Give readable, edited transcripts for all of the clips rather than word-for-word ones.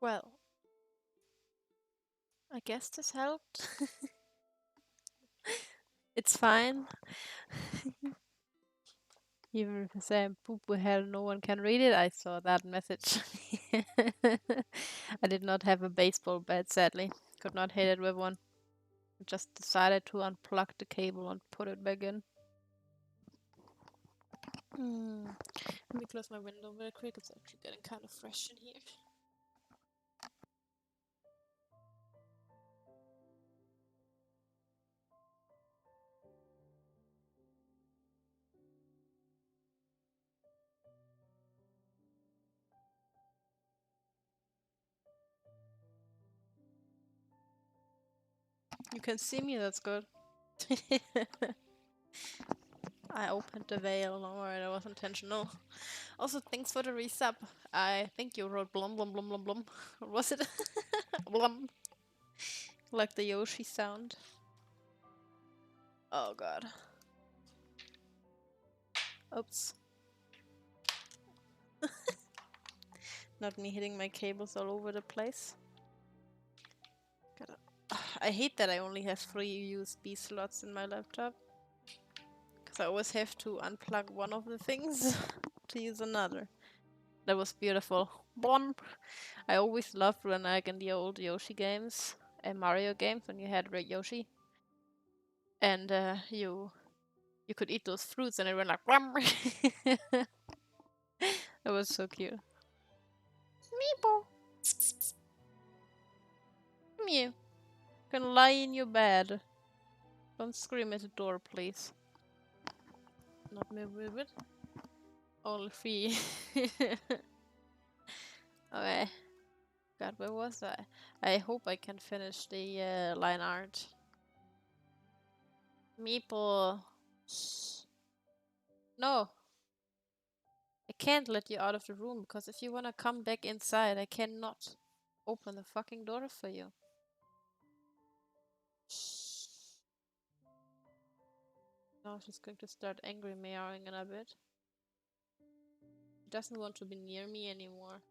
Well, I guess this helped. It's fine. Even if I say poop with hell, no one can read it. I saw that message. I did not have a baseball bat, sadly. Could not hit it with one. Just decided to unplug the cable and put it back in. Let me close my window very quick. It's actually getting kind of fresh in here. You can see me, that's good. I opened the veil, don't worry, that was intentional. Also, thanks for the resub. I think you wrote blum blum blum blum blum. What was it? Blum. Like the Yoshi sound. Oh god. Oops. Not me hitting my cables all over the place. I hate that I only have 3 USB slots in my laptop. Because I always have to unplug one of the things to use another. That was beautiful. Blum. I always loved when, like, in the old Yoshi games and Mario games, when you had Red Yoshi, and you could eat those fruits, and it went like blum. That was so cute. Meepo. Mew. You can lie in your bed. Don't scream at the door, please. Not me with it. All 3. Okay. God, where was I? I hope I can finish the line art. Meeple. No. I can't let you out of the room, because if you wanna come back inside, I cannot open the fucking door for you. Now she's going to start angry meowing in a bit. She doesn't want to be near me anymore.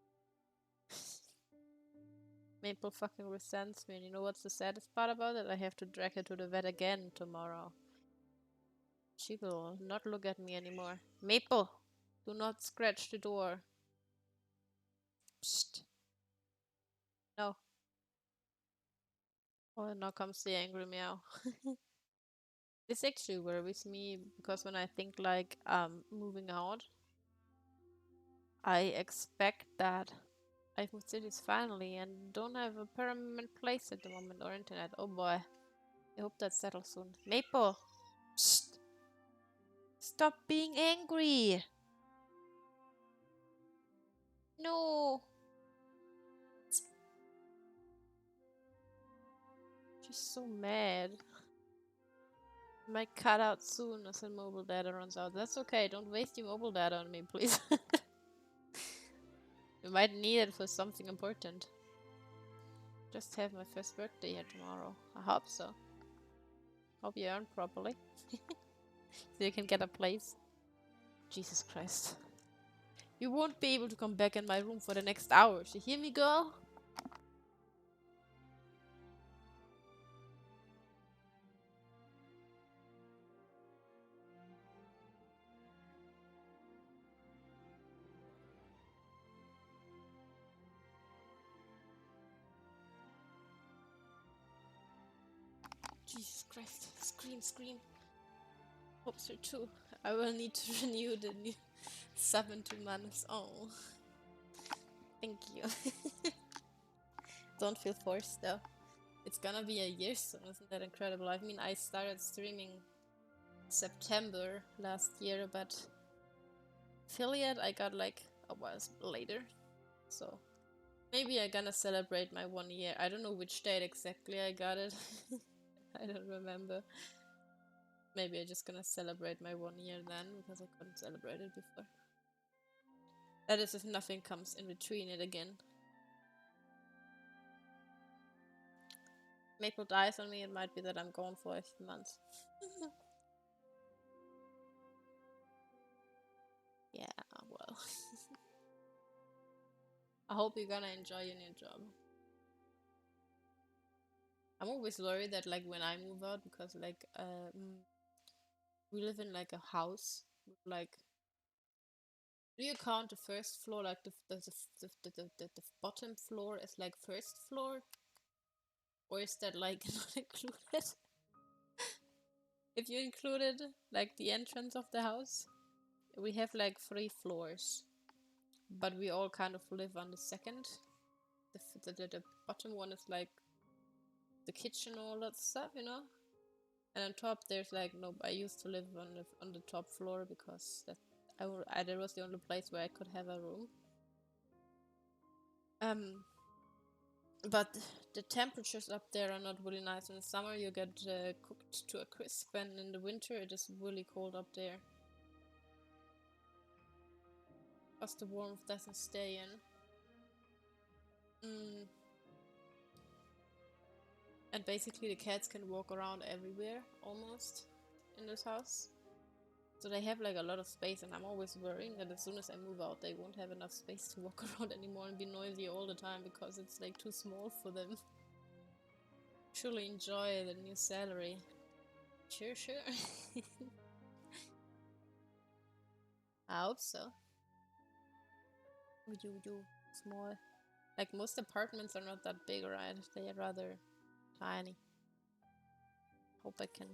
Maple fucking resents me, and you know what's the saddest part about it? I have to drag her to the vet again tomorrow. She will not look at me anymore. Maple! Do not scratch the door. Psst. No. Oh, now comes the angry meow. This actually worries me, because when I think like moving out, I expect that I moved cities finally and don't have a permanent place at the moment or internet. Oh boy. I hope that settles soon. Maple! Psst! Stop being angry! No! She's so mad. Might cut out soon as the mobile data runs out. That's okay, don't waste your mobile data on me, please. You might need it for something important. Just have my first birthday here tomorrow. I hope so. Hope you earn properly. So you can get a place. Jesus Christ. You won't be able to come back in my room for the next hour. You hear me, girl? Jesus Christ. Scream, scream. Hope so too. I will need to renew the new sub in 2 months. Oh. Thank you. Don't feel forced though. It's gonna be a year soon, isn't that incredible? I mean, I started streaming September last year, but affiliate I got like a while later. So maybe I'm gonna celebrate my 1 year. I don't know which date exactly I got it. I don't remember. Maybe I'm just gonna celebrate my 1 year then, because I couldn't celebrate it before. That is if nothing comes in between it again. Maple dies on me, it might be that I'm gone for a few months. Yeah, well. I hope you're gonna enjoy your new job. I'm always worried that like when I move out, because like we live in like a house with like, do you count the first floor like the bottom floor as like first floor, or is that like not included? If you included like the entrance of the house, we have like 3 floors, but we all kind of live on the second. The bottom one is like the kitchen, all that stuff, you know. And on top, there's like no. I used to live on the top floor because that was the only place where I could have a room. But the temperatures up there are not really nice. In the summer, you get cooked to a crisp, and in the winter, it is really cold up there. Because the warmth doesn't stay in. And basically, the cats can walk around everywhere almost in this house. So they have like a lot of space, and I'm always worrying that as soon as I move out, they won't have enough space to walk around anymore and be noisy all the time because it's like too small for them. Truly enjoy the new salary. Sure, sure. I hope so. We do small. Like most apartments are not that big, right? They are rather tiny. Hope I can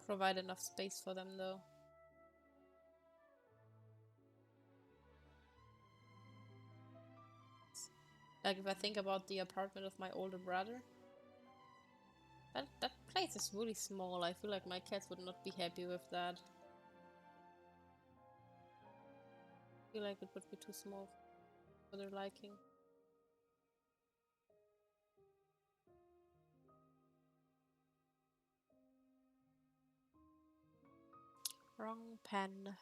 provide enough space for them though. Like if I think about the apartment of my older brother, that place is really small. I feel like my cats would not be happy with that. I feel like it would be too small for their liking. Wrong pen.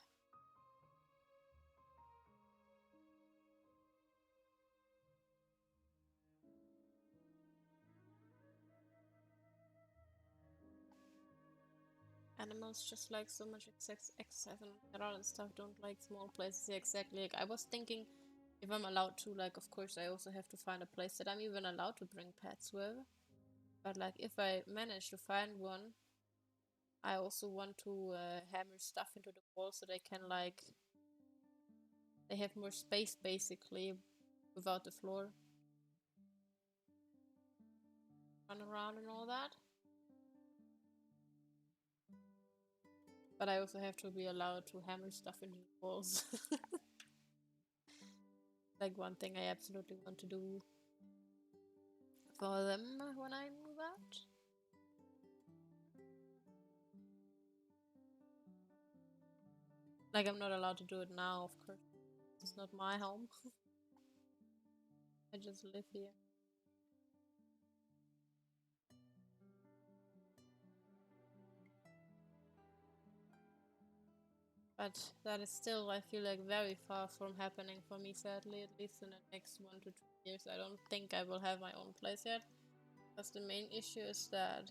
Animals just like so much exercise and around and stuff, don't like small places. Yeah, exactly. Like I was thinking, if I'm allowed to, like of course I also have to find a place that I'm even allowed to bring pets with. But like if I manage to find one, I also want to hammer stuff into the wall so they can like, they have more space basically without the floor. Run around and all that. But I also have to be allowed to hammer stuff into the walls. Like one thing I absolutely want to do for them when I move out. Like I'm not allowed to do it now, of course. It's not my home. I just live here. But that is still, I feel like, very far from happening for me, sadly, at least in the next 1 to 2 years. I don't think I will have my own place yet. Because the main issue is that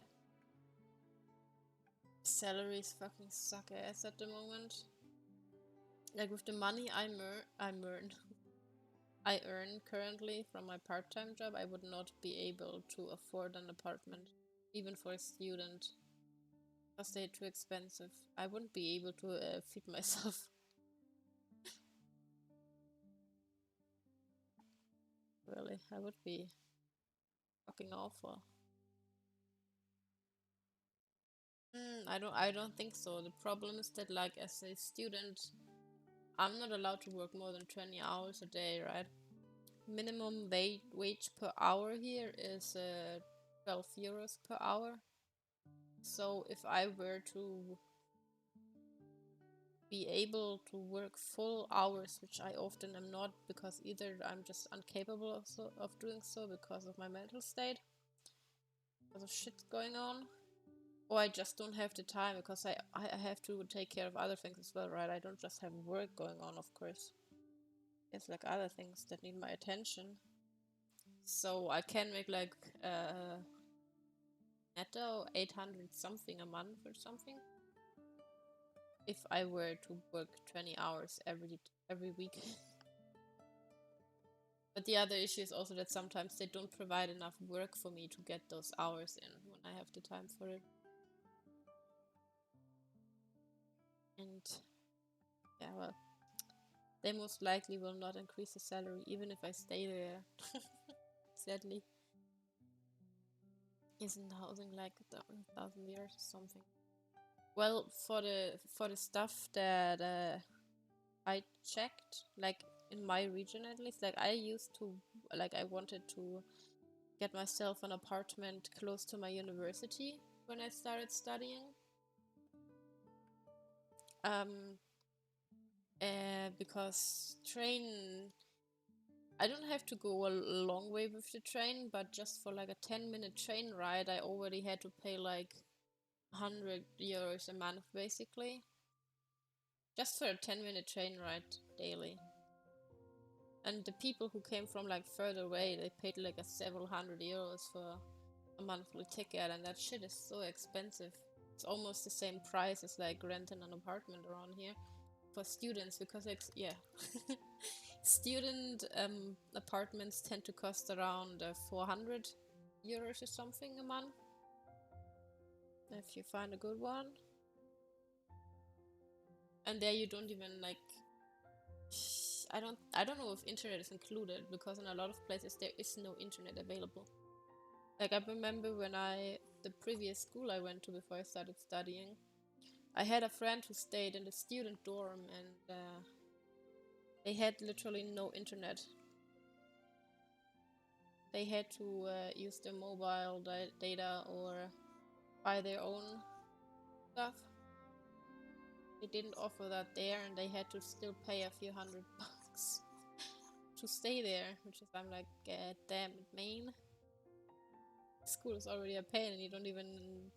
salaries fucking suck ass at the moment. Like with the money I earn currently from my part-time job, I would not be able to afford an apartment, even for a student. Because they're too expensive. I wouldn't be able to feed myself. Really, I would be fucking awful. I don't think so. The problem is that like as a student, I'm not allowed to work more than 20 hours a day, right? Minimum wage per hour here is 12 euros per hour. So if I were to be able to work full hours, which I often am not, because either I'm just incapable of doing so because of my mental state, because of shit going on, or I just don't have the time because I have to take care of other things as well, right? I don't just have work going on, of course. It's like other things that need my attention. So I can make like netto 800 something a month or something if I were to work 20 hours every week. But the other issue is also that sometimes they don't provide enough work for me to get those hours in when I have the time for it. And yeah, well, they most likely will not increase the salary even if I stay there. Sadly. Isn't housing like 1,000 years or something? Well, for the stuff that I checked, like in my region at least, like I wanted to get myself an apartment close to my university when I started studying. Because I don't have to go a long way with the train, but just for like a 10-minute train ride, I already had to pay like 100 euros a month, basically. Just for a 10-minute train ride daily. And the people who came from like further away, they paid like several hundred euros for a monthly ticket, and that shit is so expensive. It's almost the same price as like renting an apartment around here for students, because student apartments tend to cost around 400 euros or something a month if you find a good one. And there you don't even like, I don't know if internet is included, because in a lot of places there is no internet available. Like I remember when the previous school I went to before I started studying, I had a friend who stayed in the student dorm, and they had literally no internet. They had to use their mobile data or buy their own stuff. They didn't offer that there, and they had to still pay a few $100 to stay there, which is, I'm like, damn it, man. School is already a pain, and you don't even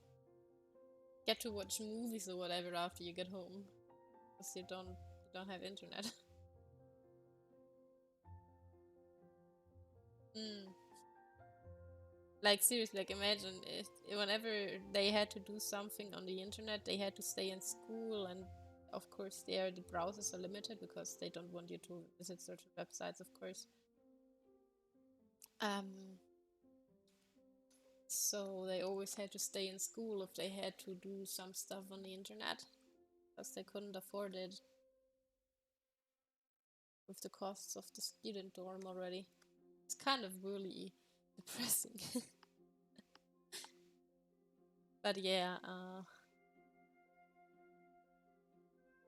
get to watch movies or whatever after you get home, because you don't have internet. Like seriously, like imagine if whenever they had to do something on the internet, they had to stay in school, and of course there the browsers are limited because they don't want you to visit certain websites, of course. So they always had to stay in school if they had to do some stuff on the internet, because they couldn't afford it with the costs of the student dorm already. It's kind of really depressing. But yeah,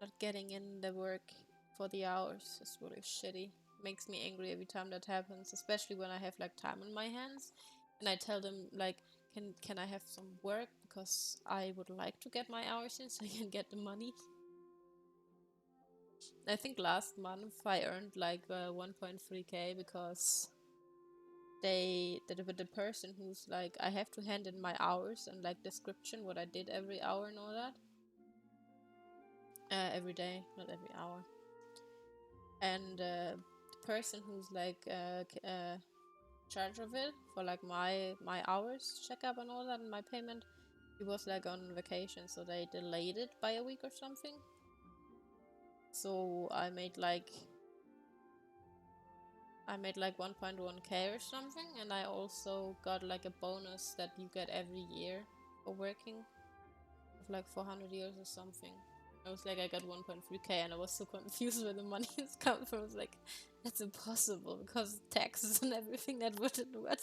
not getting in the work for the hours is really shitty. Makes me angry every time that happens, especially when I have like time on my hands and I tell them like, can I have some work, because I would like to get my hours in so I can get the money. I think last month I earned like 1.3k because the person who's like, I have to hand in my hours and like description what I did every hour and all that. Every day, not every hour. And the person who's like charge of it for like my hours checkup and all that and my payment, he was like on vacation, so they delayed it by a week or something. So I made like 1.1k or something, and I also got like a bonus that you get every year for working of like 400 years or something. I was like, I got 1.3k, and I was so confused where the money is coming from. I was like, that's impossible, because taxes and everything that wouldn't what.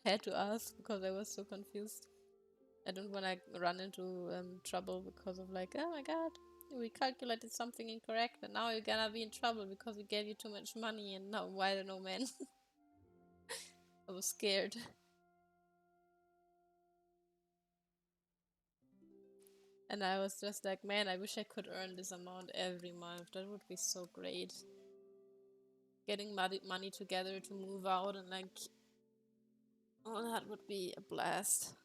I had to ask because I was so confused. I don't want to run into trouble because of like, oh my god, we calculated something incorrect and now you're gonna be in trouble because we gave you too much money, and now why don't know, man. I was scared. And I was just like, man, I wish I could earn this amount every month. That would be so great. Getting money together to move out and like, oh, that would be a blast.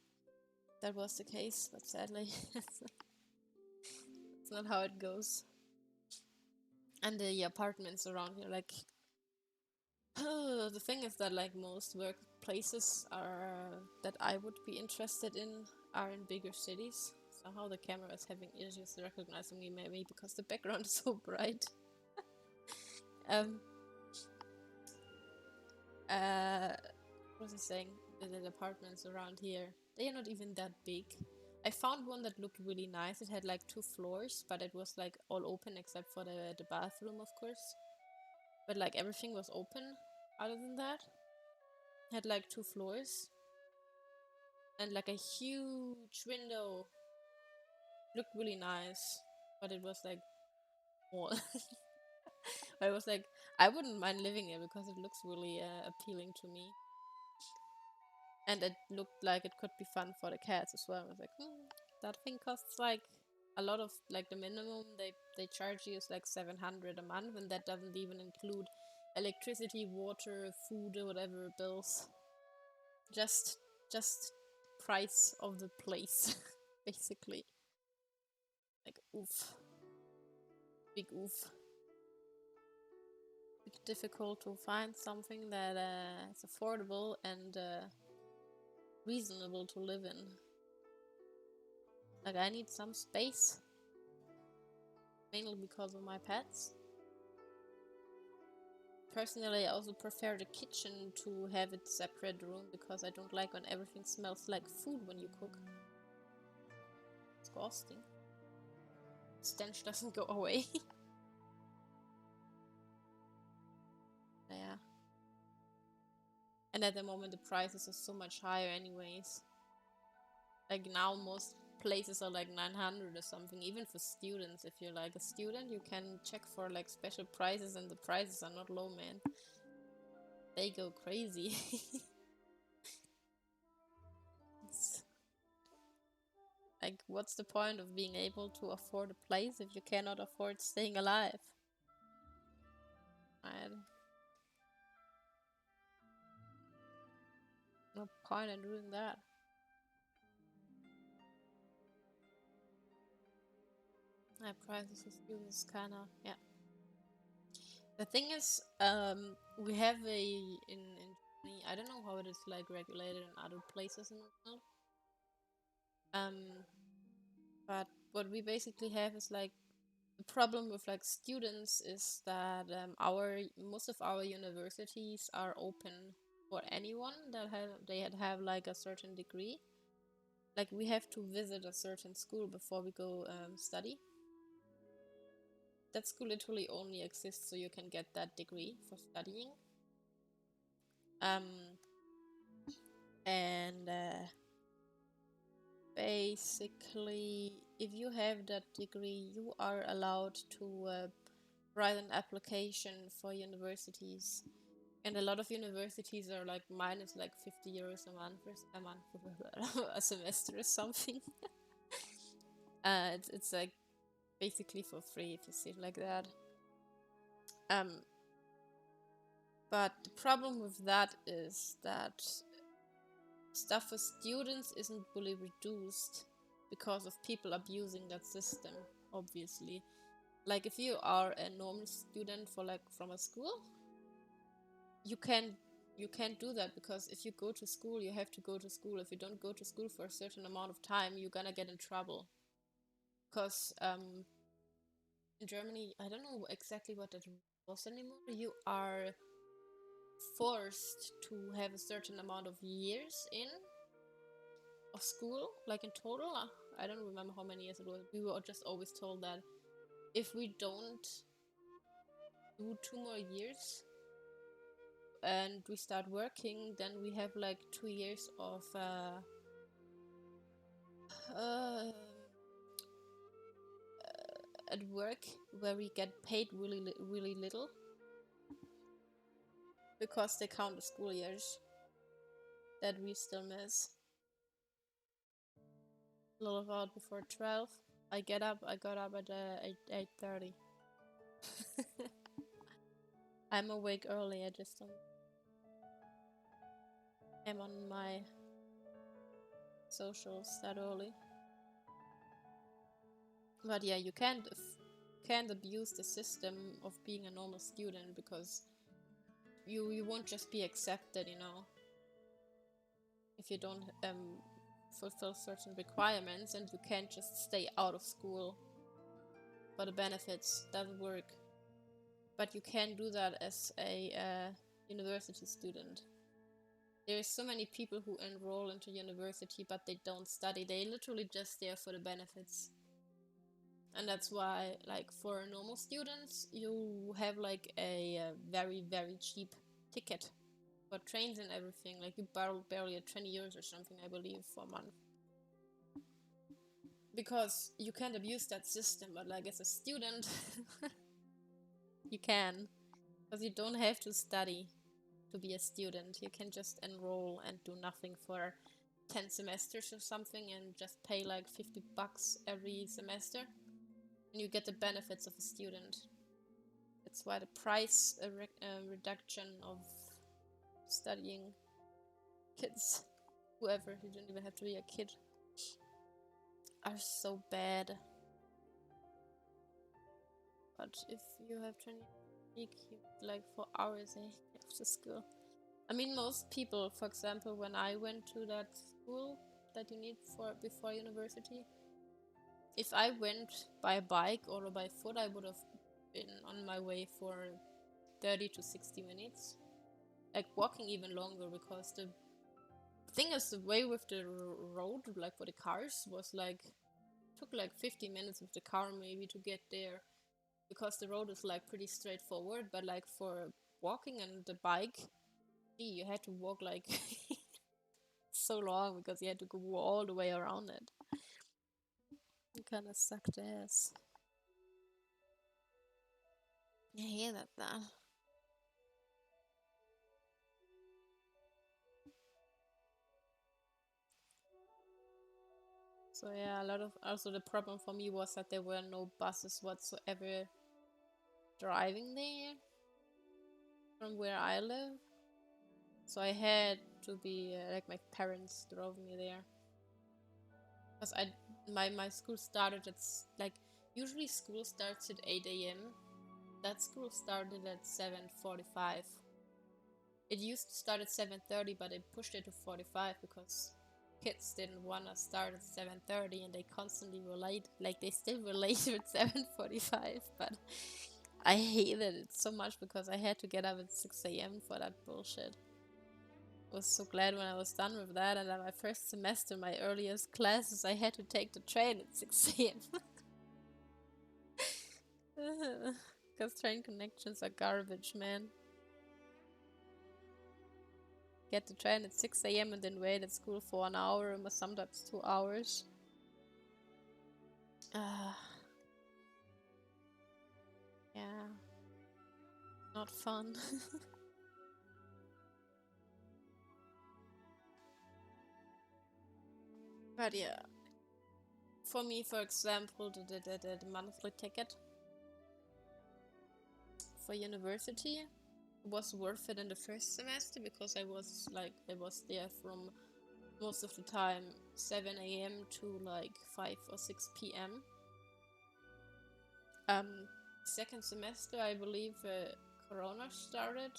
That was the case, but sadly, it's not how it goes. And the apartments around here, like, the thing is that like most workplaces that I would be interested in are in bigger cities. Somehow the camera is having issues recognizing me, maybe because the background is so bright. what was I saying? The apartments around here, they are not even that big. I found one that looked really nice. It had like 2 floors, but it was like all open except for the bathroom, of course. But like everything was open other than that. Had like 2 floors and like a huge window. Looked really nice, but it was like small. But it was like, I wouldn't mind living there because it looks really appealing to me. And it looked like it could be fun for the cats as well. I was like, that thing costs like a lot of, like the minimum they charge you is like 700 a month, and that doesn't even include electricity, water, food, or whatever bills. Just price of the place, basically. Like oof, big oof. Big difficult to find something that is affordable and reasonable to live in. Like I need some space, mainly because of my pets. Personally, I also prefer the kitchen to have its separate room because I don't like when everything smells like food when you cook. It's disgusting. Stench doesn't go away. Yeah. And at the moment the prices are so much higher anyways. Like now most places are like 900 or something, even for students. If you're like a student, you can check for like special prices, and the prices are not low, man. They go crazy. It's like, what's the point of being able to afford a place if you cannot afford staying alive? Right? No point in doing that. Yeah, prices for students kinda, yeah. The thing is, we have in Germany, I don't know how it is like regulated in other places in the world. But what we basically have is like the problem with like students is that most of our universities are open for anyone that have like a certain degree. Like we have to visit a certain school before we go study. That school literally only exists so you can get that degree for studying. And basically, if you have that degree, you are allowed to write an application for universities. And a lot of universities are like minus like 50 euros a month, a semester or something. It's like basically for free if you see it like that. But the problem with that is that stuff for students isn't fully reduced because of people abusing that system, obviously. Like if you are a normal student for like from a school, you can't do that, because if you go to school, you have to go to school. If you don't go to school for a certain amount of time, you're gonna get in trouble. Because in Germany, I don't know exactly what that was anymore. You are forced to have a certain amount of years of school, like in total. I don't remember how many years it was. We were just always told that if we don't do 2 more years and we start working, then we have like 2 years of at work where we get paid really little, because they count the school years that we still miss. A little about before 12. I got up at 8:30. I'm awake early, I just don't. I'm on my socials that early. But yeah, you can't abuse the system of being a normal student, because you won't just be accepted, if you don't fulfill certain requirements, and you can't just stay out of school for the benefits. Doesn't work. But you can do that as a university student. There's so many people who enroll into university, but they don't study. They literally just there for the benefits. And that's why, like, for normal students, you have like a very, very cheap ticket for trains and everything. Like, you borrow barely at 20 euros or something, I believe, for a month. Because you can't abuse that system, but like as a student, you can. Because you don't have to study to be a student. You can just enroll and do nothing for 10 semesters or something and just pay like 50 bucks every semester. And you get the benefits of a student. That's why the price reduction of studying kids, whoever, you don't even have to be a kid, are so bad. But if you have 20 week, you like 4 hours after school. I mean, most people, for example, when I went to that school that you need for before university, if I went by bike or by foot, I would have been on my way for 30 to 60 minutes. Like, walking even longer, because the thing is, the way with the road, like for the cars, was like, took like 50 minutes with the car maybe to get there, because the road is like pretty straightforward. But like for walking and the bike, you had to walk like so long, because you had to go all the way around it. It kind of sucked ass. I hear that. So yeah, a lot of, also the problem for me was that there were no buses whatsoever driving there from where I live. So I had to be like, my parents drove me there, because my school started at like, usually school starts at 8 a.m. That school started at 7:45. It used to start at 7:30, but they pushed it to 45 because kids didn't want to start at 7:30, and they constantly were late. Like, they still were late at 7:45, but I hated it so much because I had to get up at 6 a.m. for that bullshit. I was so glad when I was done with that, and then my first semester, my earliest classes, I had to take the train at 6 a.m. Because train connections are garbage, man. Get the train at 6 a.m. and then wait at school for an hour, or sometimes 2 hours. Yeah. Not fun. But yeah. For me, for example, the monthly ticket for university was worth it in the first semester, because I was there from most of the time 7 a.m. to like 5 or 6 p.m. Second semester, I believe Corona started,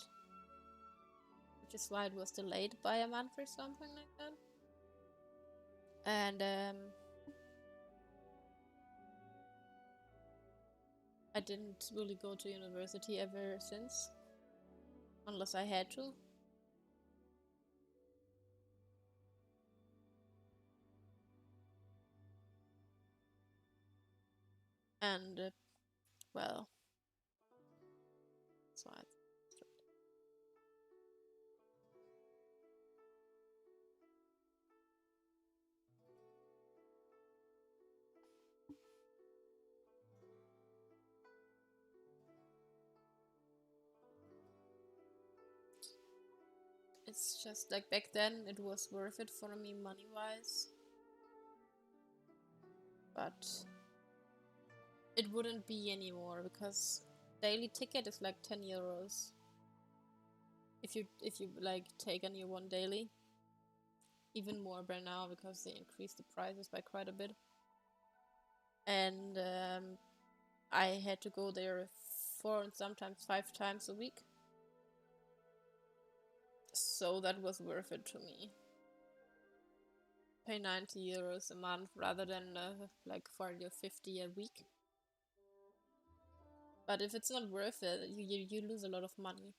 which is why it was delayed by a month or something like that. And I didn't really go to university ever since, unless I had to. And well, so it's just like, back then it was worth it for me money-wise, but it wouldn't be anymore, because daily ticket is like 10 euros. If you like take a new one daily, even more by now, because they increased the prices by quite a bit. And I had to go there 4 and sometimes 5 times a week. So that was worth it to me. Pay 90 euros a month rather than like 40 or 50 a week. But if it's not worth it, you lose a lot of money.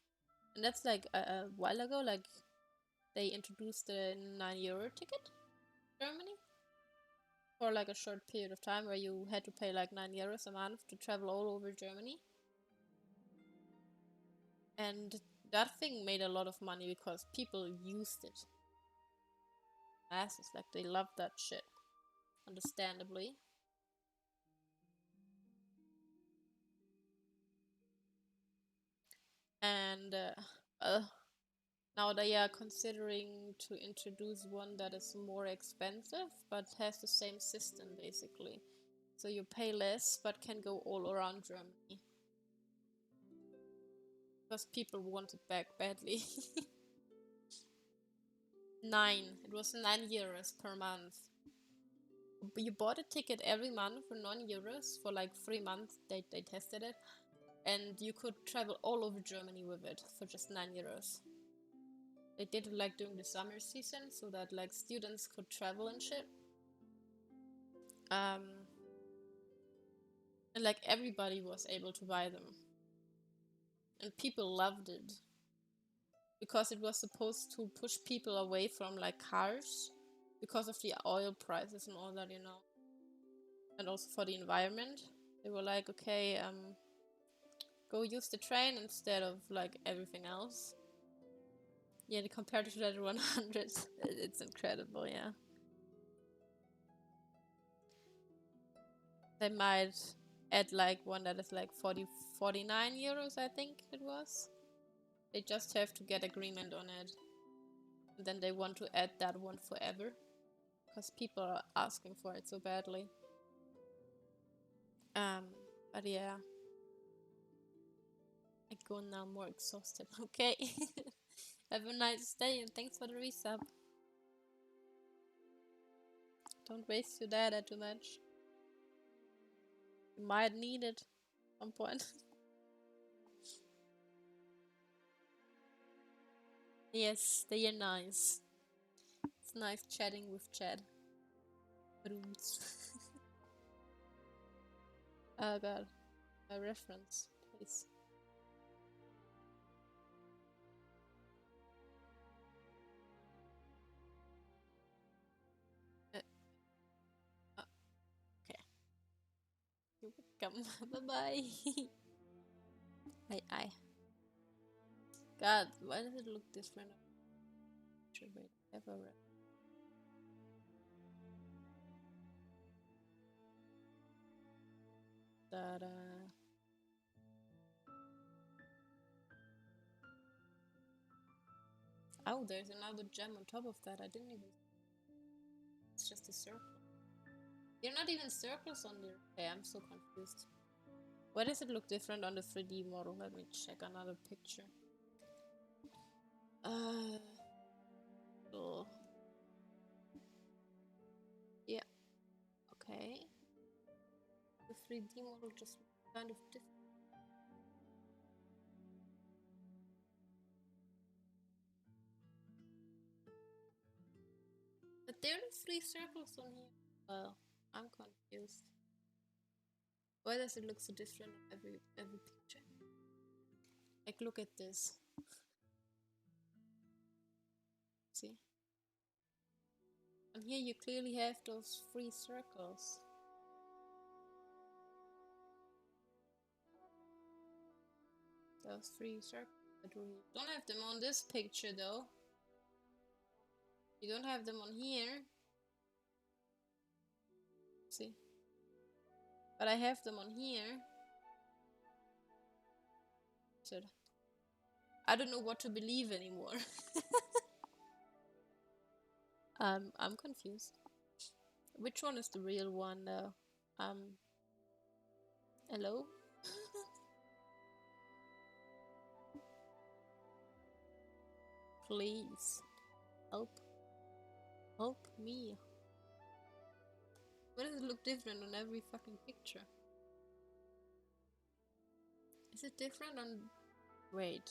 And that's like a while ago, like they introduced the €9 ticket in Germany for like a short period of time where you had to pay like €9 a month to travel all over Germany. And that thing made a lot of money because people used it. Masses, like they loved that shit. Understandably. And now they are considering to introduce one that is more expensive but has the same system basically. So you pay less but can go all around Germany. Because people want it back badly. 9. It was €9 per month. You bought a ticket every month for €9 for like 3 months. They tested it. And you could travel all over Germany with it for just €9. They did it like during the summer season so that like students could travel and shit. And like everybody was able to buy them. And people loved it. Because it was supposed to push people away from like cars. Because of the oil prices and all that, you know. And also for the environment. They were like, okay, go use the train instead of like everything else. Yeah, compared to that 100, it's incredible, yeah. They might add like one that is like 49 euros, I think it was. They just have to get agreement on it. And then they want to add that one forever. Because people are asking for it so badly. But yeah. I go now more exhausted. Okay. Have a nice day and thanks for the resub. Don't waste your data too much. You might need it at some point. Yes, they are nice. It's nice chatting with Chad. Roots. Oh god. A reference, please. Okay. You're welcome. Bye bye. I. God, why does it look different? Should we ever da. Oh, there's another gem on top of that. I didn't even. It's just a circle. They're not even circles on there. Okay, I'm so confused. Why does it look different on the 3D model? Let me check another picture. Oh. Yeah. Okay. The 3D model just looks kind of different. But there are 3 circles on here. Well, I'm confused. Why does it look so different on every picture? Like, look at this. See? And here you clearly have those 3 circles. Those 3 circles. You don't have them on this picture though. You don't have them on here. See? But I have them on here. So I don't know what to believe anymore. I'm confused. Which one is the real one though? Hello? Please. Help. Help me. Why does it look different on every fucking picture? Is it different on... Wait.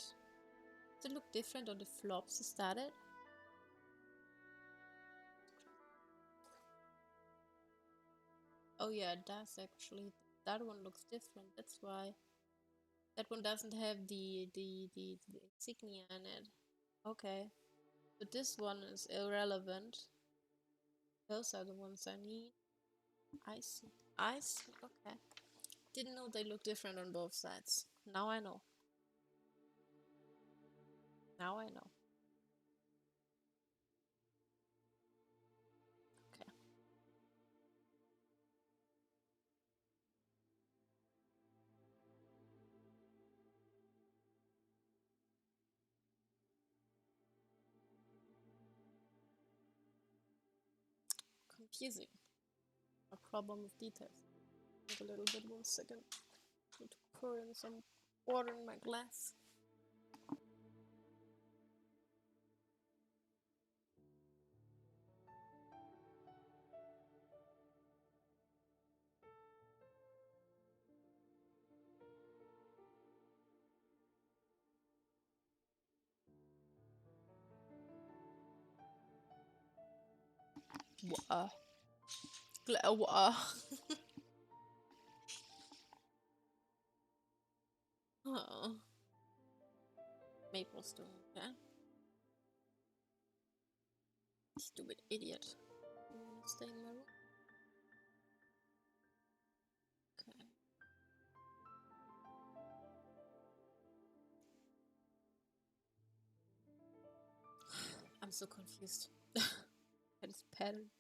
Does it look different on the flops? Is that it? Oh yeah, it does actually. That one looks different. That's why. That one doesn't have the insignia in it. Okay. But this one is irrelevant. Those are the ones I need. I see. I see. Okay. Didn't know they look different on both sides. Now I know. Now I know. Okay. Confusing. A problem with details. Wait a little bit, 1 second. Need to pour in some water in my glass. Wow. Wow. Oh. Maple stone, okay. Stupid idiot. You wanna stay in my room? Okay. I'm so confused. That is pattern.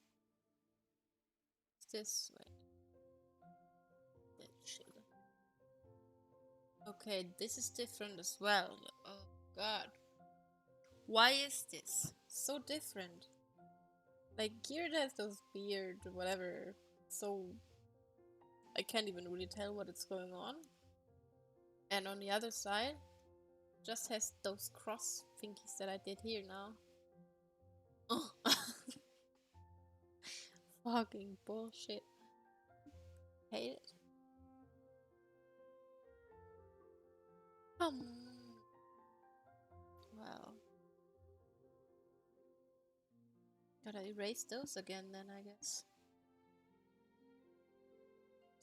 This way. That shit. Okay, this is different as well. Oh god. Why is this so different? Like, Geared has those weird whatever, so I can't even really tell what is going on. And on the other side, just has those cross thingies that I did here now. Oh. Fucking bullshit. Hate it. Well. Gotta erase those again then, I guess.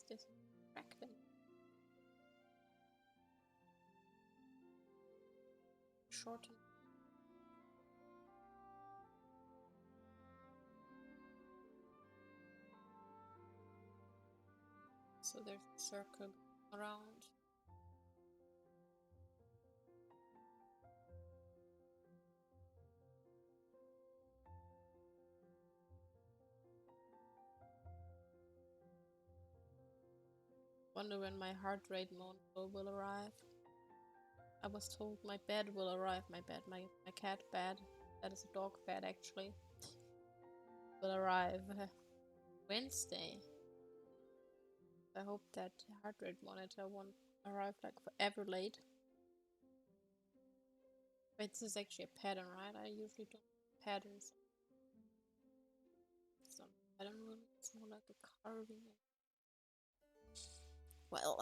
Just crack them. Shorten. So there's a circle around. Wonder when my heart rate monitor will arrive. I was told my bed will arrive. My cat bed. That is a dog bed actually. Will arrive Wednesday. I hope that heart rate monitor won't arrive like forever late. Wait, this is actually a pattern, right? I usually don't patterns. It's not a pattern really, it's more like a carving. Well,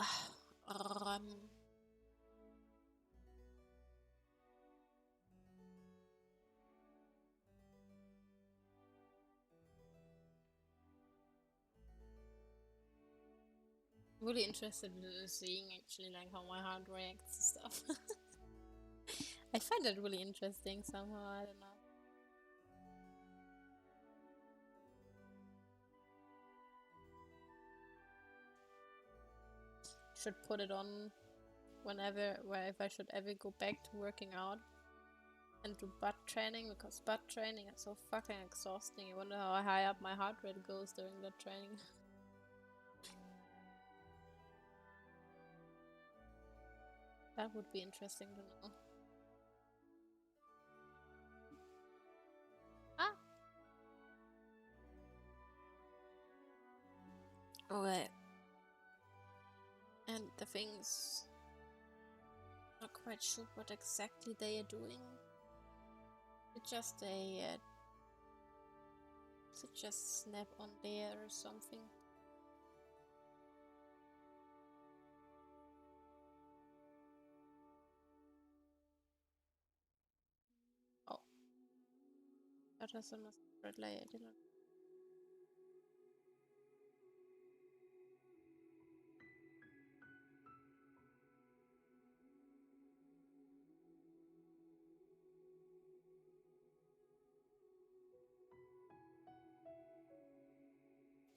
really interested in seeing actually like how my heart reacts and stuff. I find it really interesting somehow, I don't know. Should put it on if I should ever go back to working out and do butt training, because butt training is so fucking exhausting. I wonder how high up my heart rate goes during that training. That would be interesting to know. Ah! Okay. And the things, not quite sure what exactly they are doing. It's just a to just snap on there or something. Oh, that has a separate layer, didn't it?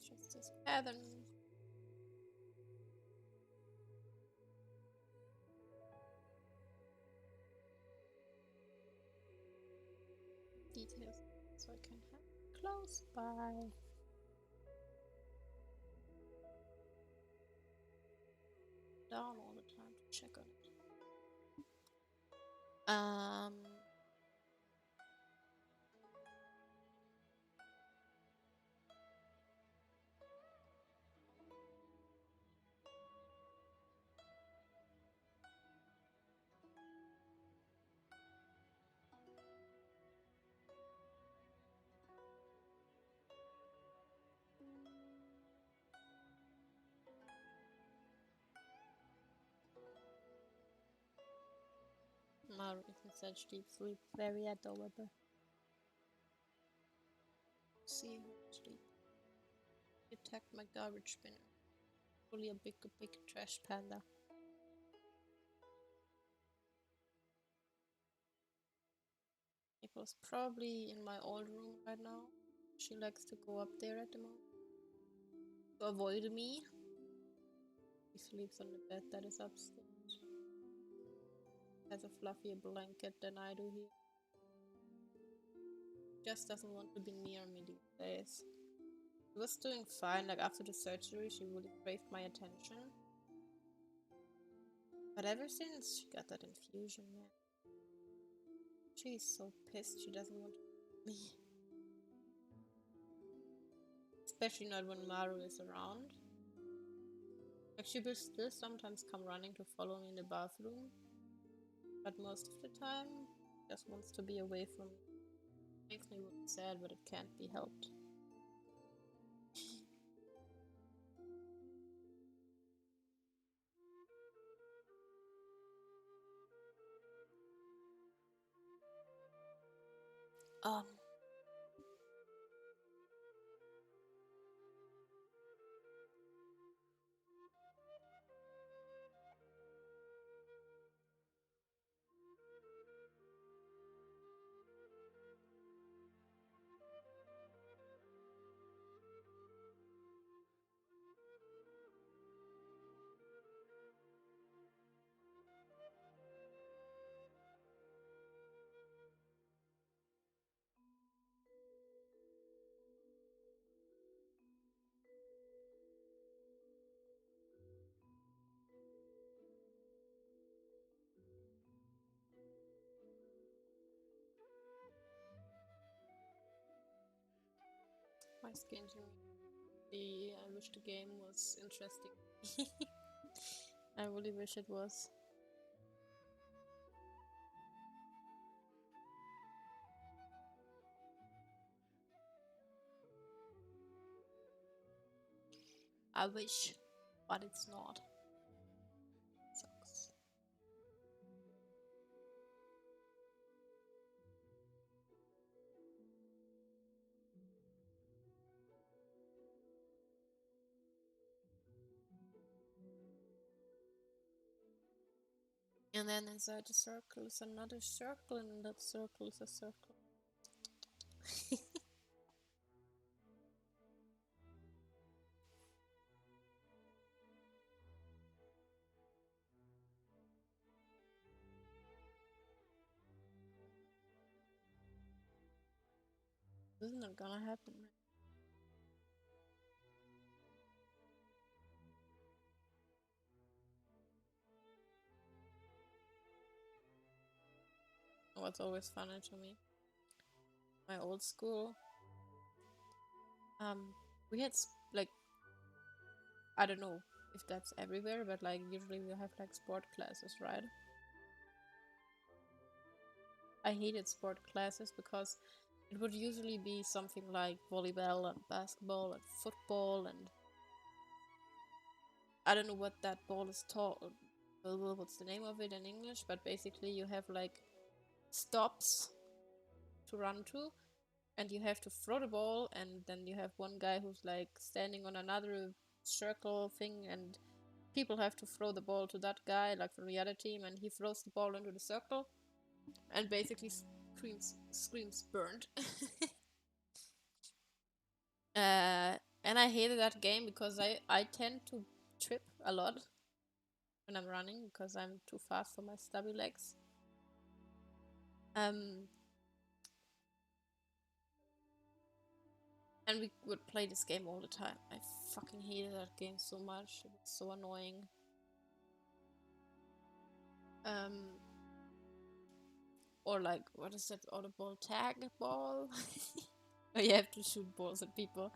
just this pattern. Details so I can have it close by. Down all the time to check on it. Maru is in such deep sleep, very adorable. See her sleep. Attacked my garbage bin. Fully a big trash panda. Nico's probably in my old room right now. She likes to go up there at the moment to avoid me. He sleeps on the bed that is upstairs. Has a fluffier blanket than I do here. Just doesn't want to be near me these days. She was doing fine, like after the surgery she really craved my attention. But ever since she got that infusion, man. She's so pissed she doesn't want to be me. Especially not when Maru is around. Like she will still sometimes come running to follow me in the bathroom. But most of the time, just wants to be away from me. Makes me really sad, but it can't be helped. Um. My skin's really. I wish the game was interesting. I really wish it was. I wish, but it's not. Sucks. And then inside the circle is another circle, and that circle is a circle. This is not gonna happen. What's always funny to me, my old school, we had like, I don't know if that's everywhere, but like usually we have like sport classes, right? I hated sport classes because it would usually be something like volleyball and basketball and football, and I don't know what that ball is taught. What's the name of it in English? But basically you have like stops to run to, and you have to throw the ball, and then you have one guy who's like standing on another circle thing, and people have to throw the ball to that guy, like from the other team, and he throws the ball into the circle, and basically screams burned. And I hated that game because I tend to trip a lot when I'm running because I'm too fast for my stubby legs. And we would play this game all the time. I fucking hated that game so much. It was so annoying. Or like, what is that audible tag ball? Where you have to shoot balls at people.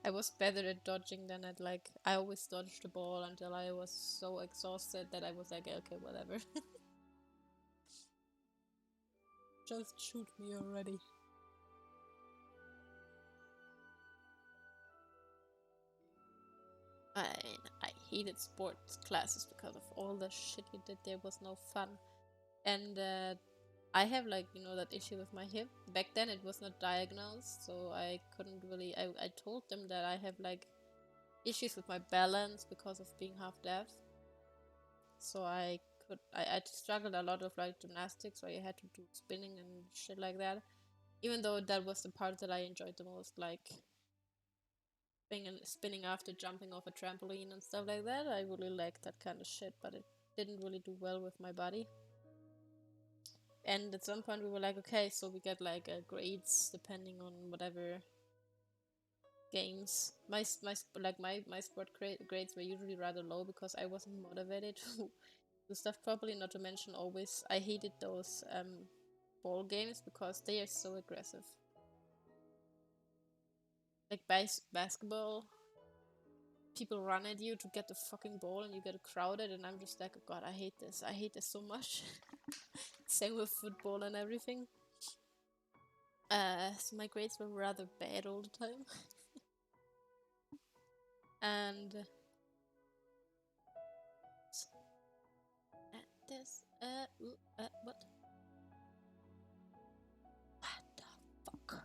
I was better at dodging than at like, I always dodged the ball until I was so exhausted that I was like, okay, whatever. Just shoot me already. I hated sports classes because of all the shit you did. There was no fun. And I have like, you know, that issue with my hip. Back then it was not diagnosed, so I couldn't really, I told them that I have like issues with my balance because of being half deaf. So I struggled a lot with like gymnastics where you had to do spinning and shit like that. Even though that was the part that I enjoyed the most, like spinning after jumping off a trampoline and stuff like that. I really liked that kind of shit, but it didn't really do well with my body. And at some point we were like, okay, so we get like grades depending on whatever games. My sport grades were usually rather low because I wasn't motivated to do stuff properly. Not to mention, always I hated those ball games because they are so aggressive. Like basketball, people run at you to get the fucking ball and you get crowded, and I'm just like, oh god, I hate this. I hate this so much. Same with football and everything. So my grades were rather bad all the time. And this, what? What the fuck?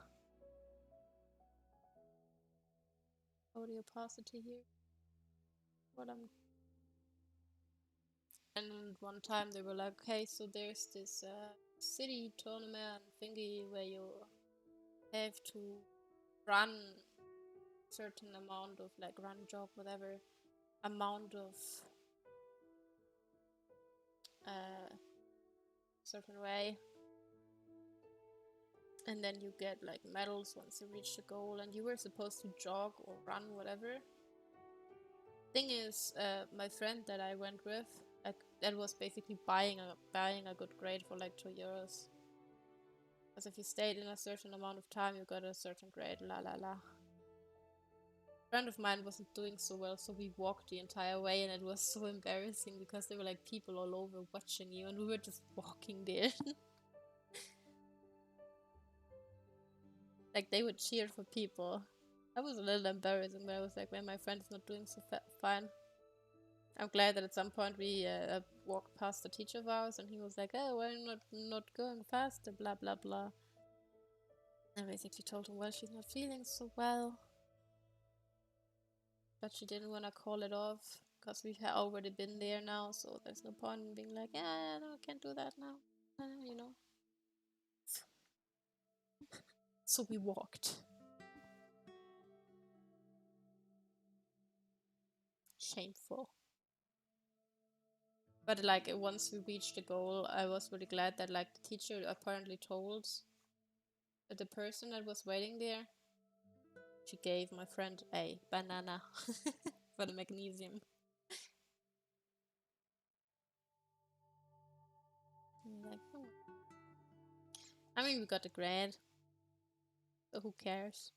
Audio paucity here. What I'm. And one time they were like, okay, so there's this city tournament thingy where you have to run certain amount of like run jog whatever amount of certain way, and then you get like medals once you reach the goal, and you were supposed to jog or run whatever. Thing is, my friend that I went with, that was basically buying a good grade for like €2. Because if you stayed in a certain amount of time, you got a certain grade, la la la. A friend of mine wasn't doing so well, so we walked the entire way, and it was so embarrassing because there were like people all over watching you, and we were just walking there. Like they would cheer for people. That was a little embarrassing, but I was like, man, my friend is not doing so fine. I'm glad that at some point we walked past the teacher of ours, and he was like, oh, why not going faster, blah blah blah. And I basically told him, well, she's not feeling so well, but she didn't want to call it off because we had already been there now, so there's no point in being like, yeah, no, I can't do that now, you know. So we walked. Shameful. But like once we reached the goal, I was really glad that like the teacher apparently told the person that was waiting there. She gave my friend a banana for the magnesium. Like, oh. I mean, we got a grade, so who cares?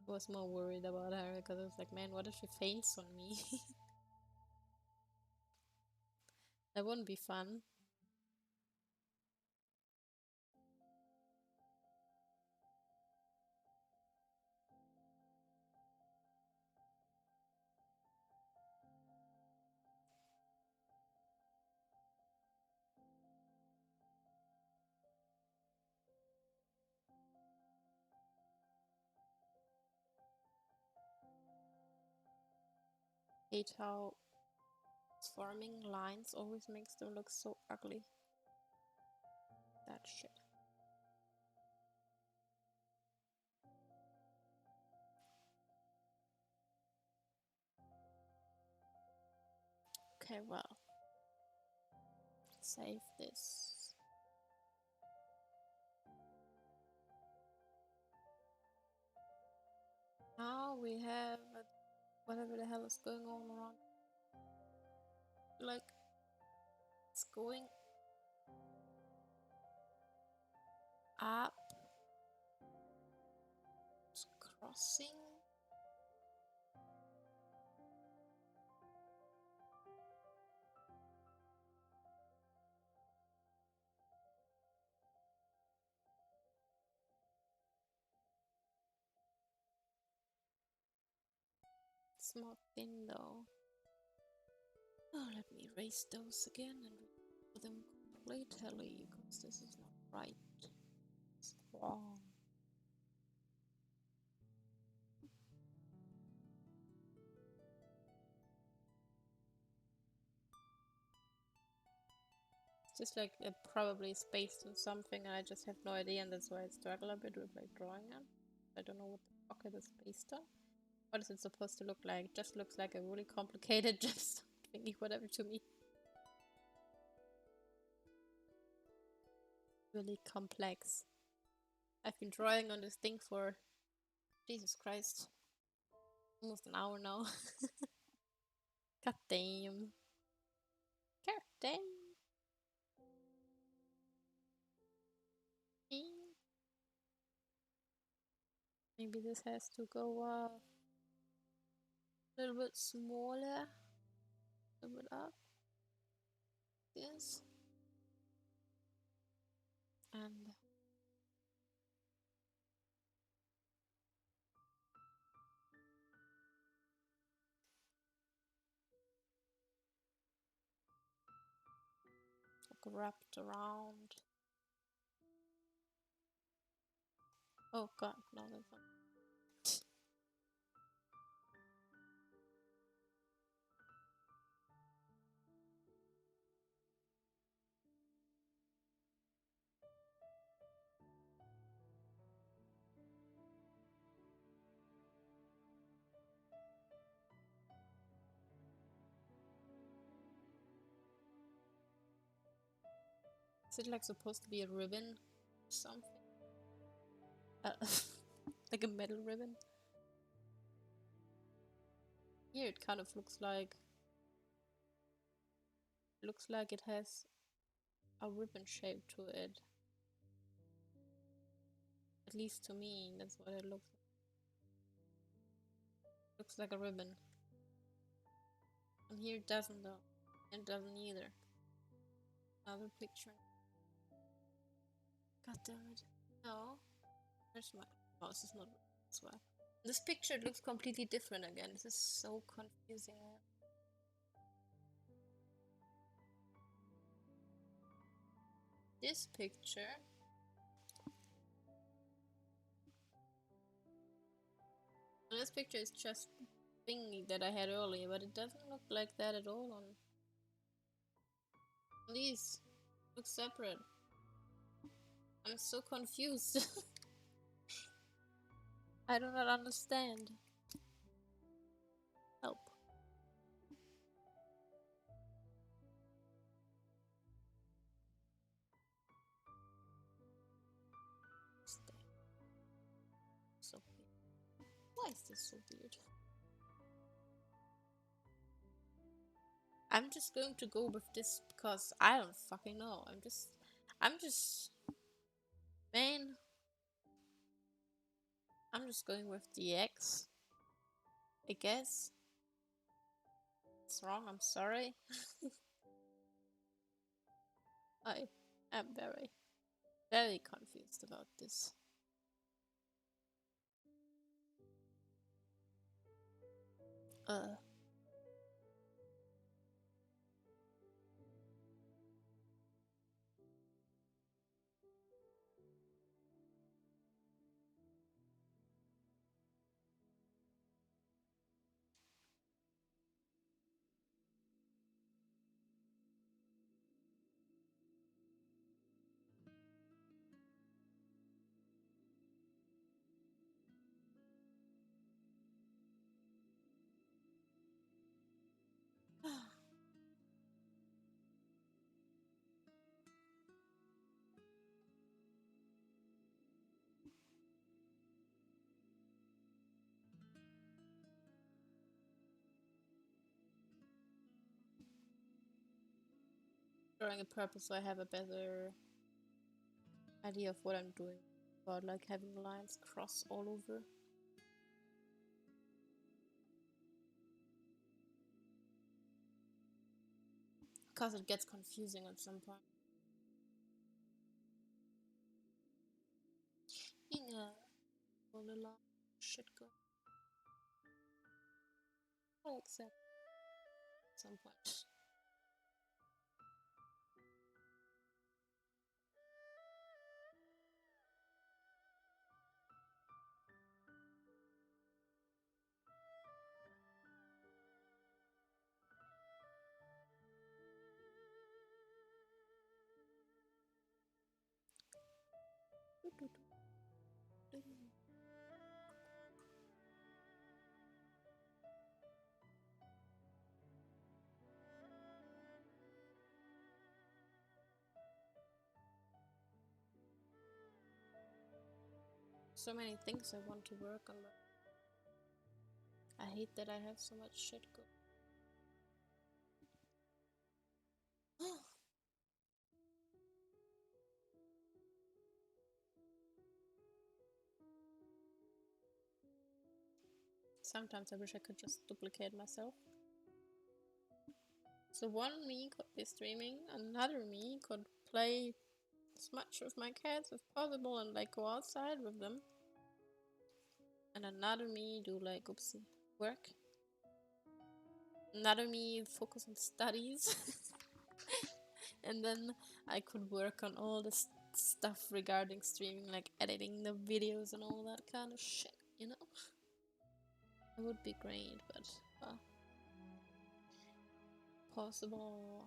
I was more worried about her because I was like, man, what if she faints on me? That wouldn't be fun. Hate how Transforming lines always makes them look so ugly. That shit. Okay, well. Save this. Now we have whatever the hell is going on around. Like, it's going up. It's crossing. It's not thin though. Oh, let me erase those again and read them completely, because this is not right. It's wrong. It's just like it probably is based on something and I just have no idea, and that's why I struggle a bit with like drawing it. I don't know what the fuck it is based on. What is it supposed to look like? It just looks like a really complicated gemstone thingy, whatever to me. Really complex. I've been drawing on this thing for, Jesus Christ, almost an hour now. God damn. God damn. Maybe this has to go a little bit smaller. A little bit up. This. And like wrapped around. Oh god, no, that's not. Is it like supposed to be a ribbon or something? Like a metal ribbon? Here it kind of looks like it has a ribbon shape to it. At least to me, that's what it looks like. Looks like a ribbon. And here it doesn't though. And it doesn't either. Another picture. God damn it. No. Where's my... Oh, this is not... That's why. This picture looks completely different again. This is so confusing. This picture... This picture is just thingy that I had earlier, but it doesn't look like that at all on... These look separate. I'm so confused. I do not understand. Help. So weird. Why is this so weird? I'm just going to go with this because I don't fucking know. I'm just, man, I'm just going with the X. I guess. It's wrong, I'm sorry. I am very, very confused about this. drawing a purpose so I have a better idea of what I'm doing about like having lines cross all over. Because it gets confusing at some point. Yeah, all the long shit go. I accept at some point. So many things I want to work on, but I hate that I have so much shit going. Sometimes I wish I could just duplicate myself. So one me could be streaming, another me could play as much with my cats as possible and like go outside with them. And another me do like oopsie work. Another me focus on studies. And then I could work on all the stuff regarding streaming, like editing the videos and all that kind of shit, you know? It would be great, but possible,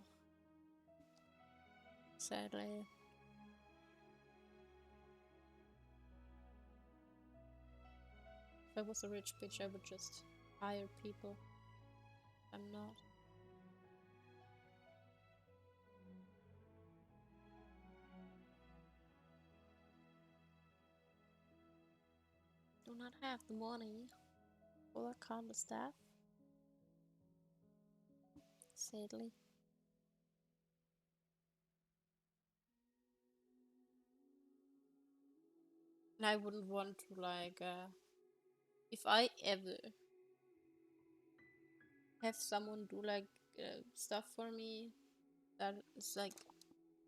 sadly. If I was a rich bitch, I would just hire people. I'm not. Do not have the money for that kind of stuff, sadly. And I wouldn't want to like, if I ever have someone do like stuff for me that is like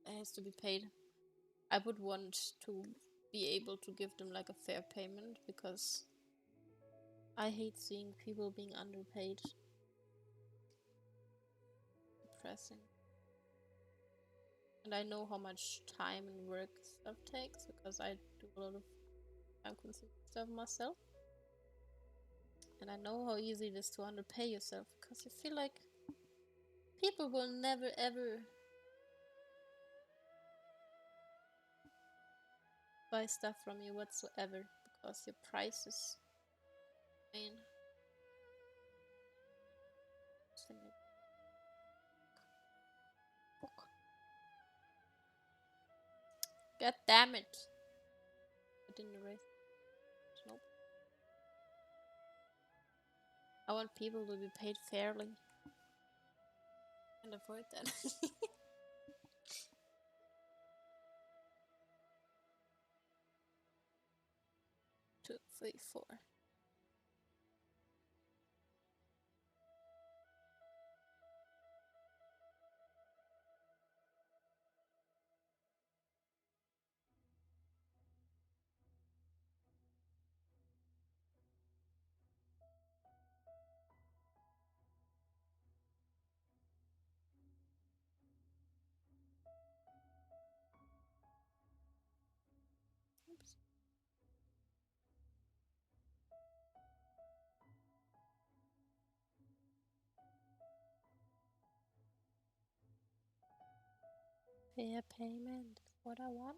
has to be paid, I would want to be able to give them like a fair payment, because I hate seeing people being underpaid. Depressing. And I know how much time and work stuff takes, because I do a lot of time consuming stuff myself. And I know how easy it is to underpay yourself, because you feel like people will never ever buy stuff from you whatsoever, because your price is insane. God damn it! I didn't erase. Nope. I want people to be paid fairly. And avoid that. 2, 3, 4. Oops. Fair payment is what I want.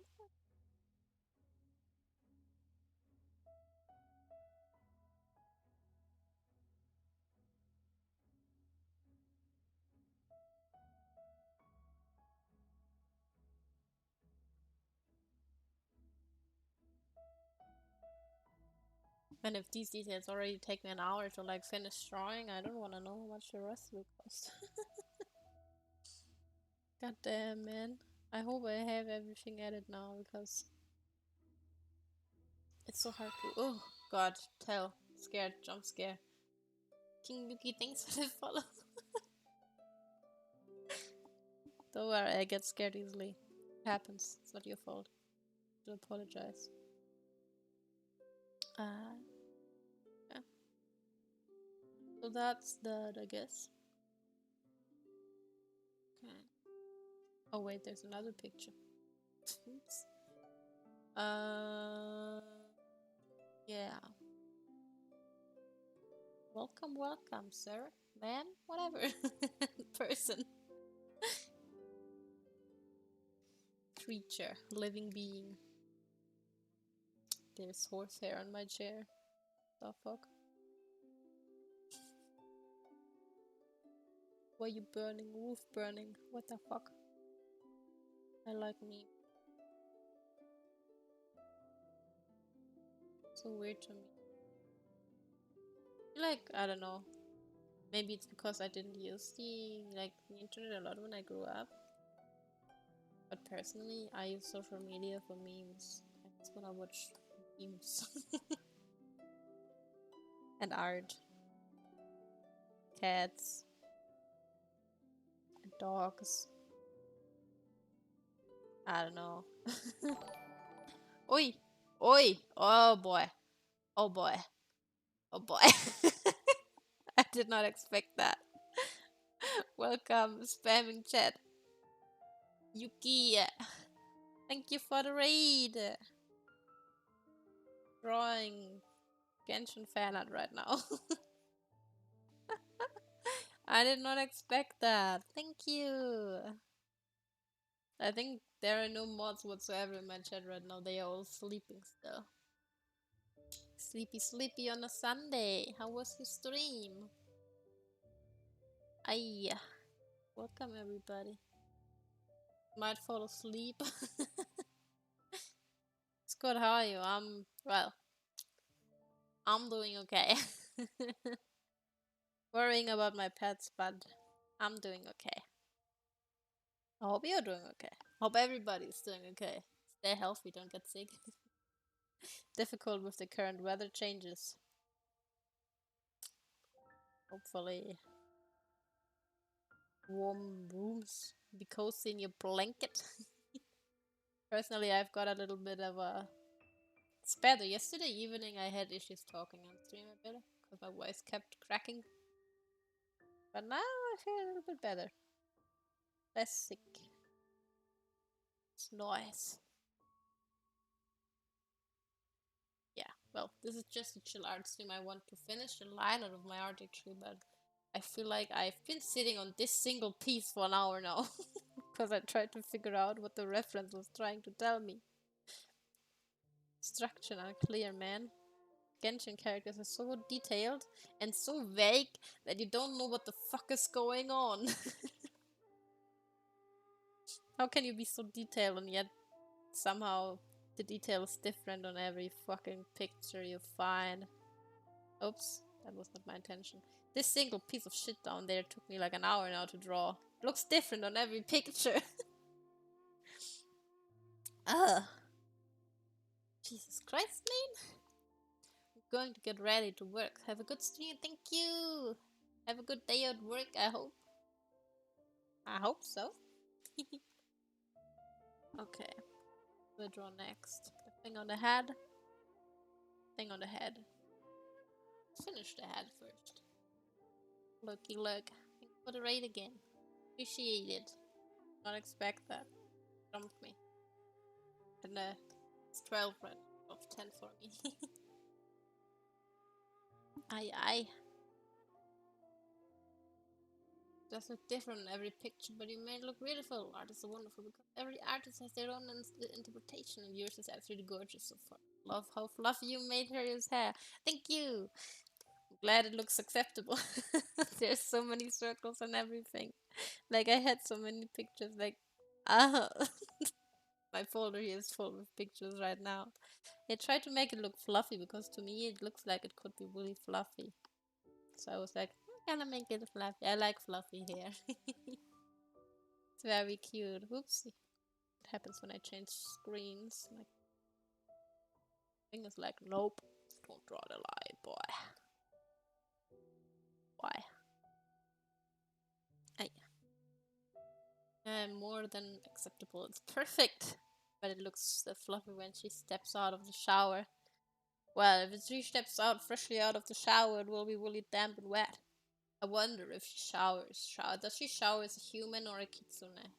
And if these details already take me an hour to like finish drawing, I don't want to know how much the rest will cost. God damn, man. I hope I have everything added now because it's so hard to. Oh god, tell. Scared, jump scare. King Yuki thanks for the follow. Don't worry, I get scared easily. It happens. It's not your fault. I apologize. Yeah. So that's that, I guess. Okay. Oh wait, there's another picture. Oops. Yeah. Welcome, welcome, sir, man, whatever, person, creature, living being. There's horsehair on my chair. The fuck? Why you burning? Roof burning? What the fuck? I like me. So weird to me. Like, I don't know. Maybe it's because I didn't use the internet a lot when I grew up. But personally, I use social media for memes. I just wanna watch memes. And art. Cats. And dogs. I don't know. Oi! Oi! Oh boy. Oh boy. Oh boy. I did not expect that. Welcome, spamming chat. Yuki. Thank you for the raid. Drawing Genshin fan art right now. I did not expect that. Thank you. I think there are no mods whatsoever in my chat right now. They are all sleeping still. Sleepy, sleepy on a Sunday. How was your stream? Aye. Welcome, everybody. Might fall asleep. Scott, how are you? I'm doing okay. Worrying about my pets, but I'm doing okay. I hope you're doing okay. Hope everybody's doing okay. Stay healthy, don't get sick. Difficult with the current weather changes. Hopefully, warm rooms. Be cozy in your blanket. Personally, I've got a little bit of a... It's better. Yesterday evening, I had issues talking on stream a bit because my voice kept cracking. But now I feel a little bit better. Less sick. It's nice. Yeah, well, this is just a chill art stream. I want to finish the line out of my art actually, but I feel like I've been sitting on this single piece for an hour now. Because I tried to figure out what the reference was trying to tell me. Structure unclear, man. Genshin characters are so detailed and so vague that you don't know what the fuck is going on. How can you be so detailed and yet somehow the detail is different on every fucking picture you find? Oops, that was not my intention. This single piece of shit down there took me like an hour now to draw. It looks different on every picture. Ugh. Jesus Christ, man. I'm going to get ready to work. Have a good stream, thank you. Have a good day at work, I hope. I hope so. Okay. We'll draw next. The thing on the head. Thing on the head. Finish the head first. Looky look. Thanks for the raid again. Appreciate it. Not expect that. Jumped me. And it's 12 right of 10 for me. Aye aye. Does look different in every picture, but you made it look beautiful. Artists are wonderful because every artist has their own interpretation, and yours is absolutely gorgeous so far. Love how fluffy you made her his hair. Thank you. I'm glad it looks acceptable. There's so many circles and everything. Like I had so many pictures. Like, my folder here is full with pictures right now. I tried to make it look fluffy because to me it looks like it could be really fluffy. So I was like, I'm gonna make it fluffy. I like fluffy hair. It's very cute. Whoopsie. It happens when I change screens. My thing is like, nope. Don't draw the line, boy. Why? More than acceptable. It's perfect. But it looks fluffy when she steps out of the shower. Well, if she steps out freshly out of the shower, it will be really damp and wet. I wonder if she showers. Does she shower as a human or a kitsune?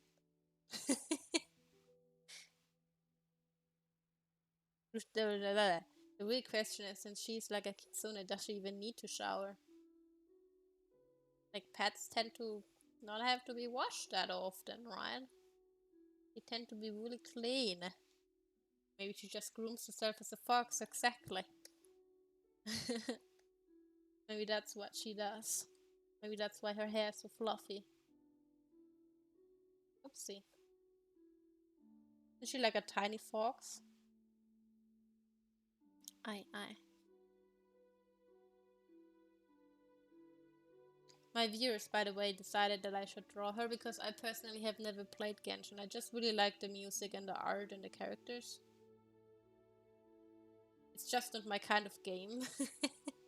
The real question is, since she's like a kitsune, does she even need to shower? Like, pets tend to not have to be washed that often, right? They tend to be really clean. Maybe she just grooms herself as a fox, exactly. Maybe that's what she does. Maybe that's why her hair is so fluffy. Oopsie. Is she like a tiny fox? Aye. My viewers, by the way, decided that I should draw her because I personally have never played Genshin. I just really like the music and the art and the characters. It's just not my kind of game.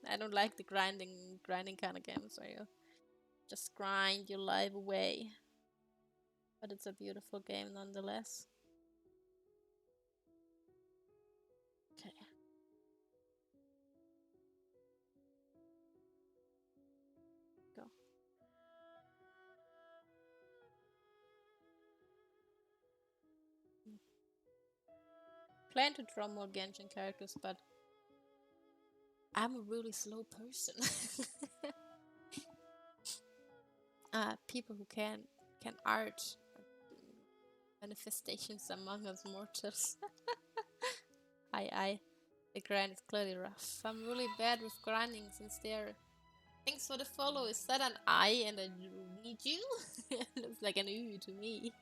I don't like the grinding kind of games where you just grind your life away. But it's a beautiful game nonetheless. Okay. Go. Plan to draw more Genshin characters, but I'm a really slow person. People who can art manifestations among us mortals. Aye. The grind is clearly rough. I'm really bad with grinding since they're. Thanks for the follow. Is that an I and a need you? Looks like an U to me.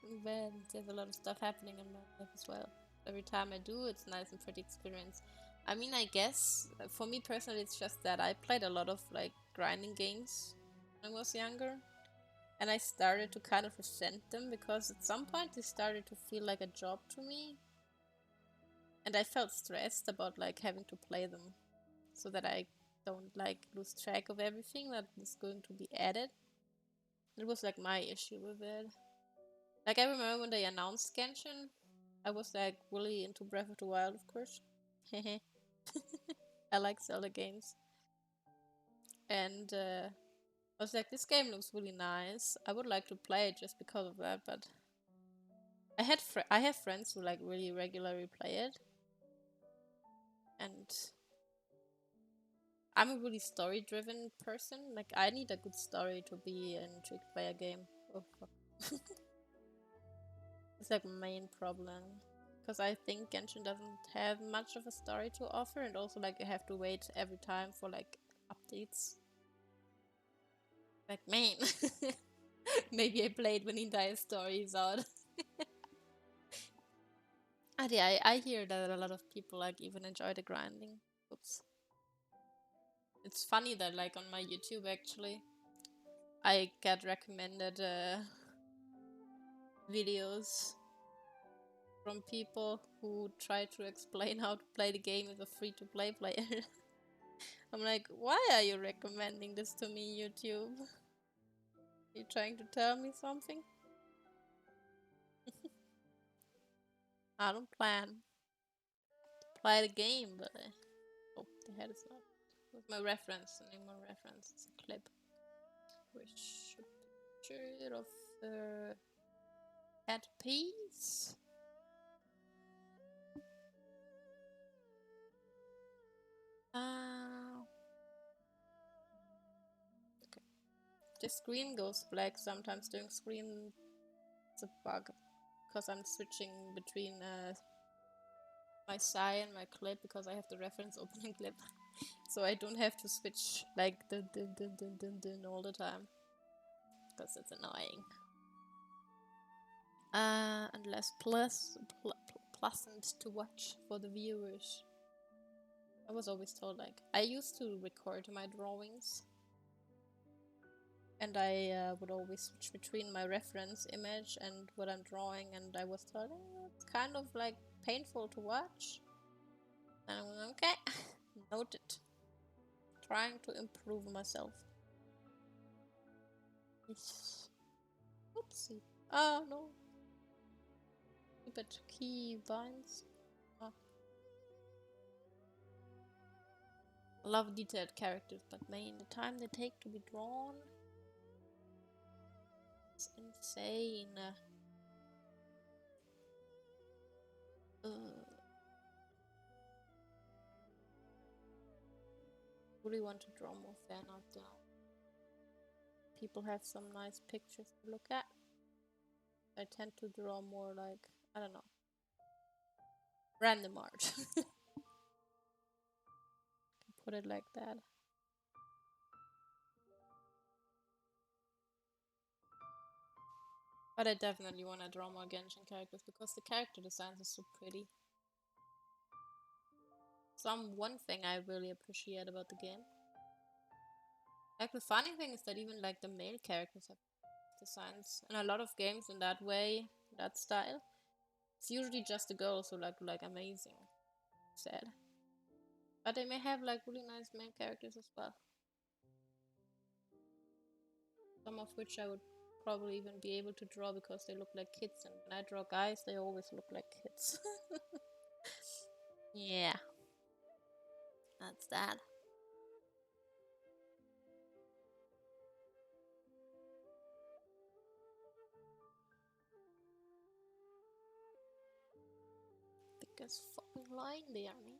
I'm bad. There's a lot of stuff happening in my life as well. Every time I do, it's nice and pretty experience. I mean, I guess for me personally, it's just that I played a lot of like grinding games when I was younger, and I started to kind of resent them because at some point they started to feel like a job to me, and I felt stressed about like having to play them, so that I don't like lose track of everything that is going to be added. It was like my issue with it. Like I remember when they announced Genshin, I was like really into Breath of the Wild, of course. I like Zelda games. And I was like, this game looks really nice. I would like to play it just because of that, but I have friends who like really regularly play it. And I'm a really story-driven person. Like, I need a good story to be intrigued by a game. Oh, fuck. It's like my main problem. Because I think Genshin doesn't have much of a story to offer, and also like you have to wait every time for like updates. Like, man. Maybe I played when the entire story is out. Yeah, I hear that a lot of people like even enjoy the grinding. Oops. It's funny that like on my YouTube actually, I get recommended videos from people who try to explain how to play the game as a free-to-play player. I'm like, why are you recommending this to me, YouTube? Are you trying to tell me something? I don't plan to play the game, but oh, the head is not. What's my reference? I need more reference. It's a clip. Which picture of pet peas? Okay. The screen goes black sometimes during screen. It's a bug because I'm switching between my Sai and my clip because I have the reference opening clip. So I don't have to switch like dun all the time because it's annoying. And less pleasant to watch for the viewers. I was always told like I used to record my drawings And I would always switch between my reference image and what I'm drawing, and I was thought, it's kind of like painful to watch. And I was okay, noted. Trying to improve myself. Oopsie. Oh no. Stupid key binds. Oh. Love detailed characters, but man, the time they take to be drawn. It's insane. Really want to draw more fan art now. People have some nice pictures to look at. I tend to draw more like, I don't know, random art. Put it like that. But I definitely want to draw more Genshin characters because the character designs are so pretty. One thing I really appreciate about the game. Like the funny thing is that even like the male characters have designs in a lot of games in that way, that style. It's usually just the girls who like amazing. Sad. But they may have like really nice male characters as well. Some of which I would probably even be able to draw because they look like kids, and when I draw guys they always look like kids. Yeah. That's that. Biggest fucking line there, man.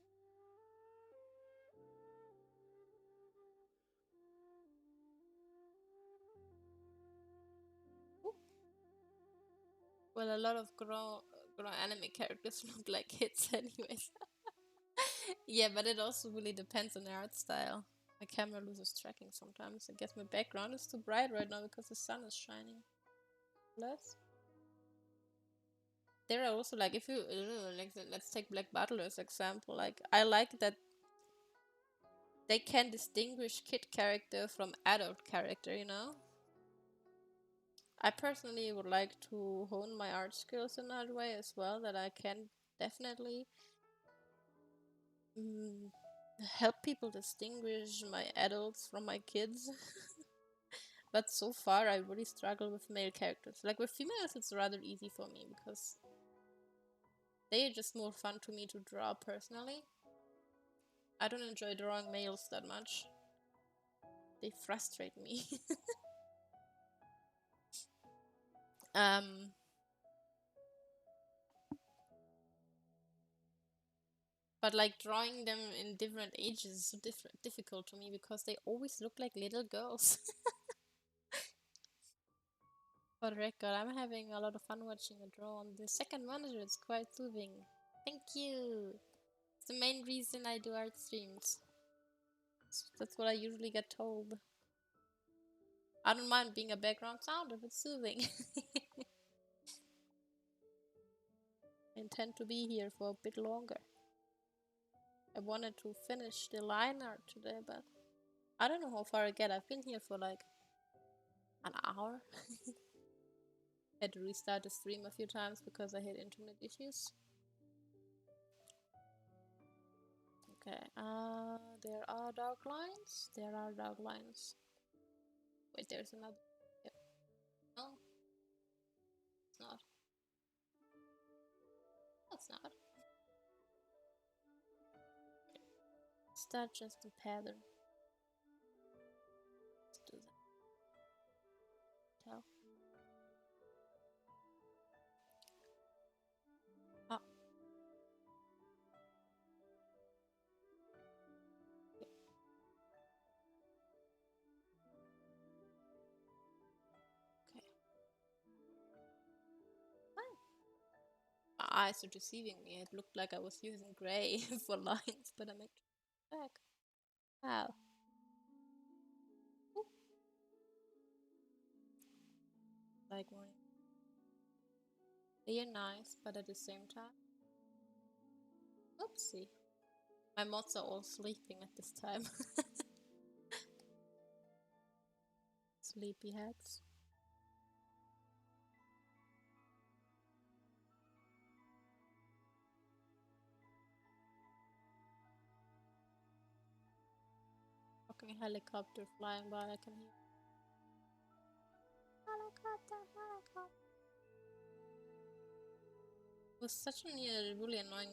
Ooh. Well, a lot of grown anime characters look like kids anyways. Yeah, but it also really depends on the art style. My camera loses tracking sometimes. I guess my background is too bright right now because the sun is shining. Less. There are also like, if you like, let's take Black Butler as example. Like, I like that they can distinguish kid character from adult character, you know? I personally would like to hone my art skills in that way as well, that I can definitely help people distinguish my adults from my kids. But so far I really struggle with male characters. Like with females it's rather easy for me because they are just more fun to me to draw personally. I don't enjoy drawing males that much. They frustrate me. But like drawing them in different ages is so difficult to me because they always look like little girls. For the record, I'm having a lot of fun watching a draw on the second monitor. It's quite soothing. Thank you. It's the main reason I do art streams. That's what I usually get told. I don't mind being a background sound if it's soothing. I intend to be here for a bit longer. I wanted to finish the line art today, but I don't know how far I get. I've been here for like an hour. Had to restart the stream a few times because I had internet issues. Okay, there are dark lines. There are dark lines. Wait, there's another. Yep. No, it's not. No, it's not. Is that just a pattern? Let's do that. Tell. Ah. Yep. Okay. Fine. My eyes are deceiving me. It looked like I was using gray for lines, but I'm actually back. Wow. Oop. Like one. They are nice, but at the same time. Oopsie. My mods are all sleeping at this time. Sleepyheads. Fucking helicopter flying by, I can hear. Helicopter, helicopter. It was such a really annoying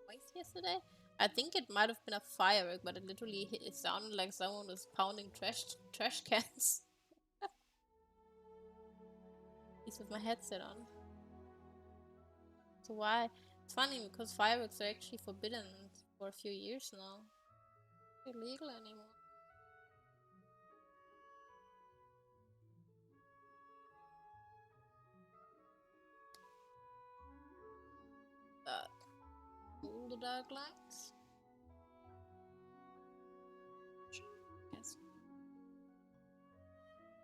noise yesterday. I think it might have been a firework, but it literally it sounded like someone was pounding trash cans. At least with my headset on. So why? It's funny because fireworks are actually forbidden for a few years now. Not illegal anymore. All the dark lines. Yes.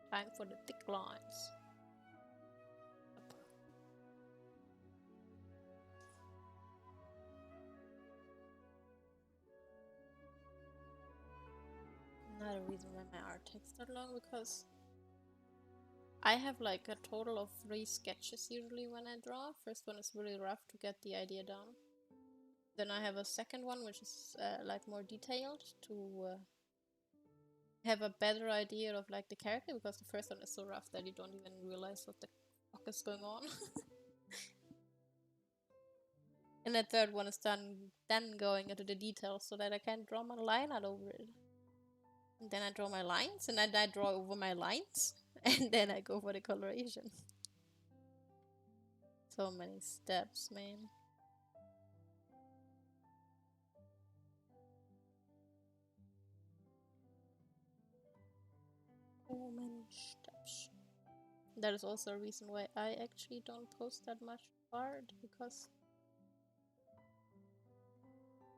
Time for the thick lines. Another reason why my art takes that long, because I have like a total of 3 sketches usually when I draw. First one is really rough to get the idea down. Then I have a second one which is like more detailed to have a better idea of like the character, because the first one is so rough that you don't even realize what the fuck is going on. And the third one is then going into the details so that I can draw my line out over it. And then I draw my lines, and then I draw over my lines, and then I go for the coloration. So many steps, man. So many steps. That is also a reason why I actually don't post that much art, because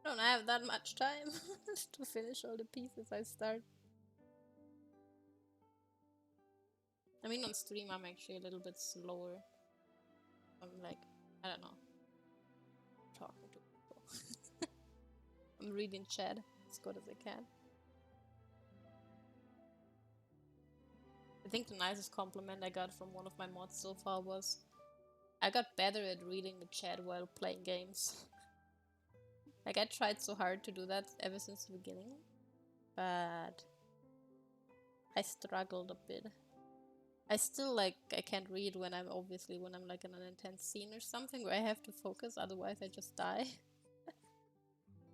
I don't have that much time to finish all the pieces I start. I mean, on stream I'm actually a little bit slower. I'm like, I don't know, talking to people. I'm reading chat as good as I can. I think the nicest compliment I got from one of my mods so far was, I got better at reading the chat while playing games. Like, I tried so hard to do that ever since the beginning, but I struggled a bit. I still like, I can't read when I'm like in an intense scene or something where I have to focus, otherwise I just die.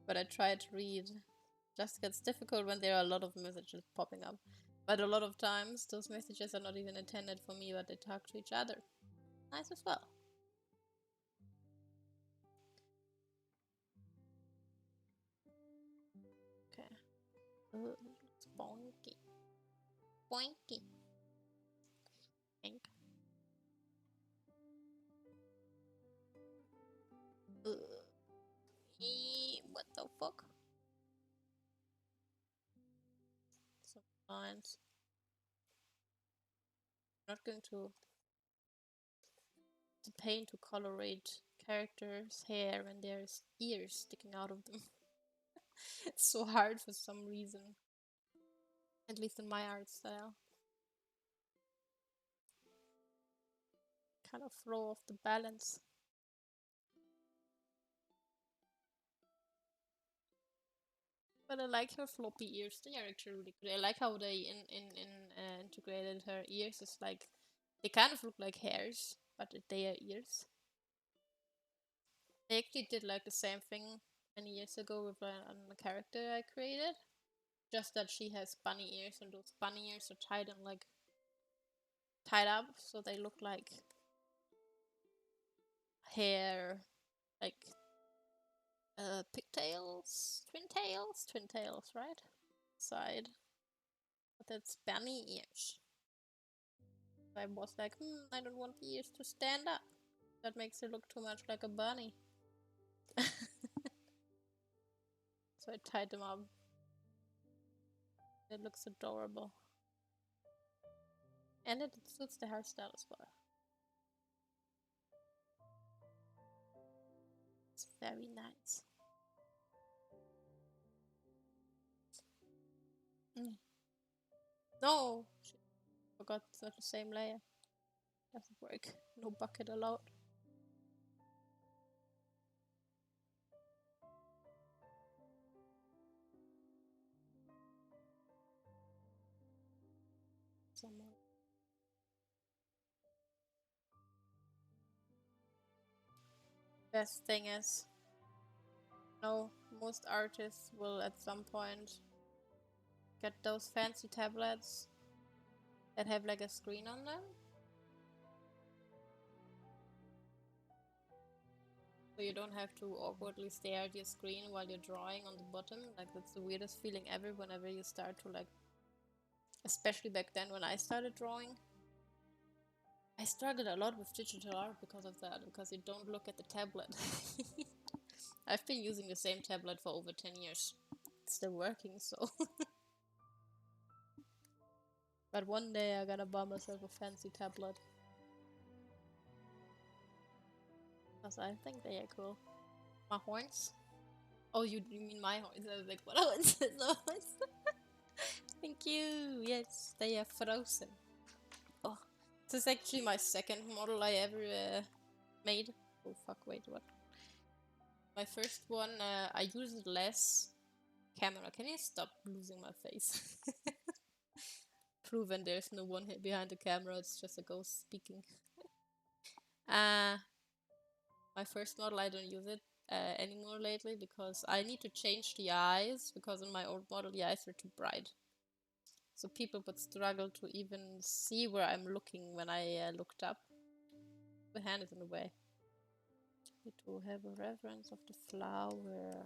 But I try to read. Just gets difficult when there are a lot of messages popping up. But a lot of times those messages are not even intended for me, but they talk to each other. Nice as well. Okay. It looks bonky. Boinky. Boink. What the fuck? Some lines. I'm not going to paint to colorate characters' hair when there's ears sticking out of them. It's so hard for some reason. At least in my art style. Kind of throw off the balance. But I like her floppy ears. They are actually really good. I like how they integrated her ears. It's like they kind of look like hairs, but they are ears. I actually did like the same thing many years ago with a character I created. Just that she has bunny ears, and those bunny ears are tied up, so they look like hair, like pigtails, twin tails, right? Side. But that's bunny ears. I was like, I don't want the ears to stand up. That makes it look too much like a bunny. So I tied them up. It looks adorable. And it suits the hairstyle as well. It's very nice. No! Forgot it's not the same layer. Doesn't work. No bucket allowed. Some more. Best thing is, no, most artists will at some point get those fancy tablets that have like a screen on them. So you don't have to awkwardly stare at your screen while you're drawing on the bottom. Like, that's the weirdest feeling ever whenever you start to like, especially back then when I started drawing. I struggled a lot with digital art because of that, because you don't look at the tablet. I've been using the same tablet for over 10 years. It's still working, so. But one day I gotta buy myself a fancy tablet. Because I think they are cool. My horns? Oh, you mean my horns? I was like, what horns? Thank you. Yes, they are frozen. Oh, this is actually my second model I ever made. Oh fuck, wait, what? My first one, I used less camera. Can you stop losing my face? Proven there's no one behind the camera, it's just a ghost speaking. My first model, I don't use it anymore lately because I need to change the eyes, because in my old model the eyes were too bright. So people would struggle to even see where I'm looking when I looked up. The hand is in the way. Need to have a reference of the flower.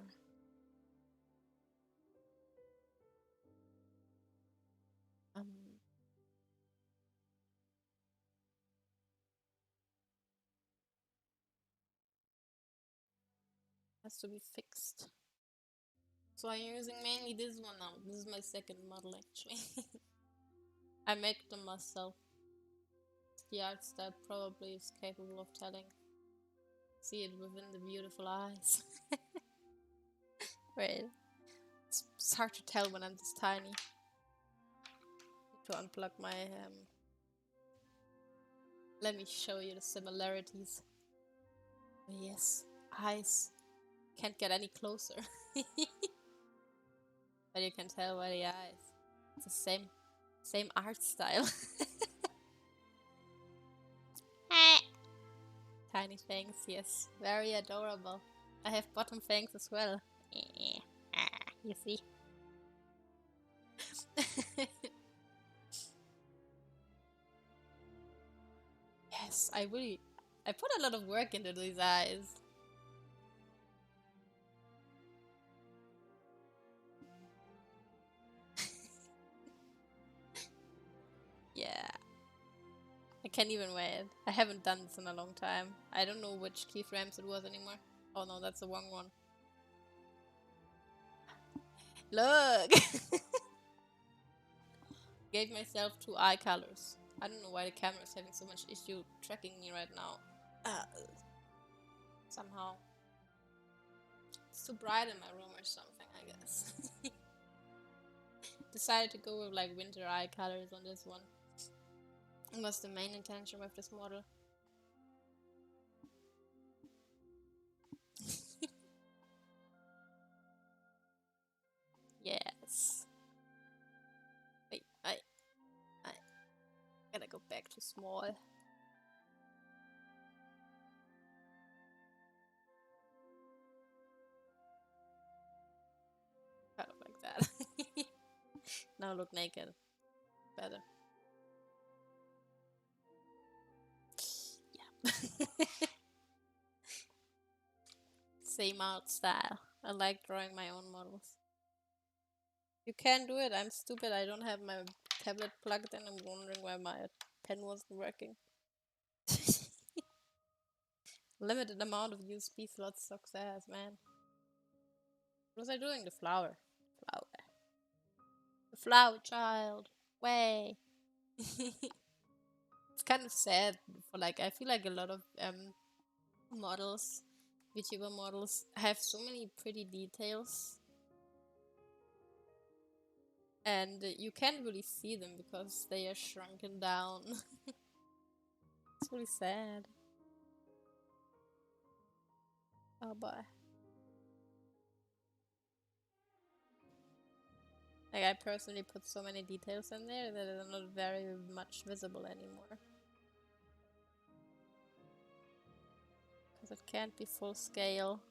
Has to be fixed. So I'm using mainly this one now. This is my second model actually. I make them myself. The art style probably is capable of telling. See it within the beautiful eyes. Wait. It's hard to tell when I'm this tiny. Need to unplug my Let me show you the similarities. Yes, eyes. Can't get any closer. But you can tell by the eyes. It's the same art style. Tiny fangs, yes. Very adorable. I have bottom fangs as well. You see? Yes, I put a lot of work into these eyes. Yeah. I can't even wait. I haven't done this in a long time. I don't know which keyframes it was anymore. Oh no, that's the wrong one. Look! Gave myself 2 eye colors. I don't know why the camera is having so much issue tracking me right now. Somehow. It's too bright in my room or something, I guess. Decided to go with like winter eye colors on this one. It was the main intention with this model. Yes. Wait, I gotta go back to small. Kind of like that. Now look naked. Better. Yeah. Same art style. I like drawing my own models. You can do it. I'm stupid. I don't have my tablet plugged in. I'm wondering why my pen wasn't working. Limited amount of USB slots sucks ass, man. What was I doing? The flower. Flower. The flower child. Way. It's kind of sad for like, I feel like a lot of models, VTuber models, have so many pretty details. And you can't really see them because they are shrunken down. It's really sad. Oh boy. Like, I personally put so many details in there that are not very much visible anymore. Because it can't be full scale.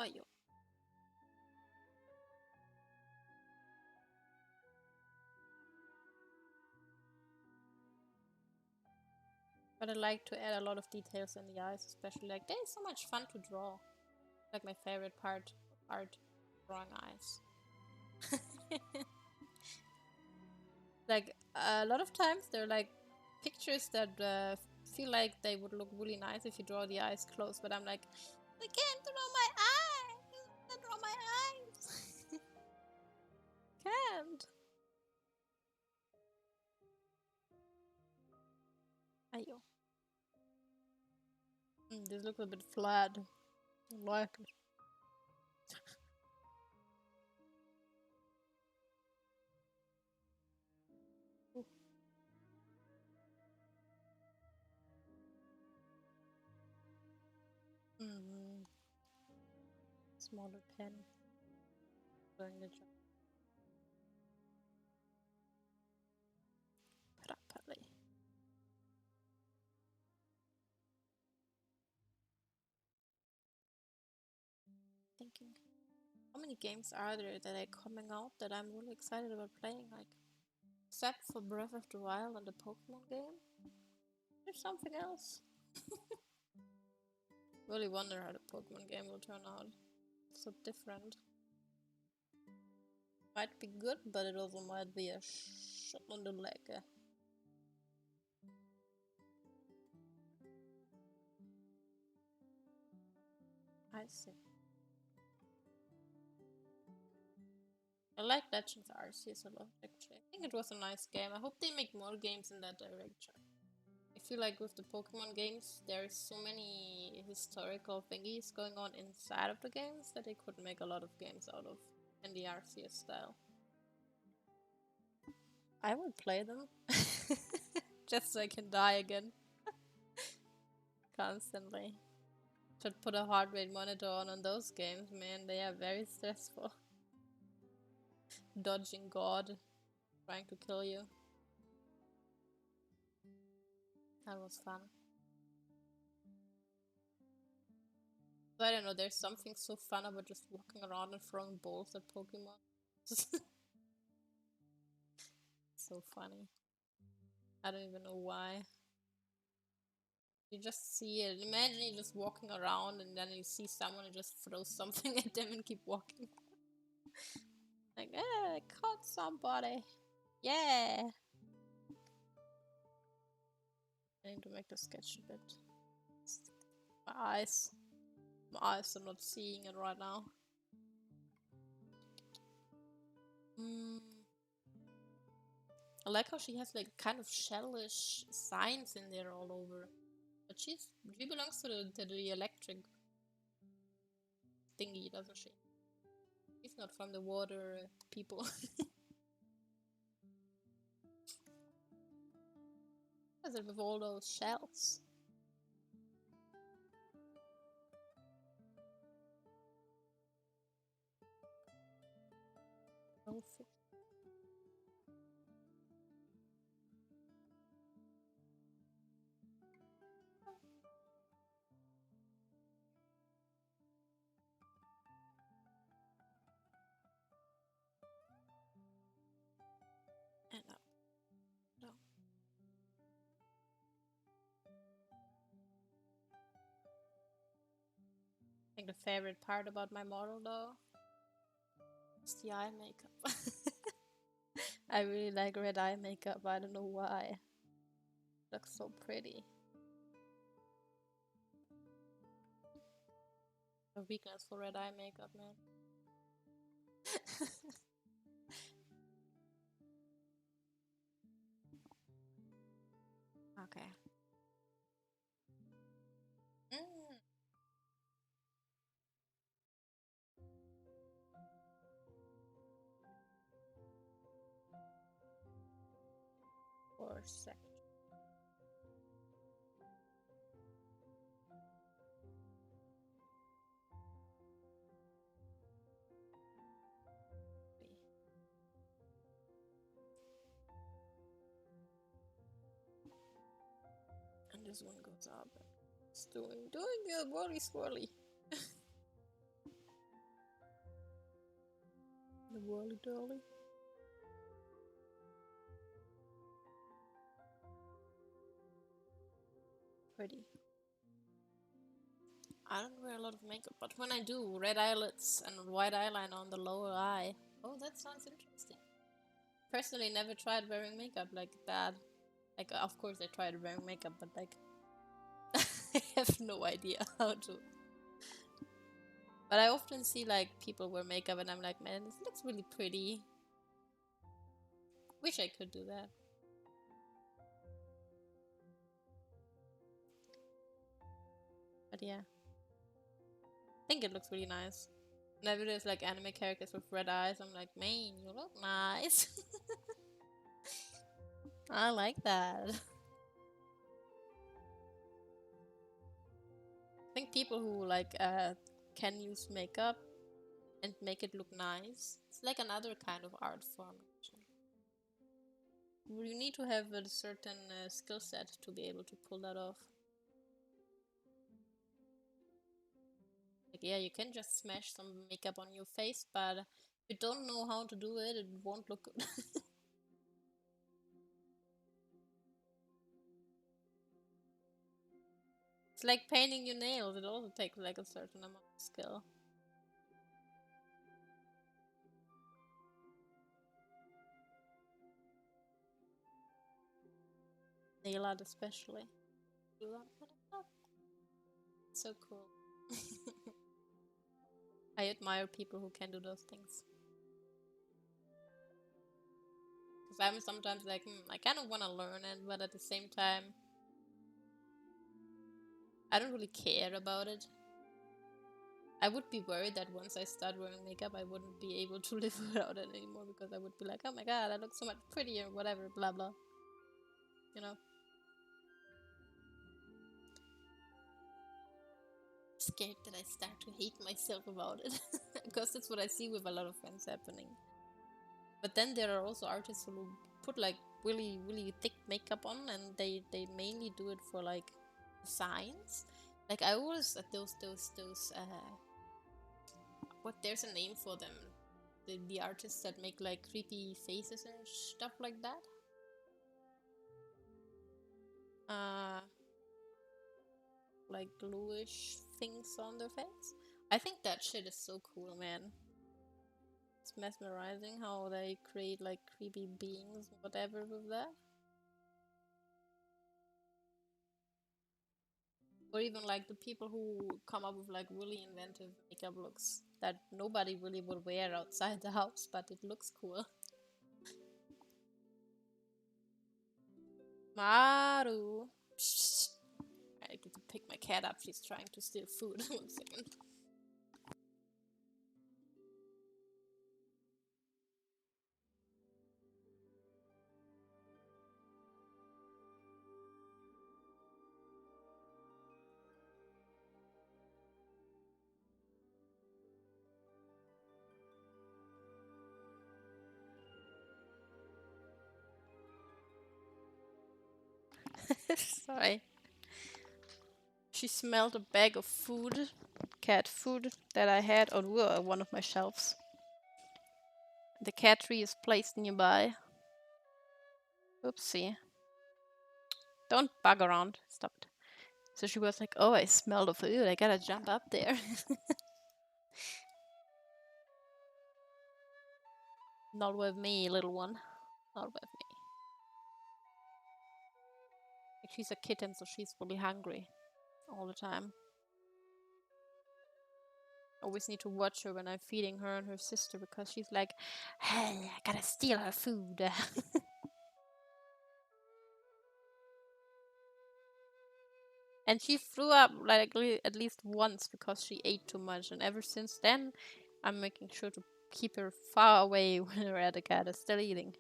Oh, yo. But I like to add a lot of details in the eyes, especially like they're so much fun to draw. Like my favorite part of art, drawing eyes. Like a lot of times they're like pictures that feel like they would look really nice if you draw the eyes close, but I'm like, I can't draw my eyes! I can't draw my eyes! Can't! Ayo. This looks a bit flat. I like it. Mm. Smaller pen. Doing the job properly. Thinking, how many games are there that are coming out that I'm really excited about playing? Like, except for Breath of the Wild and the Pokemon game, there's something else. Really wonder how the Pokemon game will turn out. It's so different. Might be good, but it also might be a shot on the leg. I see. I like Legends Arceus a lot, actually. I think it was a nice game. I hope they make more games in that direction. I feel like with the Pokemon games, there's so many historical thingies going on inside of the games that they could make a lot of games out of in the Arceus style. I would play them. Just so I can die again. Constantly. Should put a heart rate monitor on those games, man. They are very stressful. Dodging God, trying to kill you. That was fun. So I don't know, there's something so fun about just walking around and throwing balls at Pokemon. So funny. I don't even know why. You just see it. Imagine you just walking around and then you see someone and just throw something at them and keep walking. Like, I caught somebody. Yeah. I need to make the sketch a bit. My eyes. My eyes are not seeing it right now. I like how she has like kind of shellish signs in there all over. But she belongs to the electric thingy, doesn't she? She's not from the water people. What is it with all those shells? No fish. And up. No. I think the favorite part about my model though is the eye makeup. I really like red eye makeup, I don't know why. It looks so pretty. A weakness for red eye makeup, man. Okay. Mm. For a sec. And this one goes up. It's doing a whirly swirly. The whirly dolly. Pretty. I don't wear a lot of makeup, but when I do, red eyelids and white eyeliner on the lower eye. Oh, that sounds interesting. Personally, never tried wearing makeup like that. Like, of course, I tried wearing makeup, but like, I have no idea how to. But I often see like people wear makeup, and I'm like, man, this looks really pretty. Wish I could do that. But yeah, I think it looks really nice. Whenever there's like anime characters with red eyes, I'm like, man, you look nice. I like that. I think people who like can use makeup and make it look nice. It's like another kind of art form. You need to have a certain skill set to be able to pull that off. Like, yeah, you can just smash some makeup on your face, but if you don't know how to do it, it won't look good. It's like painting your nails. It also takes like a certain amount of skill. Nail art especially. So cool. I admire people who can do those things. Because I'm sometimes like, I kind of want to learn it, but at the same time, I don't really care about it. I would be worried that once I start wearing makeup, I wouldn't be able to live without it anymore, because I would be like, oh my god, I look so much prettier, whatever, blah blah. You know? Scared that I start to hate myself about it. Because that's what I see with a lot of friends happening. But then there are also artists who put like really, really thick makeup on, and they mainly do it for like signs. Like I always those what, there's a name for them. The artists that make like creepy faces and stuff like that. Like bluish things on their face. I think that shit is so cool, man. It's mesmerizing how they create like creepy beings, whatever, with that. Or even like the people who come up with like really inventive makeup looks that nobody really would wear outside the house, but it looks cool. Maru. Psst. I get to pick my cat up. She's trying to steal food. 1 second. Sorry. She smelled a bag of food, cat food, that I had on one of my shelves. The cat tree is placed nearby. Oopsie. Don't bug around. Stop it. So she was like, oh, I smell the food. I gotta jump up there. Not with me, little one. Not with me. Like, she's a kitten, so she's really hungry all the time. Always need to watch her when I'm feeding her and her sister because she's like, hey, I gotta steal her food. And she threw up like at least once because she ate too much, and ever since then, I'm making sure to keep her far away whenever the cat is still eating.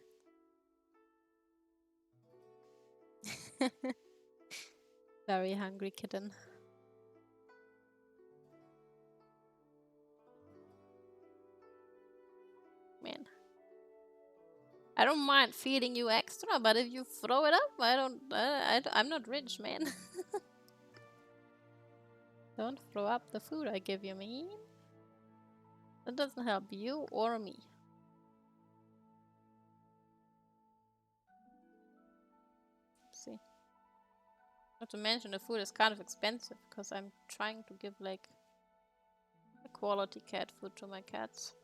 Very hungry kitten. Man. I don't mind feeding you extra, but if you throw it up, I'm not rich, man. Don't throw up the food I give you, man. That doesn't help you or me. See. Not to mention the food is kind of expensive because I'm trying to give like a quality cat food to my cats.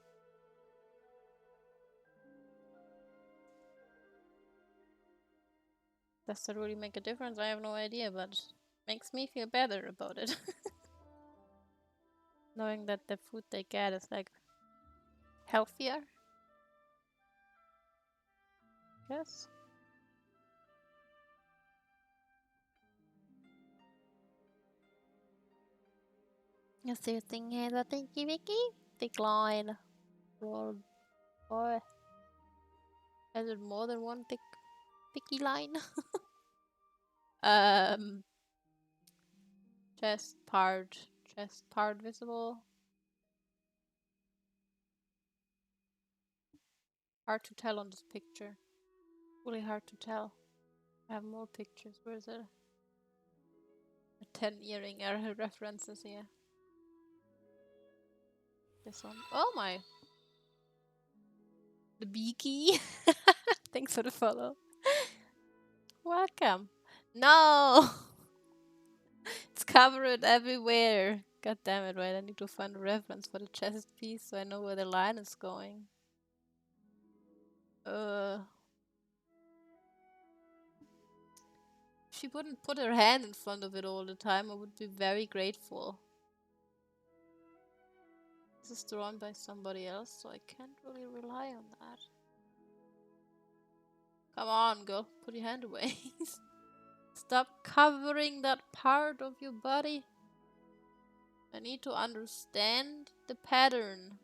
Does that really make a difference? I have no idea, but makes me feel better about it. Knowing that the food they get is like healthier. Yes. Is there a thing here that Tinky Vicky? Decline. Roll. Or is it more than one picky line? Chest part visible. Hard to tell on this picture. Really hard to tell. I have more pictures. Where is it? A 10 earring references here. This one. Oh my. The beaky. Thanks for the follow. Welcome. No! It's covered everywhere. God damn it, right? I need to find a reference for the chest piece so I know where the line is going. If she wouldn't put her hand in front of it all the time, I would be very grateful. This is drawn by somebody else, so I can't really rely on that. Come on, girl. Put your hand away. Stop covering that part of your body. I need to understand the pattern.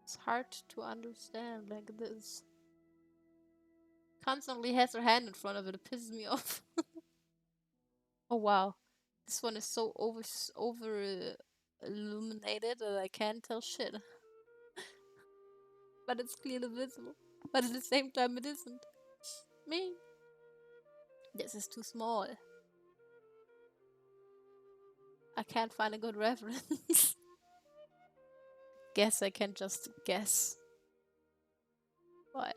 It's hard to understand like this. Constantly has her hand in front of it. It pisses me off. Oh wow. This one is so over illuminated that I can't tell shit. But it's clearly visible. But at the same time it isn't. Me. This is too small. I can't find a good reference. Guess I can just guess. Bye.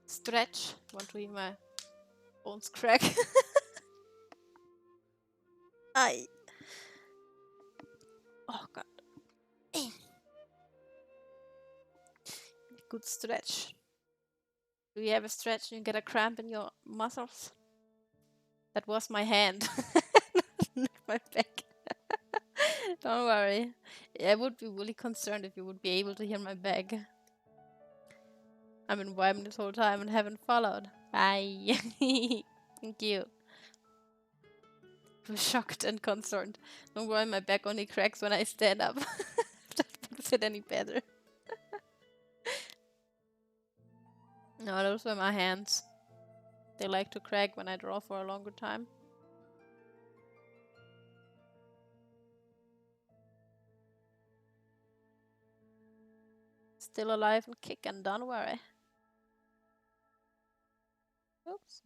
Stretch. Want to hear my bones crack? Aye. Oh god. Good stretch. Do you ever stretch and you get a cramp in your muscles? That was my hand. Not my back. Don't worry. I would be really concerned if you would be able to hear my back. I've been vibing this whole time and haven't followed. Bye. Thank you. I'm shocked and concerned. Don't worry, my back only cracks when I stand up. That makes it any better. No, those were my hands. They like to crack when I draw for a longer time. Still alive and kicking, don't worry. Oops.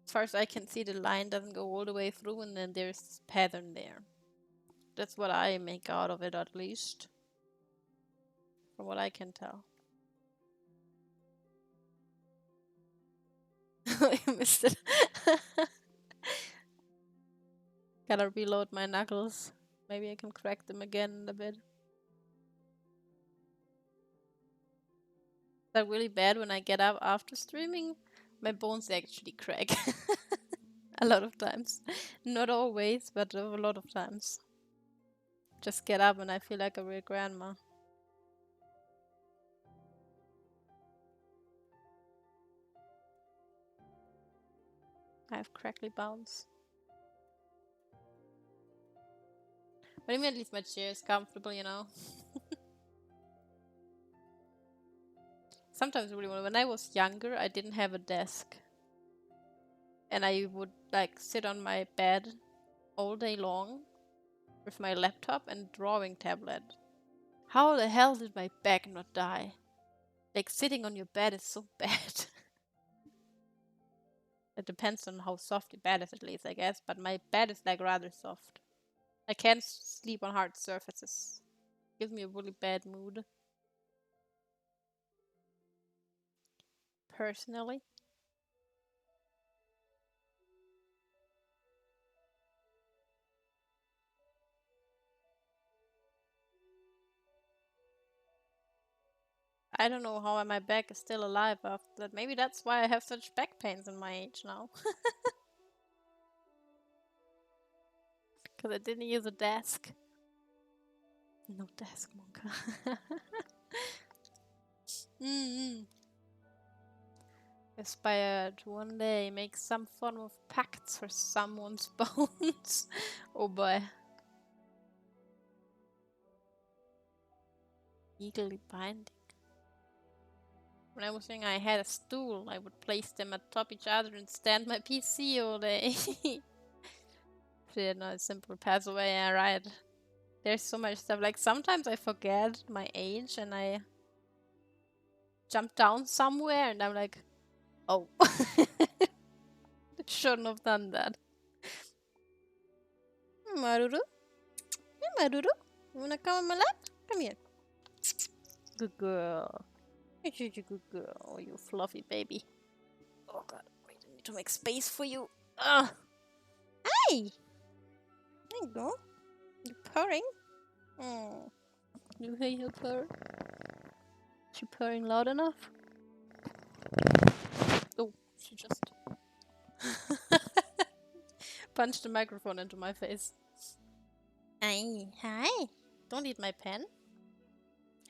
As far as I can see, the line doesn't go all the way through, and then there's this pattern there. That's what I make out of it, at least. From what I can tell. You missed it. Gotta reload my knuckles. Maybe I can crack them again in a bit. Is that really bad when I get up after streaming? My bones actually crack. A lot of times. Not always, but a lot of times. Just get up and I feel like a real grandma. I have crackly bounce. But I mean, at least my chair is comfortable, you know? Sometimes really when I was younger, I didn't have a desk. And I would like sit on my bed all day long with my laptop and drawing tablet. How the hell did my back not die? Like sitting on your bed is so bad. It depends on how soft your bed is at least, I guess, but my bed is like rather soft. I can't sleep on hard surfaces. Gives me a really bad mood. Personally. I don't know how my back is still alive after that. Maybe that's why I have such back pains in my age now. Because I didn't use a desk. No desk, Monka. Aspire to one day make some form of pacts for someone's bones. Oh boy. Legally binding. When I was young, I had a stool. I would place them atop each other and stand my PC all day. Yeah, no, it's simple. Pass away, yeah, right. There's so much stuff. Like, sometimes I forget my age and I jump down somewhere and I'm like, oh. Shouldn't have done that. Maruru? Hey, Maruru? You wanna come on my lap? Come here. Good girl. You're a good girl. Oh, you fluffy baby. Oh god, wait, I need to make space for you. Ugh. Hey! There you go. You purring? Oh. You hear her purr? She purring loud enough? Oh, she just punched the microphone into my face. Hi. Hi. Don't eat my pen.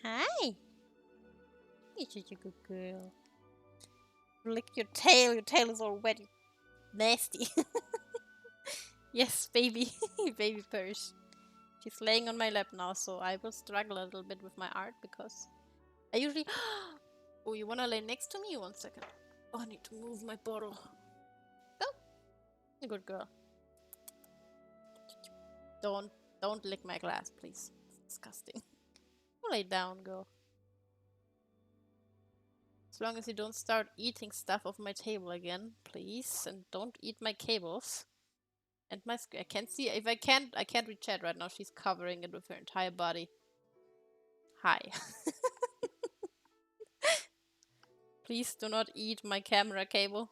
Hi. You're such a good girl. Lick your tail. Your tail is all wet. Nasty. Yes, baby. Baby purse. She's laying on my lap now, so I will struggle a little bit with my art because I usually... Oh, you wanna lay next to me? 1 second. Oh, I need to move my bottle. Oh, a good girl. Don't lick my glass, please. It's disgusting. Lay down, girl. As long as you don't start eating stuff off my table again, please, and don't eat my cables and my screen. I can't see if I can't read chat right now. She's covering it with her entire body. Hi. Please do not eat my camera cable.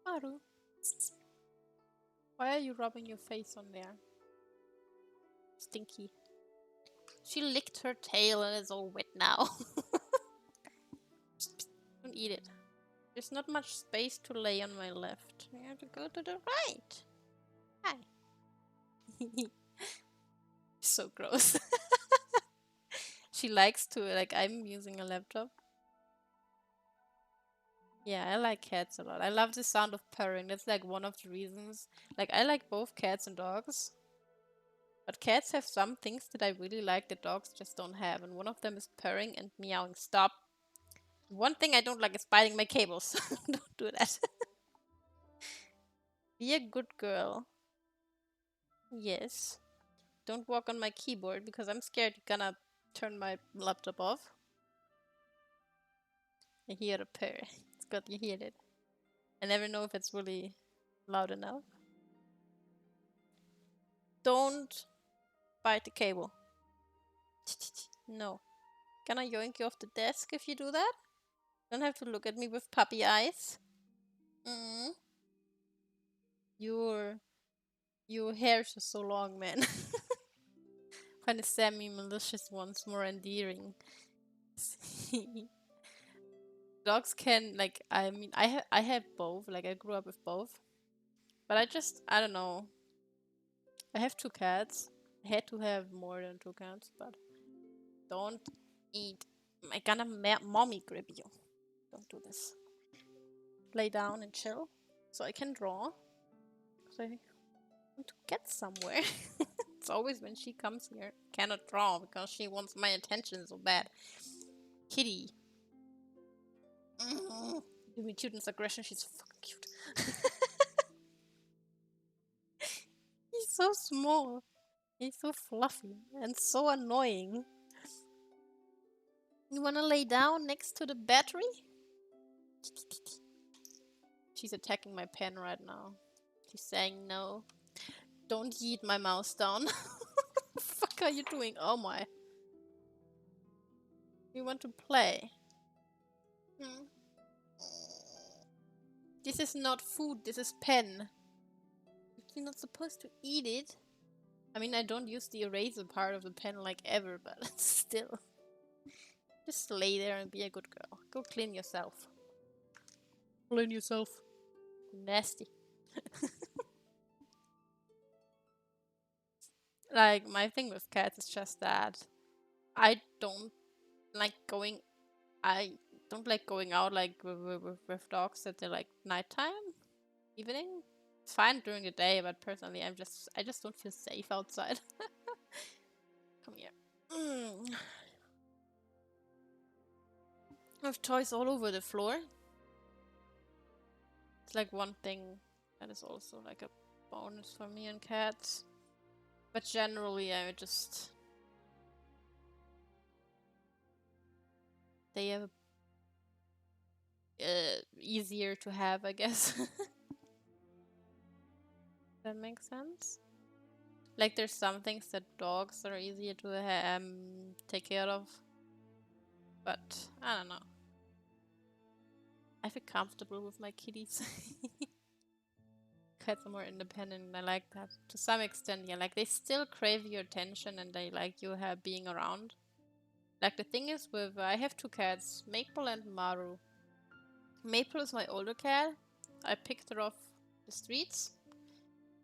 Maru. Why are you rubbing your face on there? Stinky. She licked her tail and it's all wet now. Don't eat it. There's not much space to lay on my left. You have to go to the right. Hi. So gross. She likes to, like, I'm using a laptop. Yeah, I like cats a lot. I love the sound of purring. That's like one of the reasons. Like, I like both cats and dogs. But cats have some things that I really like that dogs just don't have. And one of them is purring and meowing. Stop. One thing I don't like is biting my cables. Don't do that. Be a good girl. Yes. Don't walk on my keyboard because I'm scared you're gonna turn my laptop off. I hear a purr. It's good you hear it. I never know if it's really loud enough. Don't bite the cable. No. Gonna yoink you off the desk if you do that? Don't have to look at me with puppy eyes. Mm. Your hairs are so long, man. Find the semi-malicious ones more endearing. dogs can, like, I mean, I have both. Like, I grew up with both. But I don't know. I have 2 cats. I had to have more than 2 cats, but don't eat. I'm gonna mommy grip you. Don't do this. Lay down and chill so I can draw. So I want to get somewhere. It's always when she comes here. Cannot draw because she wants my attention so bad. Kitty. Give me cuteness aggression. She's fucking cute. He's so small. He's so fluffy and so annoying. You wanna lay down next to the battery? She's attacking my pen right now. She's saying no. Don't yeet my mouse down. What the fuck are you doing? Oh my. You want to play? This is not food, this is pen. You're not supposed to eat it. I mean, I don't use the eraser part of the pen like ever, but still. Just lay there and be a good girl. Go clean yourself. Clean yourself. Nasty. Like, my thing with cats is just that I don't like going out like with dogs at the like nighttime, evening. It's fine during the day, but personally I just don't feel safe outside. Come here. I have toys all over the floor. It's like one thing that is also like a bonus for me and cats. But generally I just... They are easier to have, I guess. That makes sense? Like there's some things that dogs are easier to take care of. But I don't know. I feel comfortable with my kitties. Cats are more independent and I like that. To some extent, yeah. Like they still crave your attention and they like you being around. Like the thing is with, I have 2 cats, Maple and Maru. Maple is my older cat. I picked her off the streets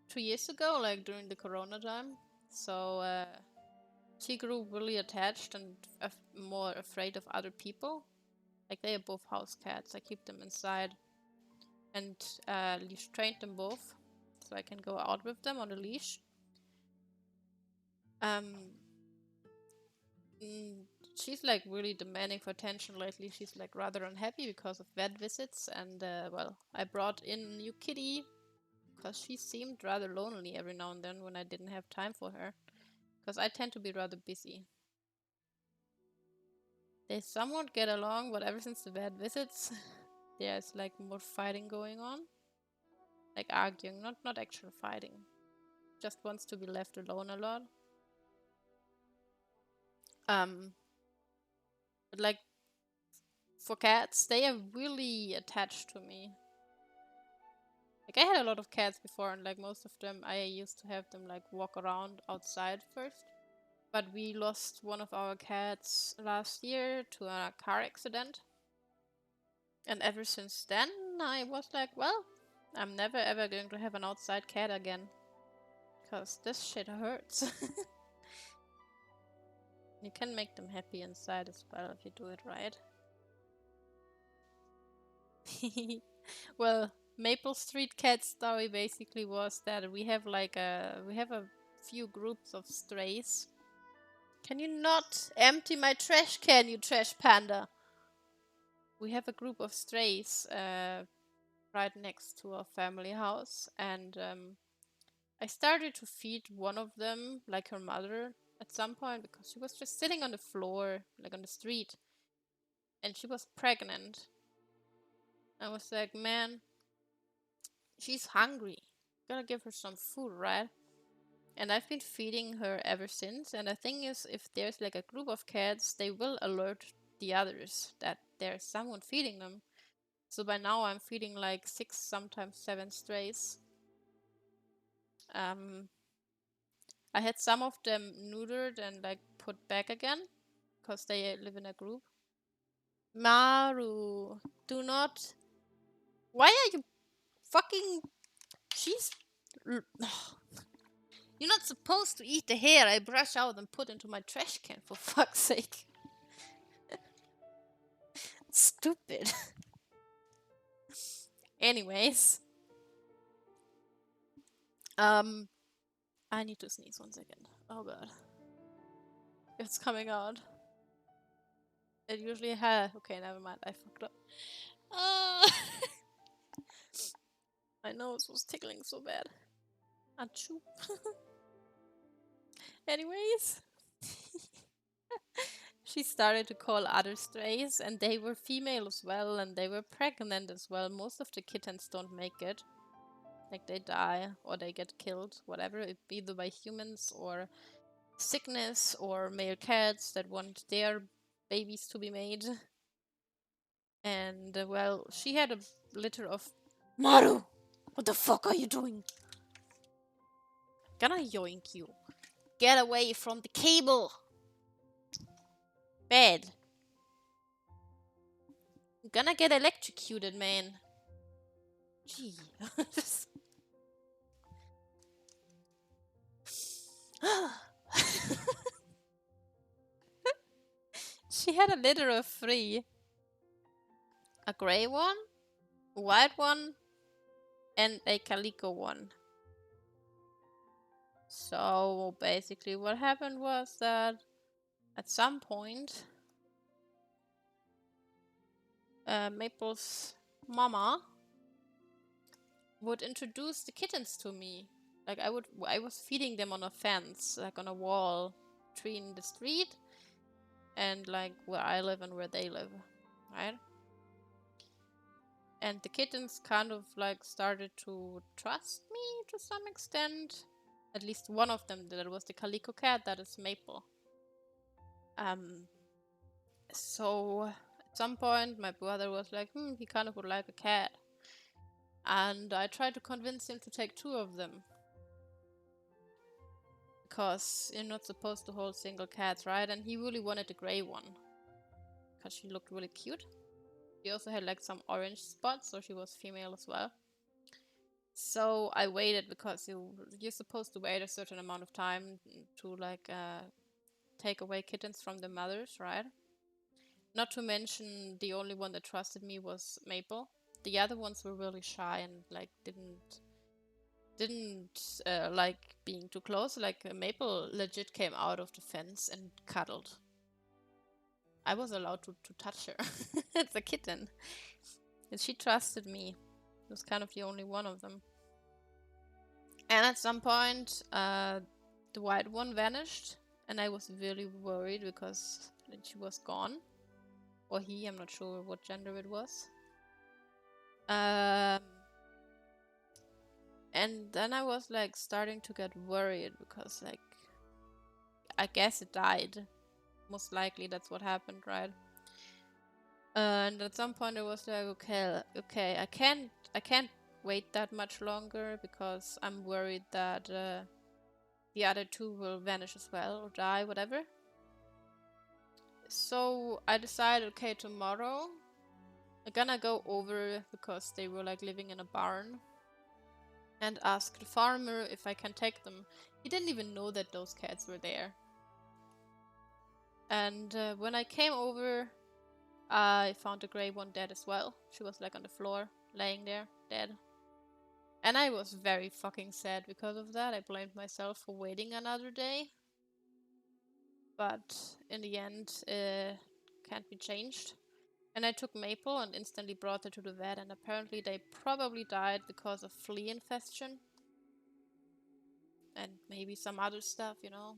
2 years ago, like during the corona time. So she grew really attached and more afraid of other people. Like they are both house cats. I keep them inside and leash trained them both, so I can go out with them on a leash. She's like really demanding for attention lately. She's like rather unhappy because of vet visits, and well, I brought in a new kitty because she seemed rather lonely every now and then when I didn't have time for her, because I tend to be rather busy. They somewhat get along, but ever since the vet visits, there's like more fighting going on. Like arguing, not actual fighting. Just wants to be left alone a lot. But like for cats, they are really attached to me. Like I had a lot of cats before, and like most of them, I used to have them like walk around outside first. But we lost one of our cats last year to a car accident. And ever since then, I was like, well, I'm never ever going to have an outside cat again. Because this shit hurts. You can make them happy inside as well if you do it right. Well, Maple Street Cat story basically was that we have a few groups of strays. Can you not empty my trash can, you trash panda? We have a group of strays right next to our family house, and I started to feed one of them like her mother at some point because she was just sitting on the floor, like on the street, and she was pregnant. I was like, man, she's hungry. Gotta give her some food, right? And I've been feeding her ever since. And the thing is, if there's like a group of cats, they will alert the others that there's someone feeding them. So by now I'm feeding like 6, sometimes 7 strays. I had some of them neutered and like put back again because they live in a group. Maru. Do not. Why are you fucking. She's. You're not supposed to eat the hair I brush out and put into my trash can, for fuck's sake. Stupid. Anyways. I need to sneeze 1 second. Oh god. It's coming out. It usually has. Okay, never mind. I fucked up. My nose was tickling so bad. Achoo. Anyways. She started to call other strays, and they were female as well, and they were pregnant as well. Most of the kittens don't make it. Like, they die, or they get killed, whatever. Either by humans, or sickness, or male cats that want their babies to be made. And, well, she had a litter of... Maru! What the fuck are you doing? Gonna yoink you. Get away from the cable! Bed. I'm gonna get electrocuted, man. Gee. She had a litter of 3. A grey one, a white one, and a calico one. So basically what happened was that at some point Maple's mama would introduce the kittens to me. Like, I was feeding them on a fence, like on a wall between the street and like where I live and where they live, right? And the kittens kind of like started to trust me to some extent. At least one of them, that was the calico cat, that is Maple. So at some point my brother was like, he kind of would like a cat. And I tried to convince him to take 2 of them. Because you're not supposed to hold single cats, right? And he really wanted the grey one. Because she looked really cute. She also had like some orange spots, so she was female as well. So I waited, because you're supposed to wait a certain amount of time to like take away kittens from the mothers, right? Not to mention the only one that trusted me was Maple. The other ones were really shy and like didn't like being too close. Like Maple legit came out of the fence and cuddled. I was allowed to touch her. It's a kitten. And she trusted me. It was kind of the only one of them. And at some point, the white one vanished. And I was really worried because she was gone. Or he, I'm not sure what gender it was. And then I was like starting to get worried because like, I guess it died. Most likely that's what happened, right? And at some point I was like, okay, I can't wait that much longer because I'm worried that the other 2 will vanish as well or die, whatever. So I decided, okay, tomorrow I'm gonna go over, because they were like living in a barn, and ask the farmer if I can take them. He didn't even know that those cats were there. And when I came over, I found the grey one dead as well. She was like on the floor, laying there, dead. And I was very fucking sad because of that. I blamed myself for waiting another day. But in the end, can't be changed. And I took Maple and instantly brought her to the vet, and apparently they probably died because of flea infestation. And maybe some other stuff, you know.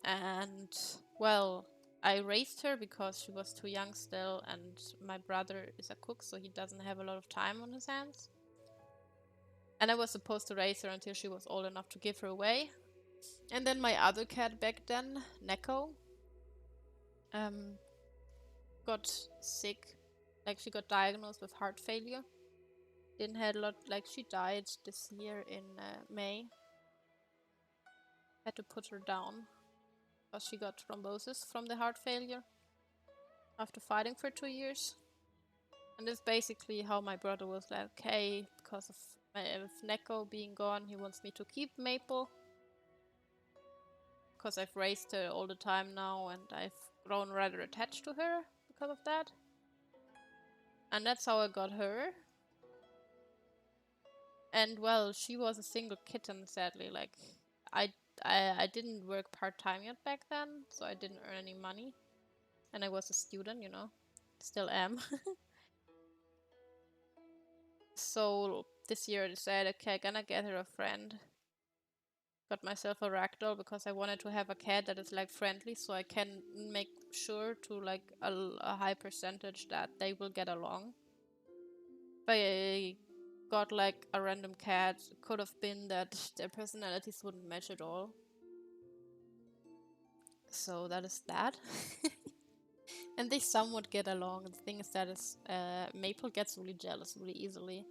And, well, I raised her because she was too young still, and my brother is a cook, so he doesn't have a lot of time on his hands. And I was supposed to raise her until she was old enough to give her away. And then my other cat back then, Neko, got sick. Like, she got diagnosed with heart failure. Didn't have a lot, like, she died this year in May. Had to put her down because she got thrombosis from the heart failure. after fighting for 2 years. And that's basically how my brother was like, okay, because of Neko being gone, he wants me to keep Maple. Because I've raised her all the time now and I've grown rather attached to her because of that. And that's how I got her. And well, she was a single kitten, sadly. Like, I didn't work part-time yet back then, so I didn't earn any money. And I was a student, you know. Still am. So this year I decided, okay, I'm gonna get her a friend. Got myself a ragdoll because I wanted to have a cat that is like friendly, so I can make sure to like a high percentage that they will get along. If I got like a random cat, it could have been that their personalities wouldn't match at all. So that is that. And they somewhat get along. The thing is that Maple gets really jealous really easily.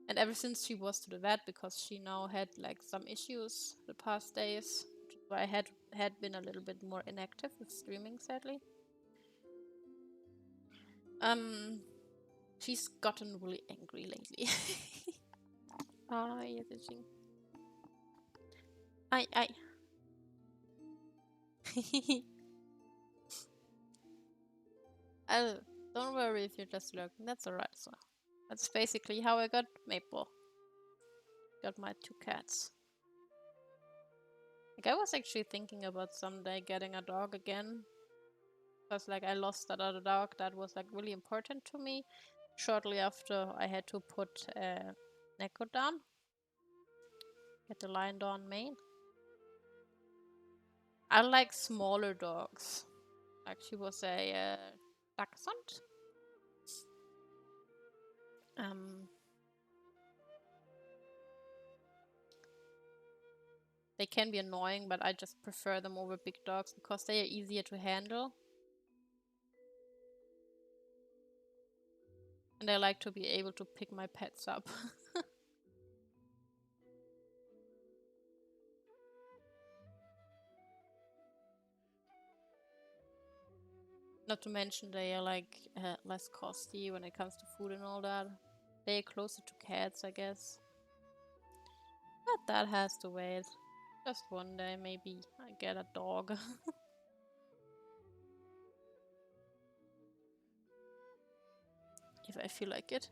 And ever since she was to the vet, because she now had like some issues the past days, which is why I had been a little bit more inactive with streaming, sadly. She's gotten really angry lately. Yes, itching. Ay. Oh, don't worry if you're just lurking. That's alright. So that's basically how I got Maple. Got my 2 cats. Like, I was actually thinking about someday getting a dog again. Because like I lost that other dog that was like really important to me. Shortly after I had to put Neko down. Get the lion down mane. I like smaller dogs. Like she was a dachshund. They can be annoying, but I just prefer them over big dogs because they are easier to handle. And I like to be able to pick my pets up. Not to mention they are like less costly when it comes to food and all that. They are closer to cats, I guess. But that has to wait. Just one day, maybe I get a dog. If I feel like it.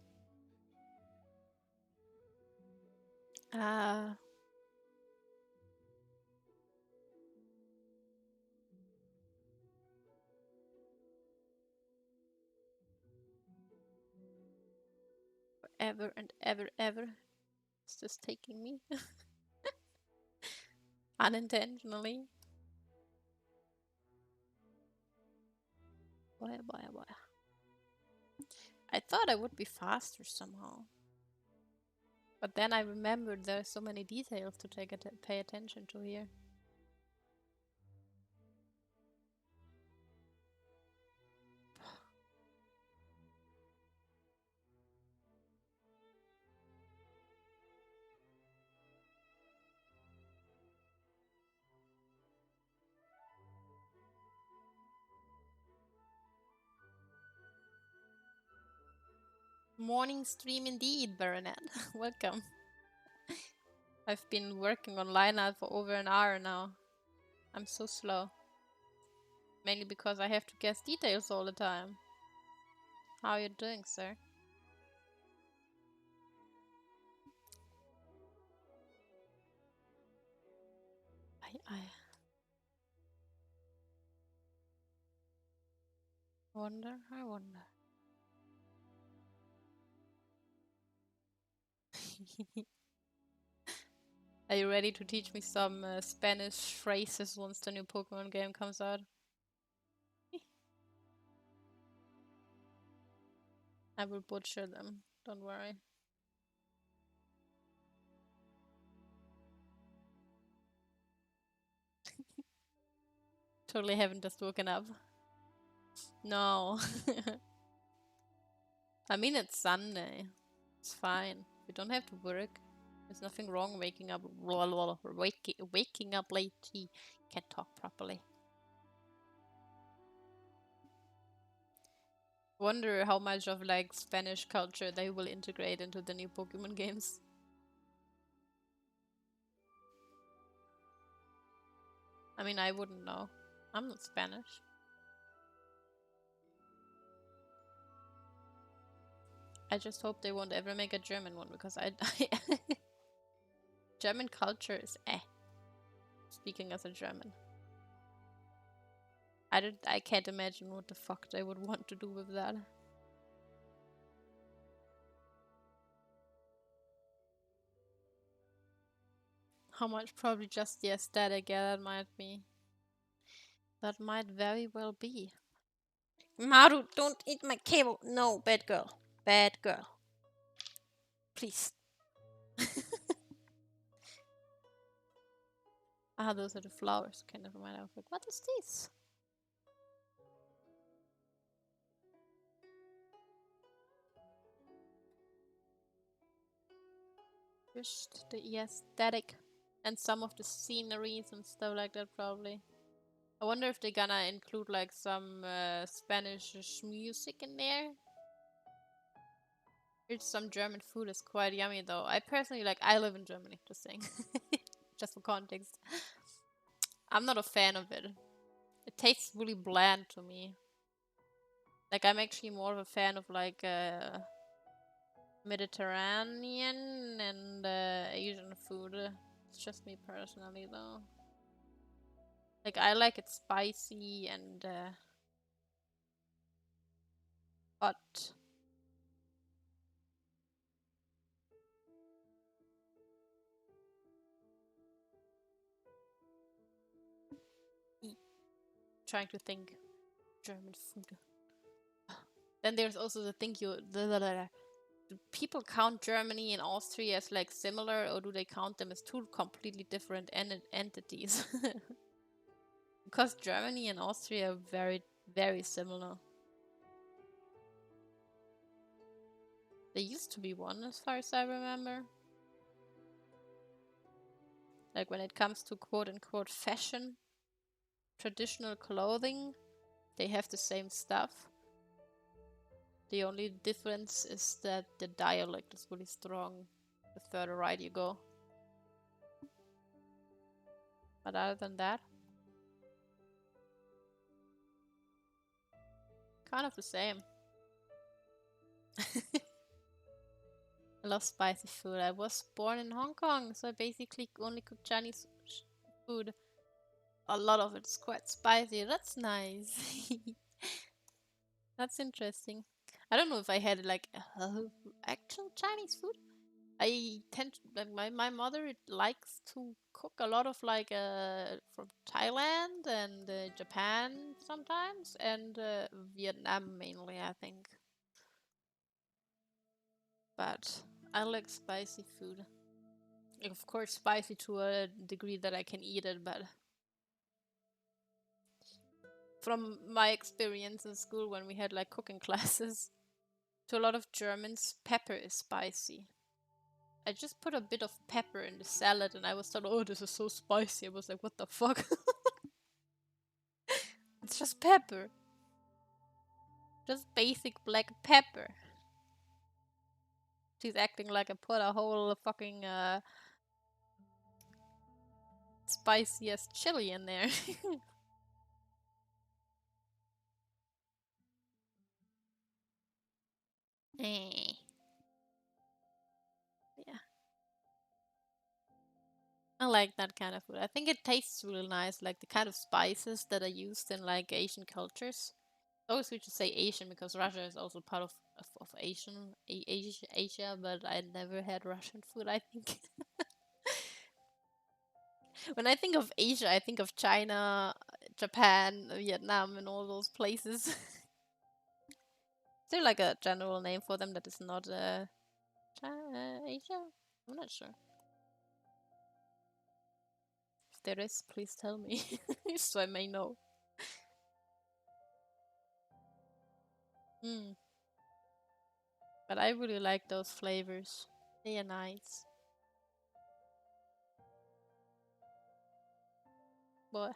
Forever and ever. It's just taking me. Unintentionally. Boy. I thought I would be faster somehow. But then I remembered there are so many details to pay attention to here. Morning stream indeed, Baronet. Welcome. I've been working on Lionel for over an hour now. I'm so slow. Mainly because I have to guess details all the time. How are you doing, sir? I wonder. Are you ready to teach me some Spanish phrases once the new Pokemon game comes out? I will butcher them, don't worry. Totally haven't just woken up. No. I mean, it's Sunday. It's fine. We don't have to work. There's nothing wrong waking up waking up late. Can't talk properly. Wonder how much of like Spanish culture they will integrate into the new Pokemon games. I mean, I wouldn't know. I'm not Spanish. I just hope they won't ever make a German one because I German culture is speaking as a German. I can't imagine what the fuck they would want to do with that. How much? Probably just the aesthetic, yeah, that might be. That might very well be. Maru, don't eat my cable. No, bad girl. Bad girl. Please. Ah, those are the flowers. Okay, never mind. I was like, what is this? Just the aesthetic and some of the sceneries and stuff like that, probably. I wonder if they're gonna include like some Spanish music in there. Here's some German food is quite yummy though. I personally like. I live in Germany. Just saying, just for context. I'm not a fan of it. It tastes really bland to me. Like I'm actually more of a fan of like Mediterranean and Asian food. It's just me personally though. Like I like it spicy and hot. Trying to think German food. Then there's also the thing do people count Germany and Austria as like similar, or do they count them as two completely different entities? Because Germany and Austria are very, very similar. They used to be one, as far as I remember. Like when it comes to quote-unquote fashion, traditional clothing, they have the same stuff. The only difference is that the dialect is really strong the further right you go. But other than that, kind of the same. I love spicy food. I was born in Hong Kong, so I basically only cook Chinese food. A lot of it's quite spicy. That's nice. That's interesting. I don't know if I had like actual Chinese food. I tend to, like my mother likes to cook a lot of like from Thailand and Japan sometimes and Vietnam mainly, I think. But I like spicy food. Of course, spicy to a degree that I can eat it, but from my experience in school when we had like cooking classes, to a lot of Germans, pepper is spicy. I just put a bit of pepper in the salad and I was told, oh, this is so spicy. I was like, what the fuck? It's just pepper. Just basic black pepper. She's acting like I put a whole fucking spiciest chili in there. Eh. Yeah. I like that kind of food. I think it tastes really nice, like the kind of spices that are used in like Asian cultures. It's always weird to say Asian because Russia is also part of Asian Asia, but I never had Russian food, I think. When I think of Asia, I think of China, Japan, Vietnam, and all those places. Is there like a general name for them that is not Asia? I'm not sure. If there is, please tell me so I may know. Mm. But I really like those flavors. They are nice. Boy.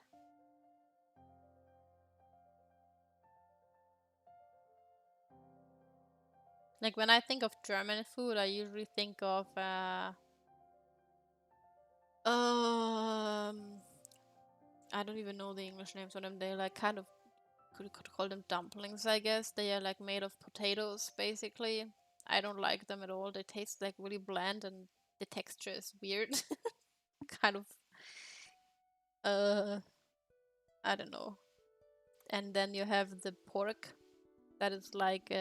Like when I think of German food, I usually think of I don't even know the English names for them. They're like kind of could call them dumplings, I guess. They are like made of potatoes, basically. I don't like them at all. They taste like really bland and the texture is weird. Kind of I don't know. And then you have the pork that is like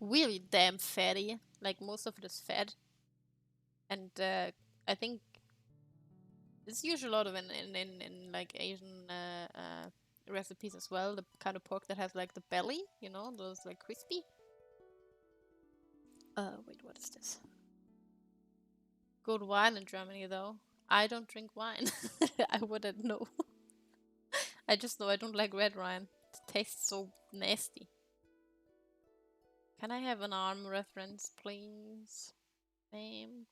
really damn fatty. Like most of it is fat. And I think it's usually a lot of in like Asian recipes as well. The kind of pork that has like the belly, you know, those like crispy. Wait, what is this? Good wine in Germany though. I don't drink wine. I wouldn't know. I just know I don't like red wine. It tastes so nasty. Can I have an arm reference, please? Name.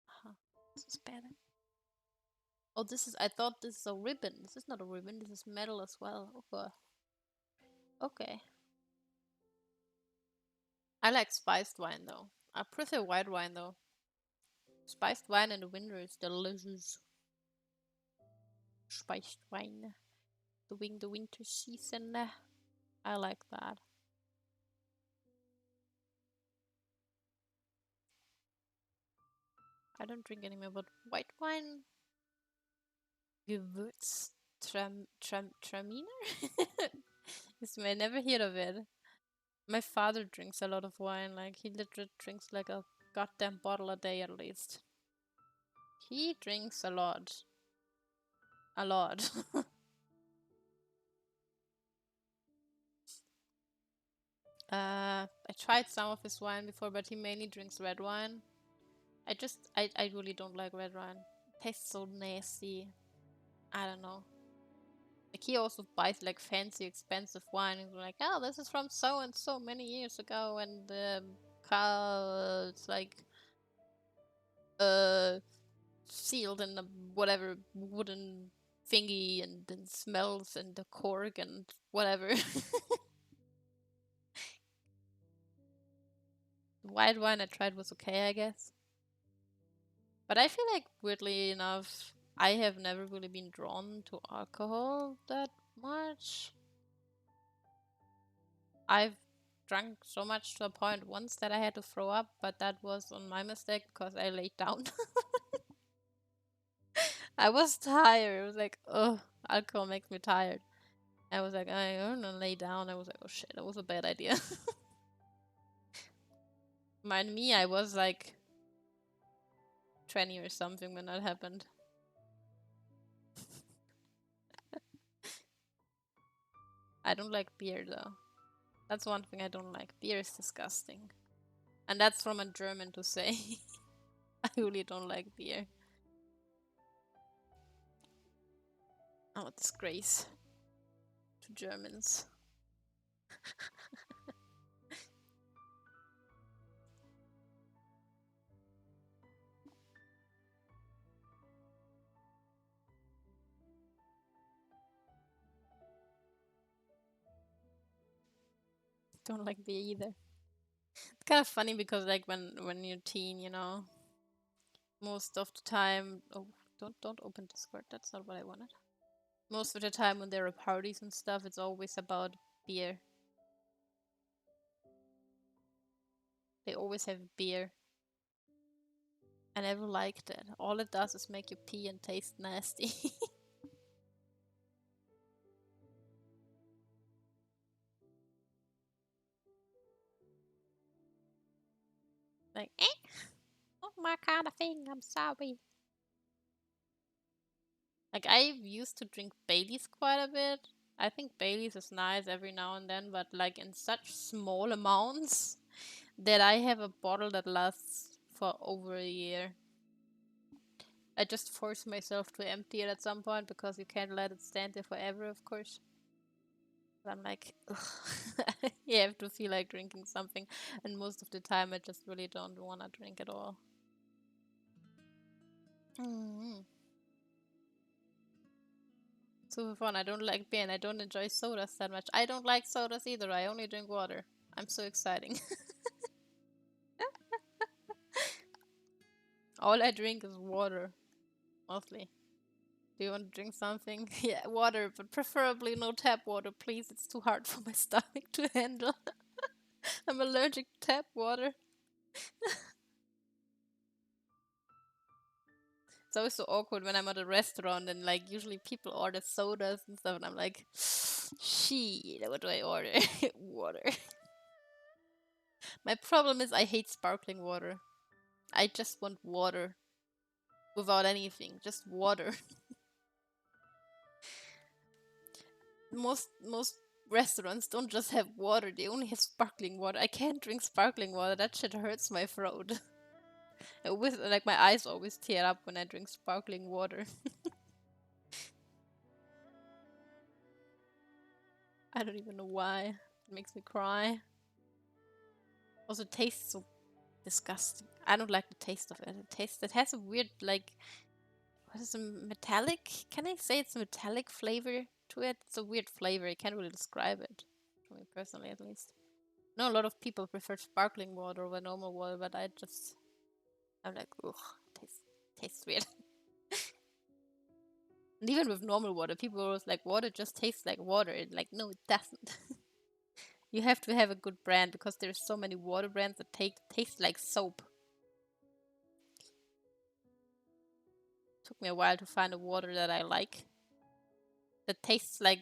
Huh. This is bad. Oh, this is. I thought this is a ribbon. This is not a ribbon. This is metal as well. Okay. Okay. I like spiced wine though. I prefer white wine though. Spiced wine in the winter is delicious. Spiced wine. During the winter season. I like that. I don't drink anymore, but white wine. Gewürz. Traminer? I never heard of it. My father drinks a lot of wine. Like, he literally drinks like a goddamn bottle a day at least. He drinks a lot. A lot. I tried some of his wine before, but he mainly drinks red wine. I really don't like red wine. It tastes so nasty. I don't know. Like he also buys like fancy, expensive wine, and like, oh, this is from so and so many years ago, and it's like sealed in a whatever wooden thingy, and then smells and the cork and whatever. White wine I tried was okay, I guess. But I feel like, weirdly enough, I have never really been drawn to alcohol that much. I've drunk so much to a point once that I had to throw up, but that was on my mistake because I laid down. I was tired. It was like, oh, alcohol makes me tired. I was like, I'm gonna lay down. I was like, oh shit, that was a bad idea. Mind me, I was like 20 or something when that happened. I don't like beer though. That's one thing I don't like. Beer is disgusting. And that's from a German to say. I really don't like beer. Oh, disgrace to Germans. Don't like beer either. It's kind of funny because like when you're teen, you know, most of the time. Oh, don't open Discord. That's not what I wanted. Most of the time when there are parties and stuff, it's always about beer. They always have beer. I never liked it. All it does is make you pee and taste nasty. Like, not my kind of thing. I'm sorry. Like, I used to drink Baileys quite a bit. I think Baileys is nice every now and then, but like in such small amounts that I have a bottle that lasts for over a year. I just force myself to empty it at some point because you can't let it stand there forever, of course. But I'm like, ugh. You have to feel like drinking something, and most of the time I just really don't want to drink at all. Super fun. I don't like beer and I don't enjoy sodas that much. I don't like sodas either. I only drink water. I'm so exciting. All I drink is water, mostly. Do you want to drink something? Yeah, water, but preferably no tap water, please. It's too hard for my stomach to handle. I'm allergic to tap water. It's always so awkward when I'm at a restaurant and like usually people order sodas and stuff and I'm like, shit, what do I order? Water. My problem is I hate sparkling water. I just want water. Without anything, just water. Most restaurants don't just have water, they only have sparkling water. I can't drink sparkling water, that shit hurts my throat. Like my eyes always tear up when I drink sparkling water. I don't even know why. It makes me cry. Also, it tastes so disgusting. I don't like the taste of it. It has a weird, like, what is a metallic? Can I say it's a metallic flavor to it? It's a weird flavor. I can't really describe it. For me personally, at least. I know a lot of people prefer sparkling water over normal water, but I'm like, ugh, tastes weird. And even with normal water, people are always like, water just tastes like water. And like, no, it doesn't. You have to have a good brand because there's so many water brands that taste like soap. Took me a while to find a water that I like. That tastes like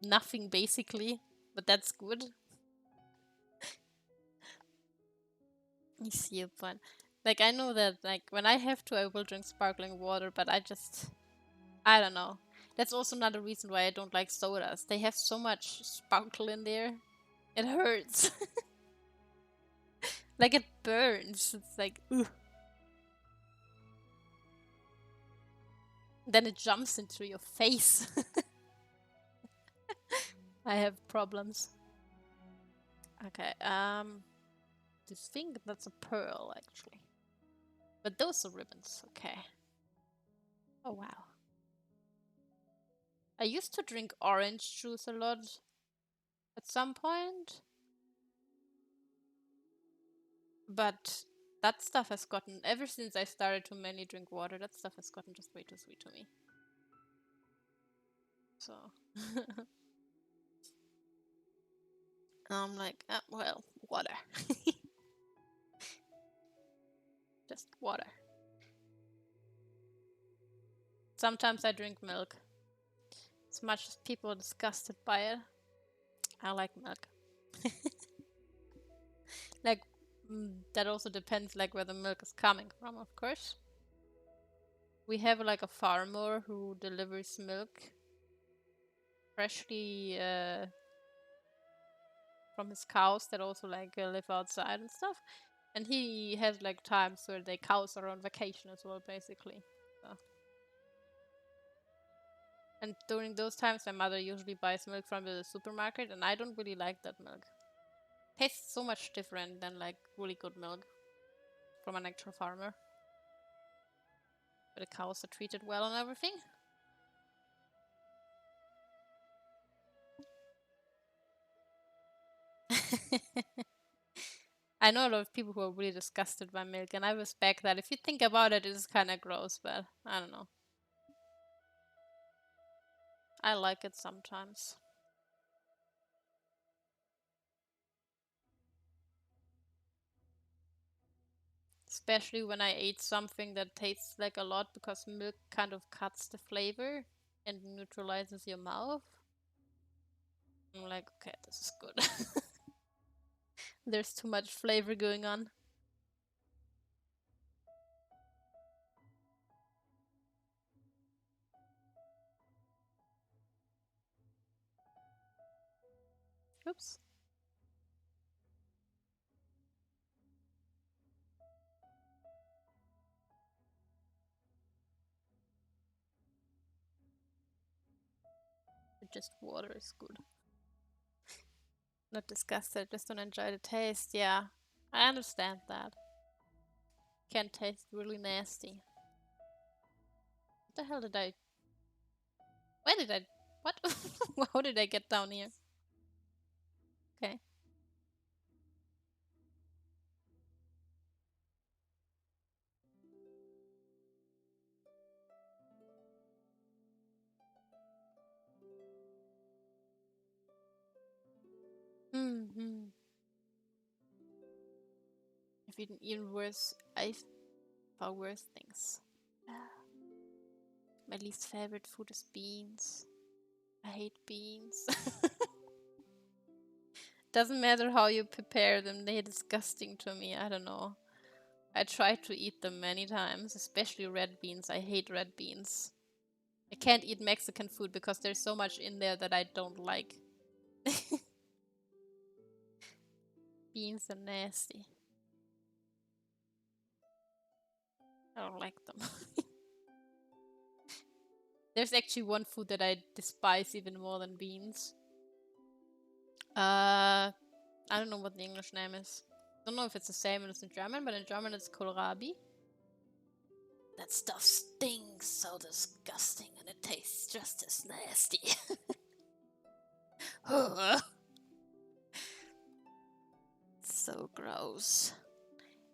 nothing basically, but that's good. You see a point. Like I know that like when I have to I will drink sparkling water, but I don't know. That's also another reason why I don't like sodas. They have so much sparkle in there. It hurts. Like it burns. It's like ugh. Then it jumps into your face. I have problems. Okay, this thing that's a pearl actually. But those are ribbons, okay. Oh wow. I used to drink orange juice a lot at some point. But that stuff has gotten, ever since I started to mainly drink water, that stuff has gotten just way too sweet to me. So. I'm like, well, water. Just water. Sometimes I drink milk. As much as people are disgusted by it, I like milk. Like, that also depends like where the milk is coming from, of course. We have like a farmer who delivers milk freshly from his cows that also like live outside and stuff. And he has like times where the cows are on vacation as well, basically. So. And during those times, my mother usually buys milk from the supermarket, and I don't really like that milk. Tastes so much different than like really good milk from an actual farmer. But the cows are treated well and everything. I know a lot of people who are really disgusted by milk, and I respect that. If you think about it, it's kind of gross, but I don't know. I like it sometimes. Especially when I ate something that tastes like a lot because milk kind of cuts the flavor and neutralizes your mouth. I'm like, okay, this is good. There's too much flavor going on. Oops. Just water is good. Not disgusted, just don't enjoy the taste. Yeah, I understand that. Can taste really nasty. What the hell did I... Where did I... What? How did I get down here? Okay. I've eaten even worse. I've found worse things. My least favorite food is beans. I hate beans. Doesn't matter how you prepare them, they're disgusting to me. I don't know. I tried to eat them many times, especially red beans. I hate red beans. I can't eat Mexican food because there's so much in there that I don't like. Beans are nasty. I don't like them. There's actually one food that I despise even more than beans. I don't know what the English name is. I don't know if it's the same as in German, but in German it's kohlrabi. That stuff stinks so disgusting and it tastes just as nasty. So gross.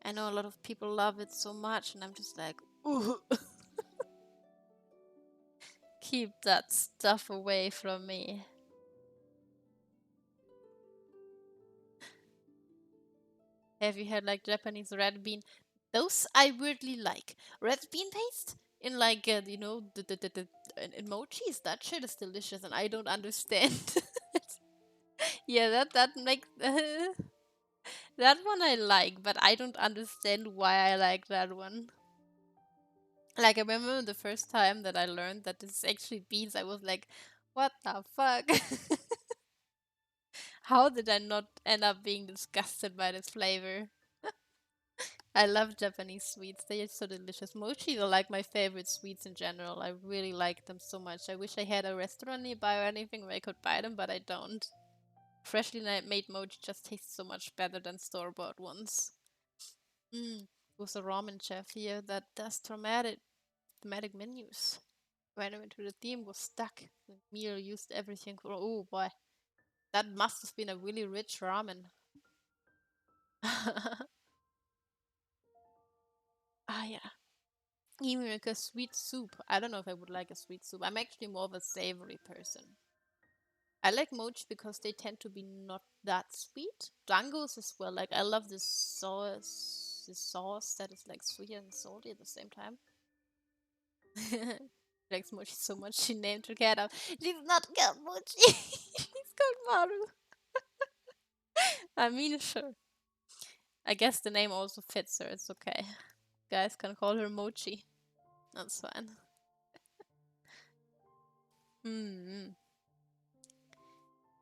I know a lot of people love it so much and I'm just like, ooh. Keep that stuff away from me. Have you had like Japanese red bean? Those I weirdly like. Red bean paste in like you know the emojis. That shit is delicious, and I don't understand. Yeah, that makes that one I like, but I don't understand why I like that one. Like I remember the first time that I learned that this is actually beans, I was like, "What the fuck? How did I not end up being disgusted by this flavor?" I love Japanese sweets. They are so delicious. Mochi are like my favorite sweets in general. I really like them so much. I wish I had a restaurant nearby or anything where I could buy them, but I don't. Freshly made mochi just tastes so much better than store-bought ones. Was a ramen chef here that does thematic menus. When I went to the theme, was stuck. The meal used everything. Oh boy, that must have been a really rich ramen. Ah yeah. Even like a sweet soup. I don't know if I would like a sweet soup. I'm actually more of a savory person. I like mochi because they tend to be not that sweet. Dangos as well. Like I love this sauce that is like sweet and salty at the same time. She likes mochi so much she named her cat up. She's not called Mochi. She's called Maru. I mean, sure. I guess the name also fits her. It's okay. Guys can call her Mochi. That's fine.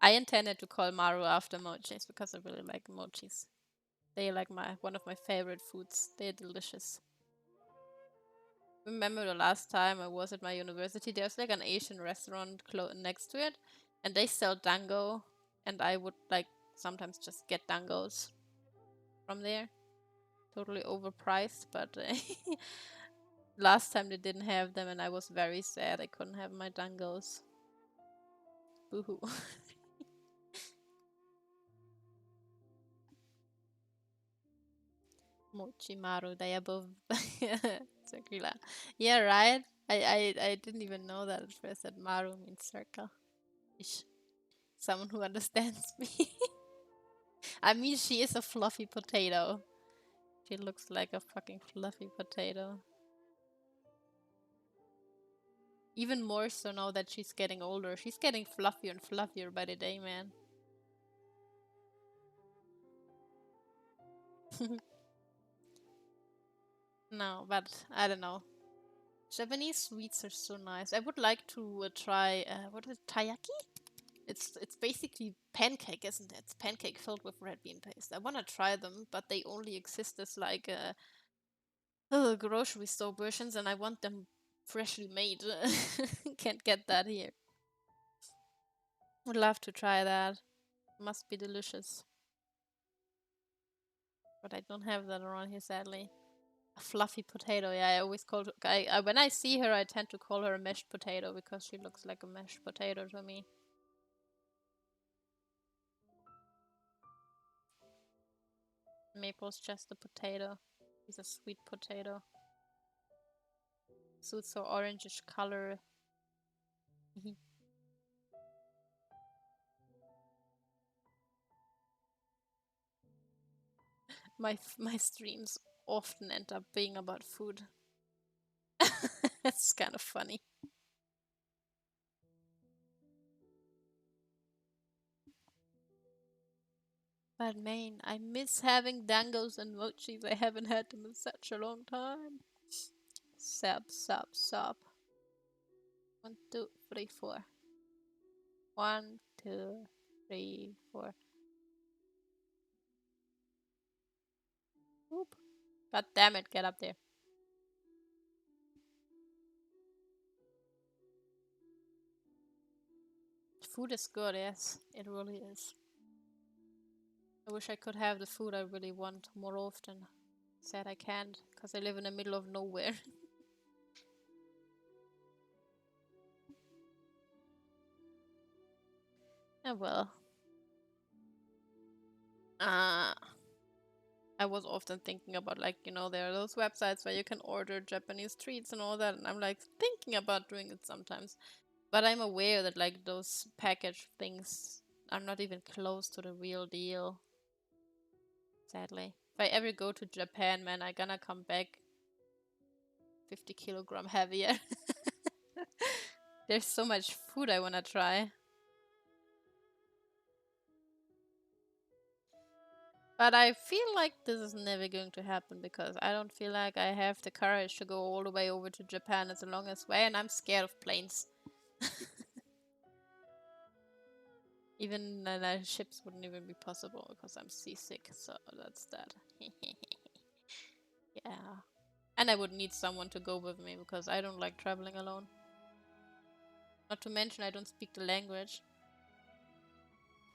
I intended to call Maru after mochis because I really like mochis. They are like one of my favorite foods. They're delicious. Remember the last time I was at my university, there's like an Asian restaurant next to it, and they sell dango, and I would like sometimes just get dangos from there. Totally overpriced, but last time they didn't have them, and I was very sad I couldn't have my dangos. Boohoo. Mochimaru, they are both circular. Yeah, right? I didn't even know that at first that Maru means circle. Ish. Someone who understands me. I mean, she is a fluffy potato. She looks like a fucking fluffy potato. Even more so now that she's getting older. She's getting fluffier and fluffier by the day, man. No, but I don't know. Japanese sweets are so nice. I would like to try, what is it, taiyaki? It's basically pancake, isn't it? It's pancake filled with red bean paste. I want to try them, but they only exist as like grocery store versions, and I want them freshly made. Can't get that here. Would love to try that. Must be delicious. But I don't have that around here, sadly. A fluffy potato. Yeah, I always call. When I see her, I tend to call her a mashed potato because she looks like a mashed potato to me. Maple's just a potato. He's a sweet potato. Suits her orangish color. my streams often end up being about food. It's kind of funny. But man, I miss having dangos and mochis. I haven't had them in such a long time. Sub, sub, sub. 1, 2, 3, 4. 1, 2, 3, 4. Oop. God damn it, get up there. Food is good, yes. It really is. I wish I could have the food I really want more often. Sad I can't, because I live in the middle of nowhere. Oh well. I was often thinking about, like, you know, there are those websites where you can order Japanese treats and all that, and I'm like thinking about doing it sometimes. But I'm aware that, like, those packaged things are not even close to the real deal. Sadly. If I ever go to Japan, man, I'm gonna come back 50 kilogram heavier. There's so much food I wanna try. But I feel like this is never going to happen because I don't feel like I have the courage to go all the way over to Japan. It's the longest way, and I'm scared of planes. Even ships wouldn't even be possible because I'm seasick, so that's that. Yeah. And I would need someone to go with me because I don't like traveling alone. Not to mention I don't speak the language.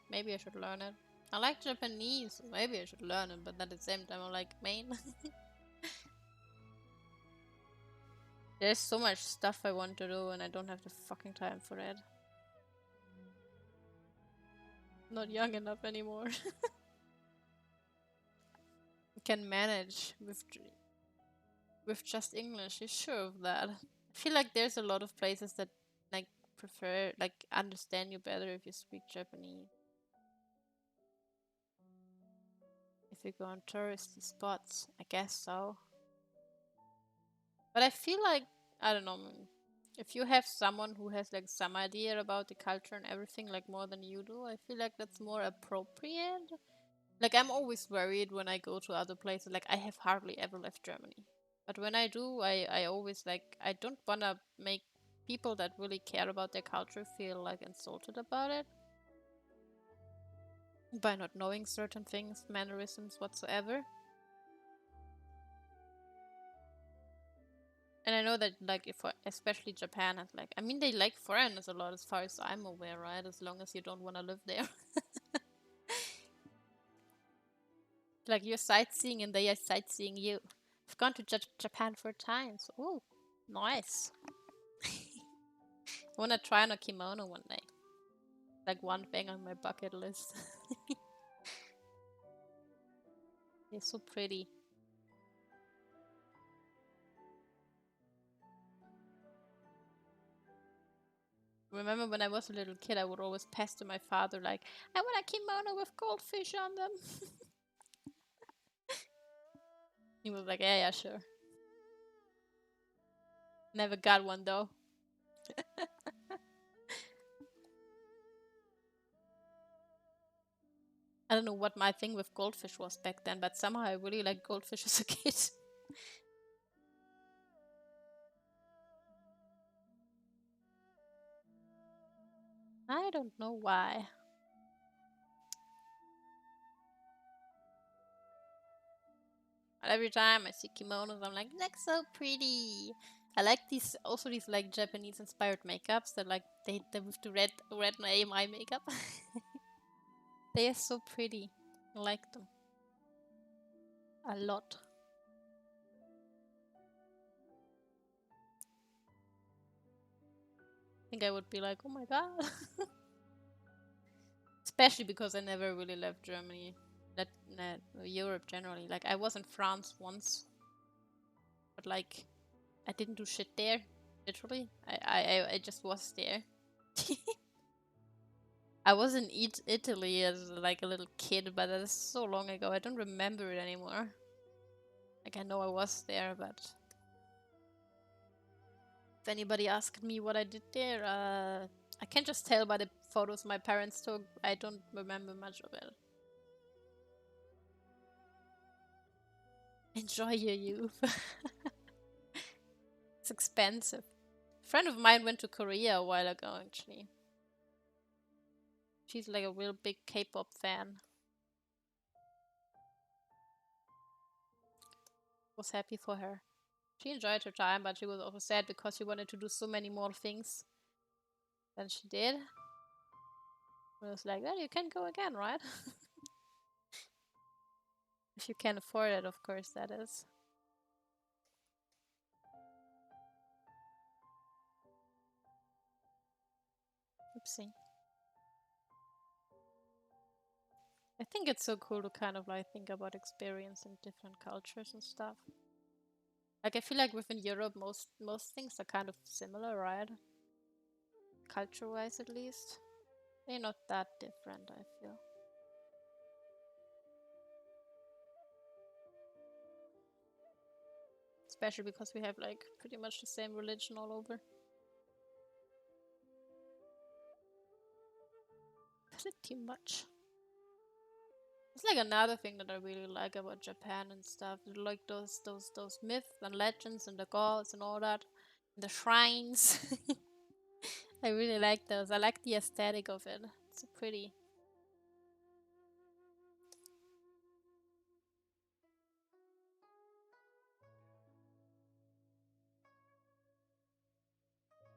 Maybe I should learn it. I like Japanese, so maybe I should learn it, but at the same time I'm like, man. There's so much stuff I want to do and I don't have the fucking time for it. Not young enough anymore. Can manage with just English. You sure of that? I feel like there's a lot of places that like prefer, like, understand you better if you speak Japanese. If you go on touristy spots, I guess so. But I feel like, I don't know, if you have someone who has like some idea about the culture and everything like more than you do, I feel like that's more appropriate. Like, I'm always worried when I go to other places. Like, I have hardly ever left Germany. But when I do, I always, like, I don't want to make people that really care about their culture feel, like, insulted about it. By not knowing certain things, mannerisms, whatsoever. And I know that, like, if especially Japan has, like, I mean, they like foreigners a lot as far as I'm aware, right? As long as you don't want to live there. Like, you're sightseeing and they are sightseeing you. I've gone to Japan 4 times. Oh, nice. I want to try on a kimono one day. Like, one thing on my bucket list. They're so pretty. Remember when I was a little kid, I would always pester my father like, I want a kimono with goldfish on them. He was like, yeah, yeah, sure. Never got one though. I don't know what my thing with goldfish was back then, but somehow I really liked goldfish as a kid. I don't know why. But every time I see kimonos, I'm like, that's so pretty. I like these like Japanese inspired makeups that like they with the red eye makeup. They are so pretty. I like them a lot. I think I would be like, oh my god. Especially because I never really left Germany. Europe generally. Like, I was in France once, but like I didn't do shit there. Literally, I just was there. I was in Italy as like a little kid, but that is so long ago. I don't remember it anymore. Like I know I was there, but if anybody asked me what I did there, I can just tell by the photos my parents took. I don't remember much of it. Enjoy your youth. It's expensive. A friend of mine went to Korea a while ago, actually. She's like a real big K-pop fan. Was happy for her. She enjoyed her time, but she was also sad because she wanted to do so many more things than she did. I was like, well, you can go again, right? If you can afford it, of course, that is. Oopsie. I think it's so cool to kind of like think about experience in different cultures and stuff. Like I feel like within Europe, most things are kind of similar, right? Culture-wise, at least. They're not that different, I feel. Especially because we have like pretty much the same religion all over. Pretty much. It's like another thing that I really like about Japan and stuff. Like those myths and legends and the gods and all that. And the shrines. I really like those. I like the aesthetic of it. It's so pretty.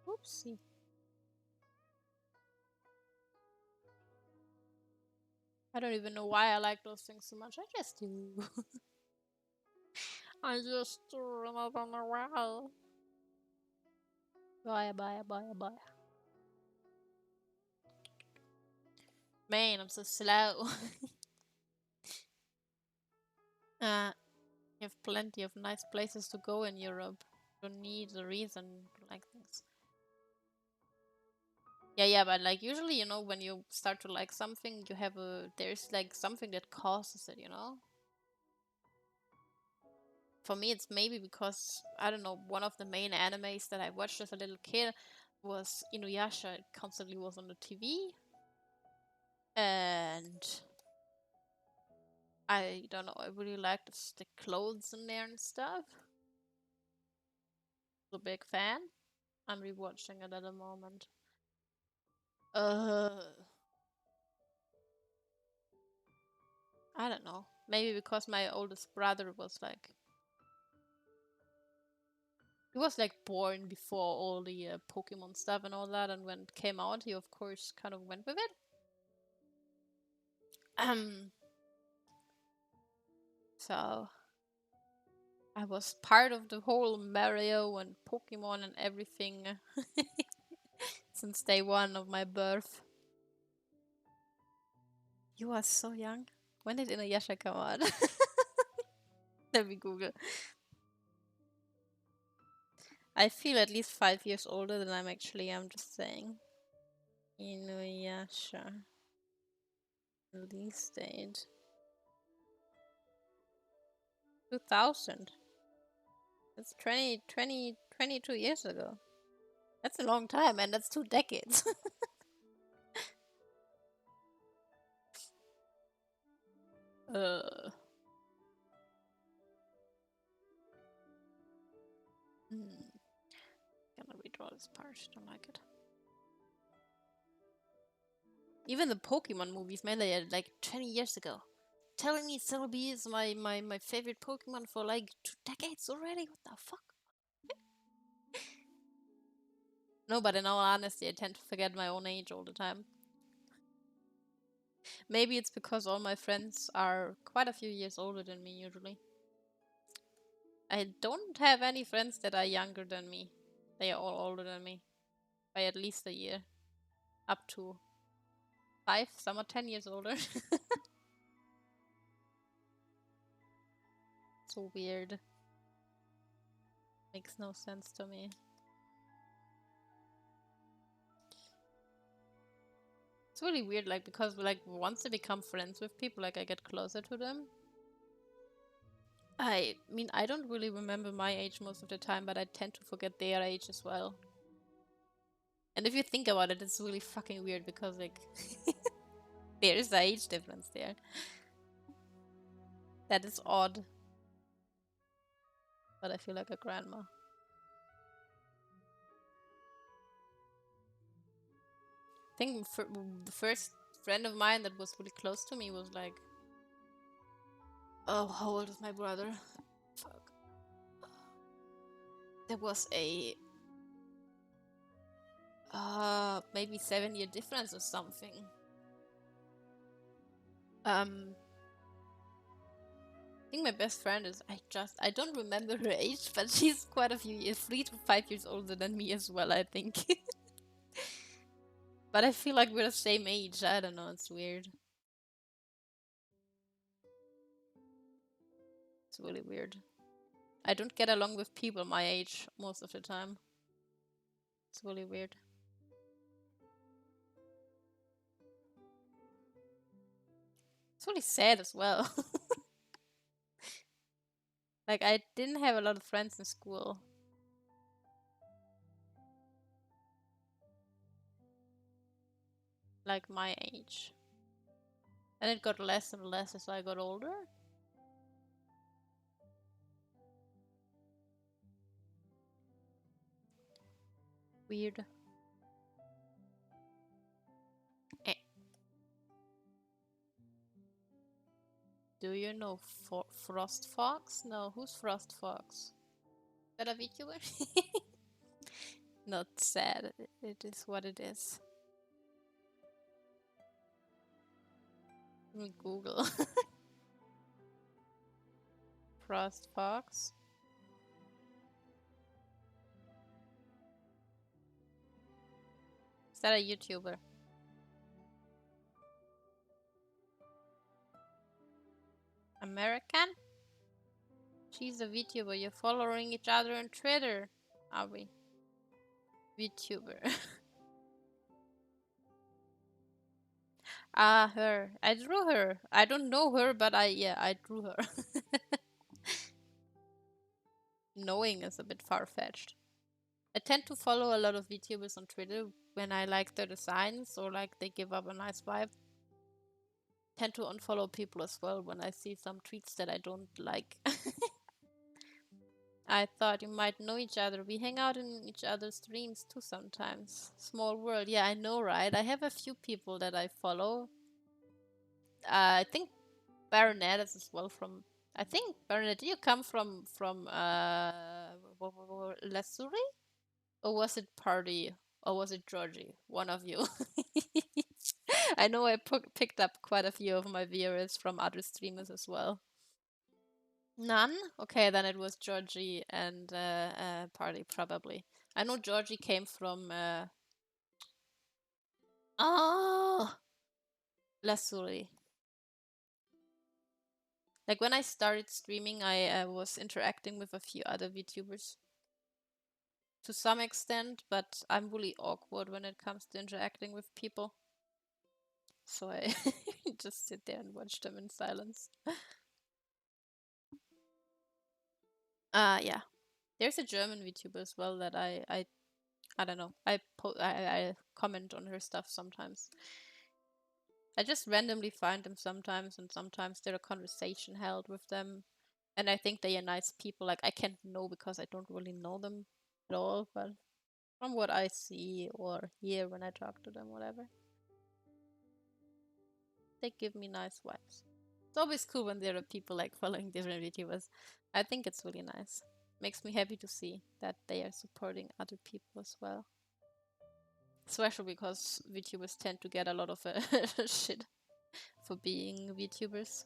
Oopsie. I don't even know why I like those things so much. I just do. I just do. And I don't know why. Bye. Man, I'm so slow. You have plenty of nice places to go in Europe. You don't need a reason to like things. Yeah, but like usually, when you start to like something, there's like something that causes it, For me, it's maybe because, I don't know, one of the main animes that I watched as a little kid was Inuyasha. It constantly was on the TV. And I don't know, I really liked the clothes in there and stuff. A big fan. I'm rewatching it at the moment. I don't know. Maybe because my oldest brother was like, he was like born before all the Pokemon stuff and all that, and when it came out, he of course kind of went with it. So I was part of the whole Mario and Pokemon and everything since day one of my birth. You are so young. When did Inuyasha come out? Let me Google. I feel at least 5 years older than I'm actually. I'm just saying. Inuyasha release date 2000. That's 22 years ago. That's a long time, and that's 2 decades. uh. Gonna redraw this part. Don't like it. Even the Pokemon movies, man, they are like 20 years ago. Telling me Celebi is my favorite Pokemon for like 2 decades already? What the fuck? No, but in all honesty, I tend to forget my own age all the time. Maybe it's because all my friends are quite a few years older than me usually. I don't have any friends that are younger than me. They are all older than me. By at least a year. Up to 5, some are 10 years older. So weird. Makes no sense to me. really weird, like, because like once I become friends with people, like I get closer to them. I mean, I don't really remember my age most of the time, but I tend to forget their age as well. And if you think about it, it's really fucking weird because like there is an age difference there. That is odd. But I feel like a grandma. I think the first friend of mine that was really close to me was like, oh, how old is my brother? Fuck. There was a maybe 7-year difference or something. I think my best friend is, I don't remember her age, but she's quite a few years, 3 to 5 years older than me as well, I think. But I feel like we're the same age. I don't know, it's weird. It's really weird. I don't get along with people my age most of the time. It's really weird. It's really sad as well. Like, I didn't have a lot of friends in school. Like my age. And it got less and less as I got older. Weird. Eh. Do you know Frost Fox? No, who's Frost Fox? Is that a VTuber? Not sad. It is what it is. Let me Google. Frost Fox. Is that a YouTuber? American? She's a VTuber. You're following each other on Twitter. Are we? VTuber. Ah, her. I drew her. I don't know her, but I drew her. Knowing is a bit far-fetched. I tend to follow a lot of VTubers on Twitter when I like their designs or like they give up a nice vibe. Tend to unfollow people as well when I see some tweets that I don't like. I thought you might know each other. We hang out in each other's streams too sometimes. Small world. Yeah, I know, right? I have a few people that I follow. I think Baronet is as well from. I think Baronet, did you come from Lasuri? Or was it Party? Or was it Georgie? One of you. I know I picked up quite a few of my viewers from other streamers as well. None? Okay, then it was Georgie and Party, probably. I know Georgie came from... Oh! Lasuri. Like, when I started streaming, I was interacting with a few other VTubers. To some extent, but I'm really awkward when it comes to interacting with people. So I just sit there and watch them in silence. Yeah. There's a German VTuber as well that I don't know. I comment on her stuff sometimes. I just randomly find them sometimes, and sometimes there are conversation held with them. And I think they are nice people. Like, I can't know because I don't really know them at all, but from what I see or hear when I talk to them, whatever, they give me nice vibes. It's always cool when there are people like following different VTubers. I think it's really nice. Makes me happy to see that they are supporting other people as well. Especially because VTubers tend to get a lot of shit for being VTubers.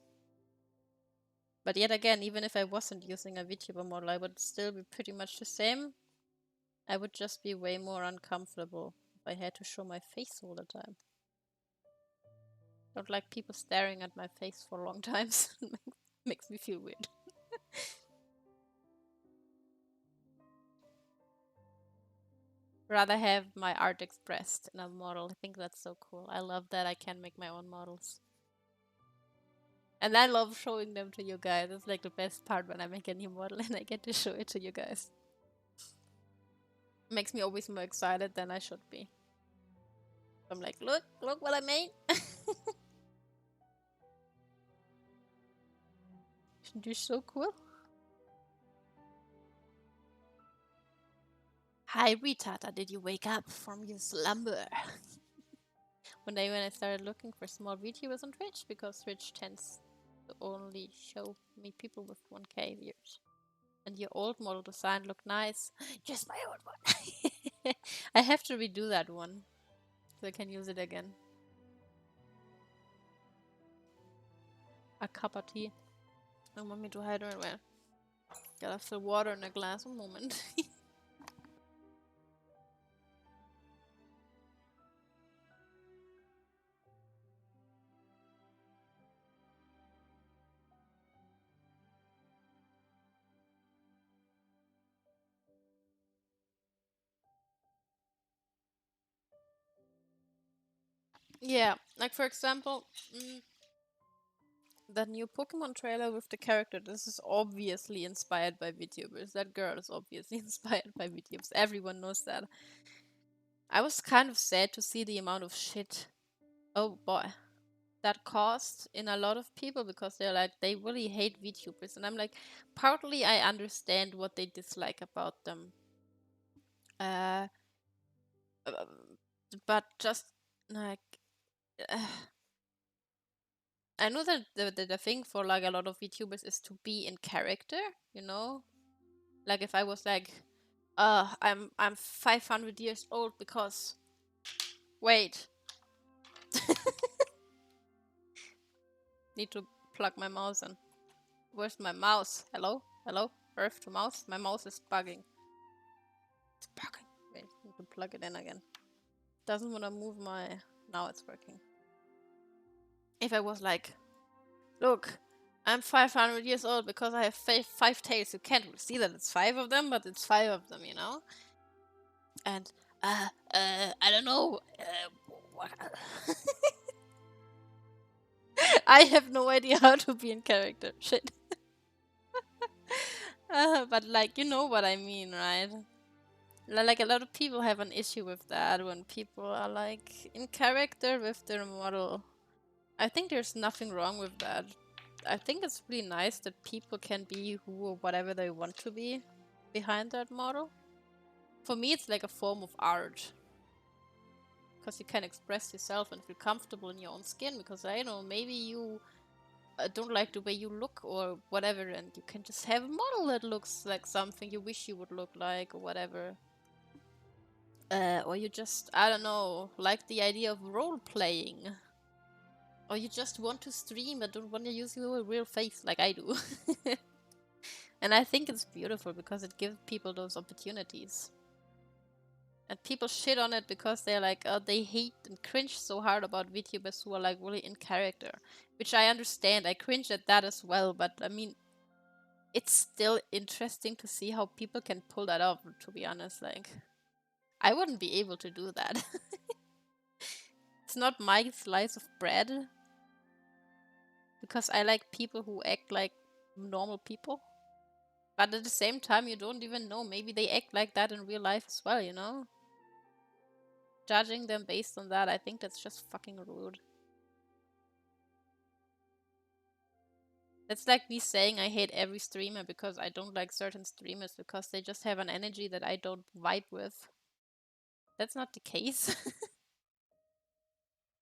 But yet again, even if I wasn't using a VTuber model, I would still be pretty much the same. I would just be way more uncomfortable if I had to show my face all the time. Don't like people staring at my face for long times. Makes me feel weird. rather have my art expressed in a model. I think that's so cool. I love that I can make my own models. And I love showing them to you guys. It's like the best part when I make a new model and I get to show it to you guys. Makes me always more excited than I should be. I'm like, look what I made. Isn't this so cool? Hi Ritata, did you wake up from your slumber? One day when I started looking for small VTubers on Twitch, because Twitch tends to only show me people with 1k views. And your old model design looked nice. Just my old one. I have to redo that one so I can use it again. A cup of tea. I want me to hydrate well. Gotta fill water in a glass. A moment. Yeah, like for example, that new Pokemon trailer with the character. This is obviously inspired by VTubers. That girl is obviously inspired by VTubers. Everyone knows that. I was kind of sad to see the amount of shit. Oh boy. That caused in a lot of people because they're like, they really hate VTubers. And I'm like, partly I understand what they dislike about them. Uh, but just like, I know that the thing for like a lot of VTubers is to be in character, you know? Like if I was like, I'm 500 years old because wait. Need to plug my mouse in. Where's my mouse? Hello? Hello? Earth to mouse? My mouse is bugging. It's bugging. Wait, need to plug it in again. Doesn't want to move my... Now it's working. If I was like, look, I'm 500 years old because I have five tails. You can't see that it's 5 of them, but it's 5 of them, you know? And, I don't know. I have no idea how to be in character. Shit. But like, you know what I mean, right? Like a lot of people have an issue with that when people are like in character with their model. I think there's nothing wrong with that. I think it's really nice that people can be who or whatever they want to be behind that model. For me, it's like a form of art. Because you can express yourself and feel comfortable in your own skin. Because I know, maybe you don't like the way you look or whatever, and you can just have a model that looks like something you wish you would look like or whatever. Or you just, I don't know, like the idea of role-playing. Or you just want to stream but don't want to use your real face like I do. And I think it's beautiful because it gives people those opportunities. And people shit on it because they're like, oh, they hate and cringe so hard about VTubers who are like really in character. Which I understand, I cringe at that as well, but I mean, it's still interesting to see how people can pull that off, to be honest. Like, I wouldn't be able to do that. It's not my slice of bread. Because I like people who act like normal people. But at the same time, you don't even know. Maybe they act like that in real life as well, you know? Judging them based on that, I think that's just fucking rude. It's like me saying I hate every streamer because I don't like certain streamers because they just have an energy that I don't vibe with. That's not the case.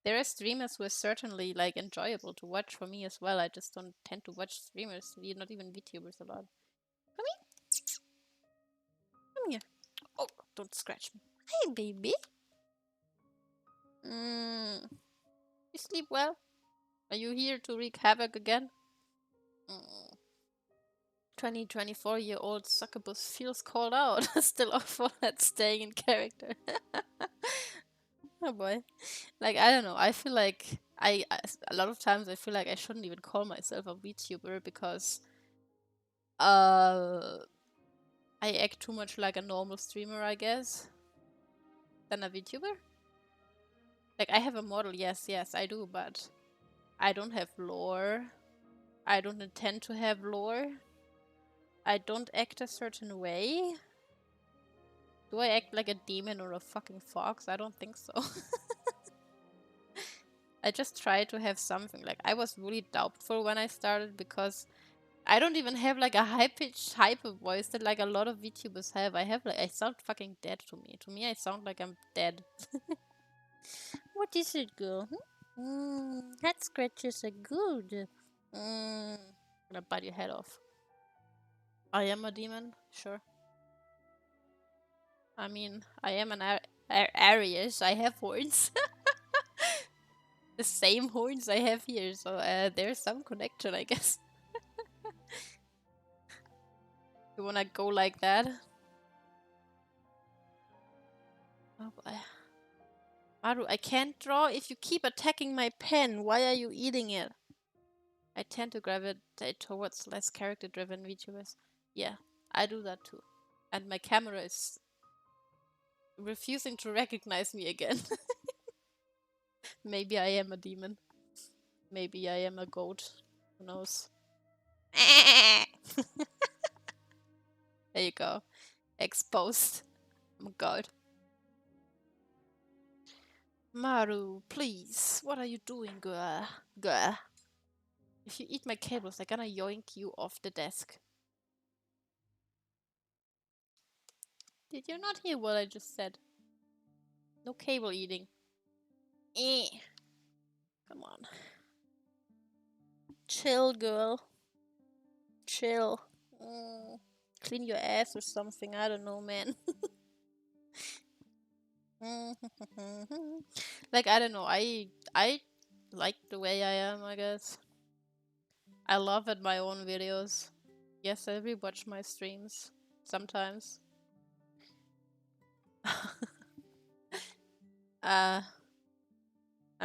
There are streamers who are certainly like enjoyable to watch for me as well. I just don't tend to watch streamers, not even VTubers a lot. Come here. Come here. Oh, don't scratch me. Hey, baby. You sleep well? Are you here to wreak havoc again? 20-24-year-old succubus feels called out. Still awful at staying in character. Oh boy. Like, I don't know. I feel like a lot of times I feel like I shouldn't even call myself a VTuber because I act too much like a normal streamer, I guess. than a VTuber? Like, I have a model, yes, I do, but I don't have lore. I don't intend to have lore. I don't act a certain way. Do I act like a demon or a fucking fox? I don't think so. I just try to have something. Like, I was really doubtful when I started because I don't even have like a high-pitched hyper voice that like a lot of VTubers have. I sound fucking dead to me. To me, I sound like I'm dead. What is it, girl? Head scratches are good. Gonna bite your head off. I am a demon, sure. I mean, I am an Aries. I have horns. The same horns I have here, so there's some connection, I guess. You wanna go like that? Oh boy. Maru, I can't draw if you keep attacking my pen. Why are you eating it? I tend to gravitate towards less character-driven VTubers. Yeah, I do that too. And my camera is refusing to recognize me again. Maybe I am a demon. Maybe I am a goat. Who knows? There you go. Exposed. Oh god. Maru, please. What are you doing, girl? Girl. If you eat my cables, I'm gonna yoink you off the desk. Did you not hear what I just said? No cable eating. Eh. Come on. Chill, girl. Chill. Clean your ass or something. I don't know, man. Like, I don't know. I like the way I am, I guess. I love at my own videos. Yes, I rewatch my streams. Sometimes. I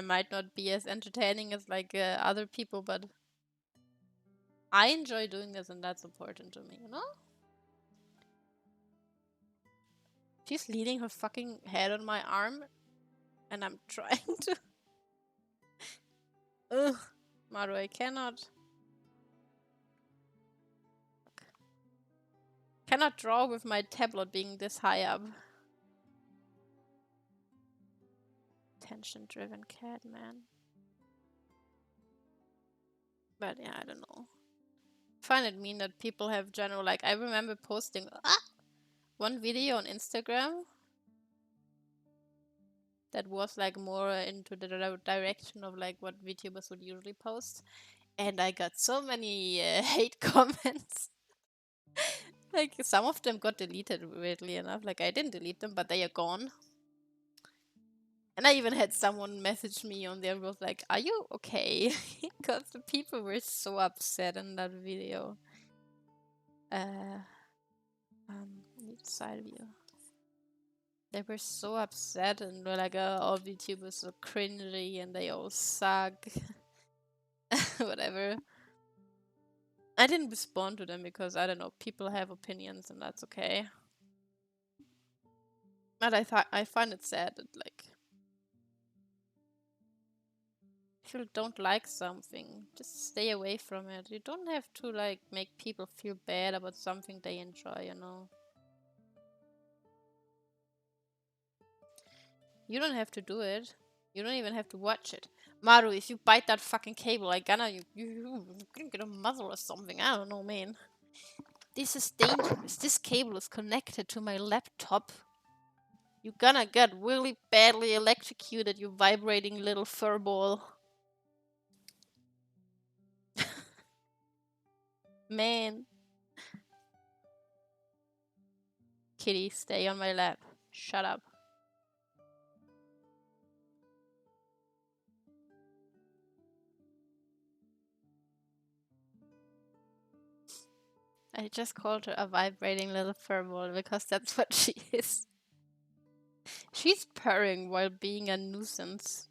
might not be as entertaining as like other people, but I enjoy doing this and that's important to me, you know? She's leaning her fucking head on my arm and I'm trying to... Ugh. Maru, I cannot draw with my tablet being this high up. Attention-driven cat, man. But yeah, I don't know. I find it mean that people have general, like, I remember posting one video on Instagram that was like more into the direction of like what VTubers would usually post. And I got so many hate comments. Like, some of them got deleted, weirdly enough. Like, I didn't delete them, but they are gone. And I even had someone message me on there and was like, are you okay? Because the people were so upset in that video. Side view. They were so upset and were like, oh, all VTubers are cringy and they all suck. Whatever. I didn't respond to them because, I don't know, people have opinions and that's okay. But I find it sad that, like, if you don't like something, just stay away from it. You don't have to, like, make people feel bad about something they enjoy, you know? You don't have to do it. You don't even have to watch it. Maru, if you bite that fucking cable, you're gonna get a muzzle or something. I don't know, man. This is dangerous. This cable is connected to my laptop. You're gonna get really badly electrocuted, you vibrating little furball. Man. Kitty, stay on my lap. Shut up. I just called her a vibrating little furball because that's what she is. She's purring while being a nuisance.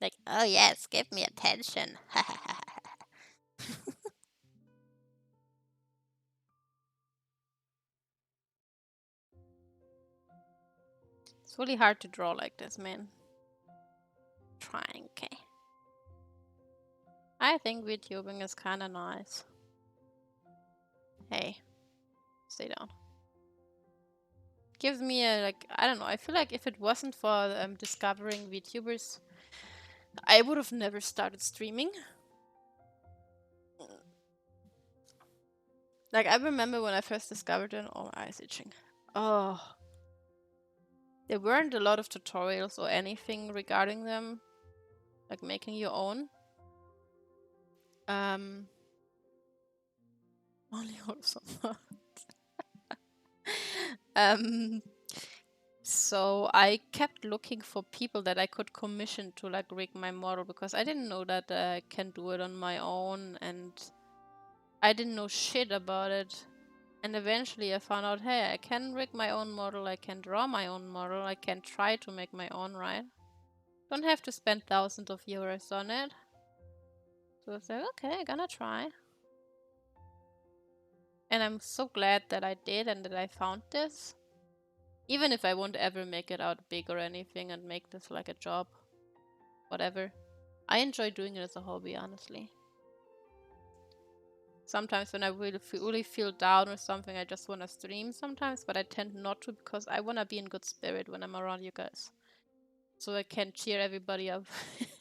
Like, oh yes, give me attention. It's really hard to draw like this, man. Trying, okay. I think VTubing is kind of nice. Hey, stay down. Gives me a, like, I don't know, I feel like if it wasn't for discovering VTubers, I would have never started streaming. Like, I remember when I first discovered it, oh, my eyes itching. Oh. There weren't a lot of tutorials or anything regarding them. Like, making your own. Only also so I kept looking for people that I could commission to like rig my model because I didn't know that I can do it on my own and I didn't know shit about it. And eventually I found out, hey, I can rig my own model, I can draw my own model, I can try to make my own, right? Don't have to spend thousands of euros on it. So I was like, okay, gonna try. And I'm so glad that I did and that I found this. Even if I won't ever make it out big or anything and make this like a job. Whatever. I enjoy doing it as a hobby, honestly. Sometimes when I really feel down or something, I just want to stream sometimes, but I tend not to because I want to be in good spirit when I'm around you guys. So I can cheer everybody up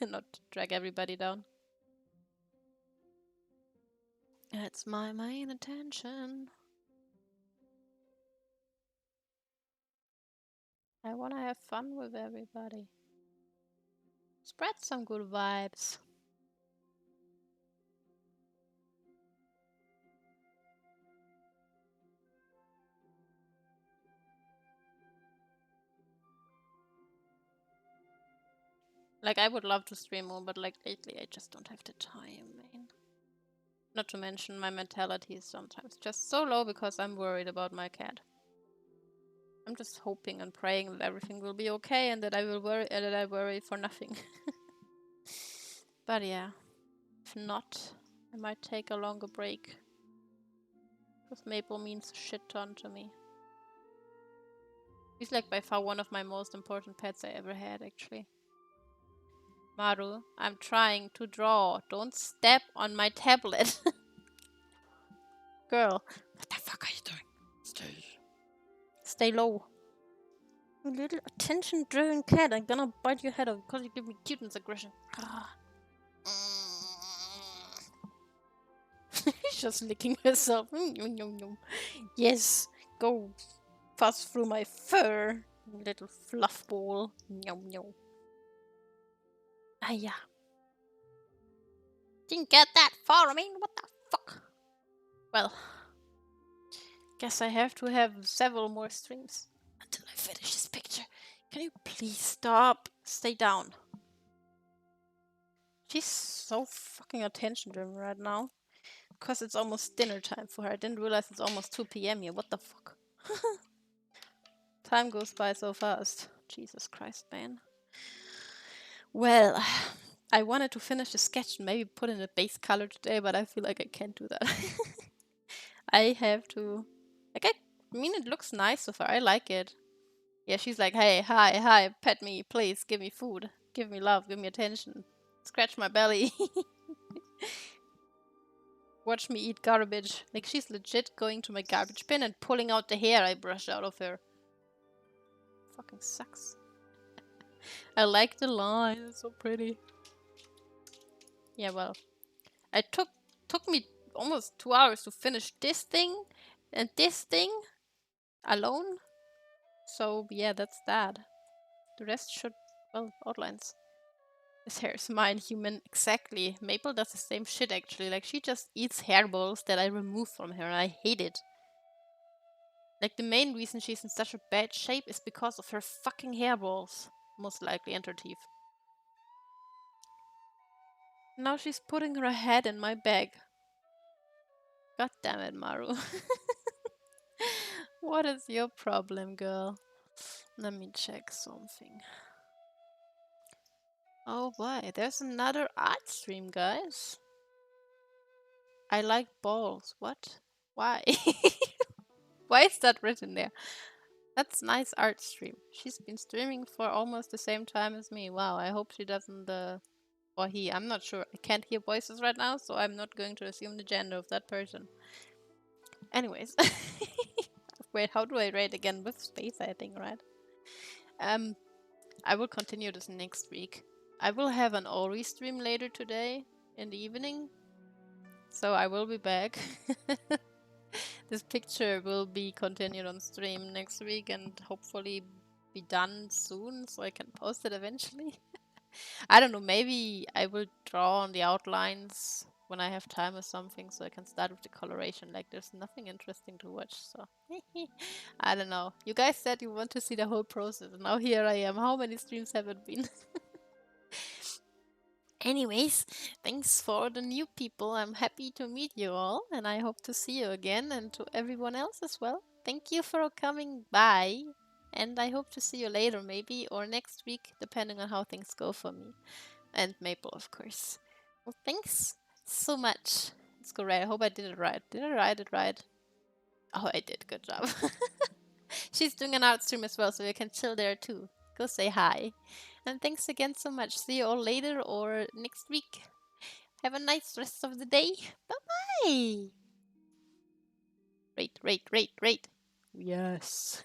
and not drag everybody down. It's my main attention. I want to have fun with everybody. Spread some good vibes. Like, I would love to stream more, but like lately I just don't have the time, man. Not to mention my mentality is sometimes just so low because I'm worried about my cat. I'm just hoping and praying that everything will be okay and that I worry for nothing. But yeah, if not, I might take a longer break. Because Maple means a shit ton to me. He's like by far one of my most important pets I ever had, actually. Maru, I'm trying to draw. Don't step on my tablet. Girl, what the fuck are you doing? Stay low. You little attention-driven cat. I'm gonna bite your head off because you give me cuteness aggression. She's just licking herself. Yes, go pass through my fur, little fluff ball. Ah, yeah. Didn't get that far. I mean, what the fuck? Well, guess I have to have several more streams until I finish this picture. Can you please stop? Stay down. She's so fucking attention-driven right now. Because it's almost dinner time for her. I didn't realize it's almost 2 p.m. here. What the fuck? Time goes by so fast. Jesus Christ, man. Well, I wanted to finish the sketch and maybe put in a base color today, but I feel like I can't do that. I have to... Like, I mean, it looks nice so far. I like it. Yeah, she's like, hey, hi, pet me, please, give me food. Give me love, give me attention. Scratch my belly. Watch me eat garbage. Like, she's legit going to my garbage bin and pulling out the hair I brushed out of her. Fucking sucks. I like the line. It's so pretty. Yeah, well. It took me almost 2 hours to finish this thing and this thing alone. So, yeah, that's that. The rest should, well, outlines. This hair is mine, human. Exactly. Maple does the same shit, actually. Like, she just eats hairballs that I remove from her, and I hate it. Like, the main reason she's in such a bad shape is because of her fucking hairballs. Most likely, and her teeth. Now she's putting her head in my bag. God damn it, Maru. What is your problem, girl? Let me check something. Oh boy, there's another art stream, guys. I like balls. What? Why? Why is that written there? That's nice art stream. She's been streaming for almost the same time as me. Wow, I hope she doesn't, or he, I'm not sure. I can't hear voices right now, so I'm not going to assume the gender of that person. Anyways. Wait, how do I rate again? With space, I think, right? I will continue this next week. I will have an Ori stream later today in the evening, so I will be back. This picture will be continued on stream next week and hopefully be done soon so I can post it eventually. I don't know, maybe I will draw on the outlines when I have time or something so I can start with the coloration. Like, there's nothing interesting to watch, so I don't know. You guys said you want to see the whole process, and now here I am. How many streams have it been? Anyways, thanks for the new people. I'm happy to meet you all, and I hope to see you again, and to everyone else as well. Thank you for coming by, and I hope to see you later, maybe, or next week, depending on how things go for me. And Maple, of course. Well, thanks so much. Let's go right. I hope I did it right. Did I write it right? Oh, I did. Good job. She's doing an art stream as well, so you can chill there too. Go say hi. And thanks again so much. See you all later or next week. Have a nice rest of the day. Bye-bye. Rate. Yes.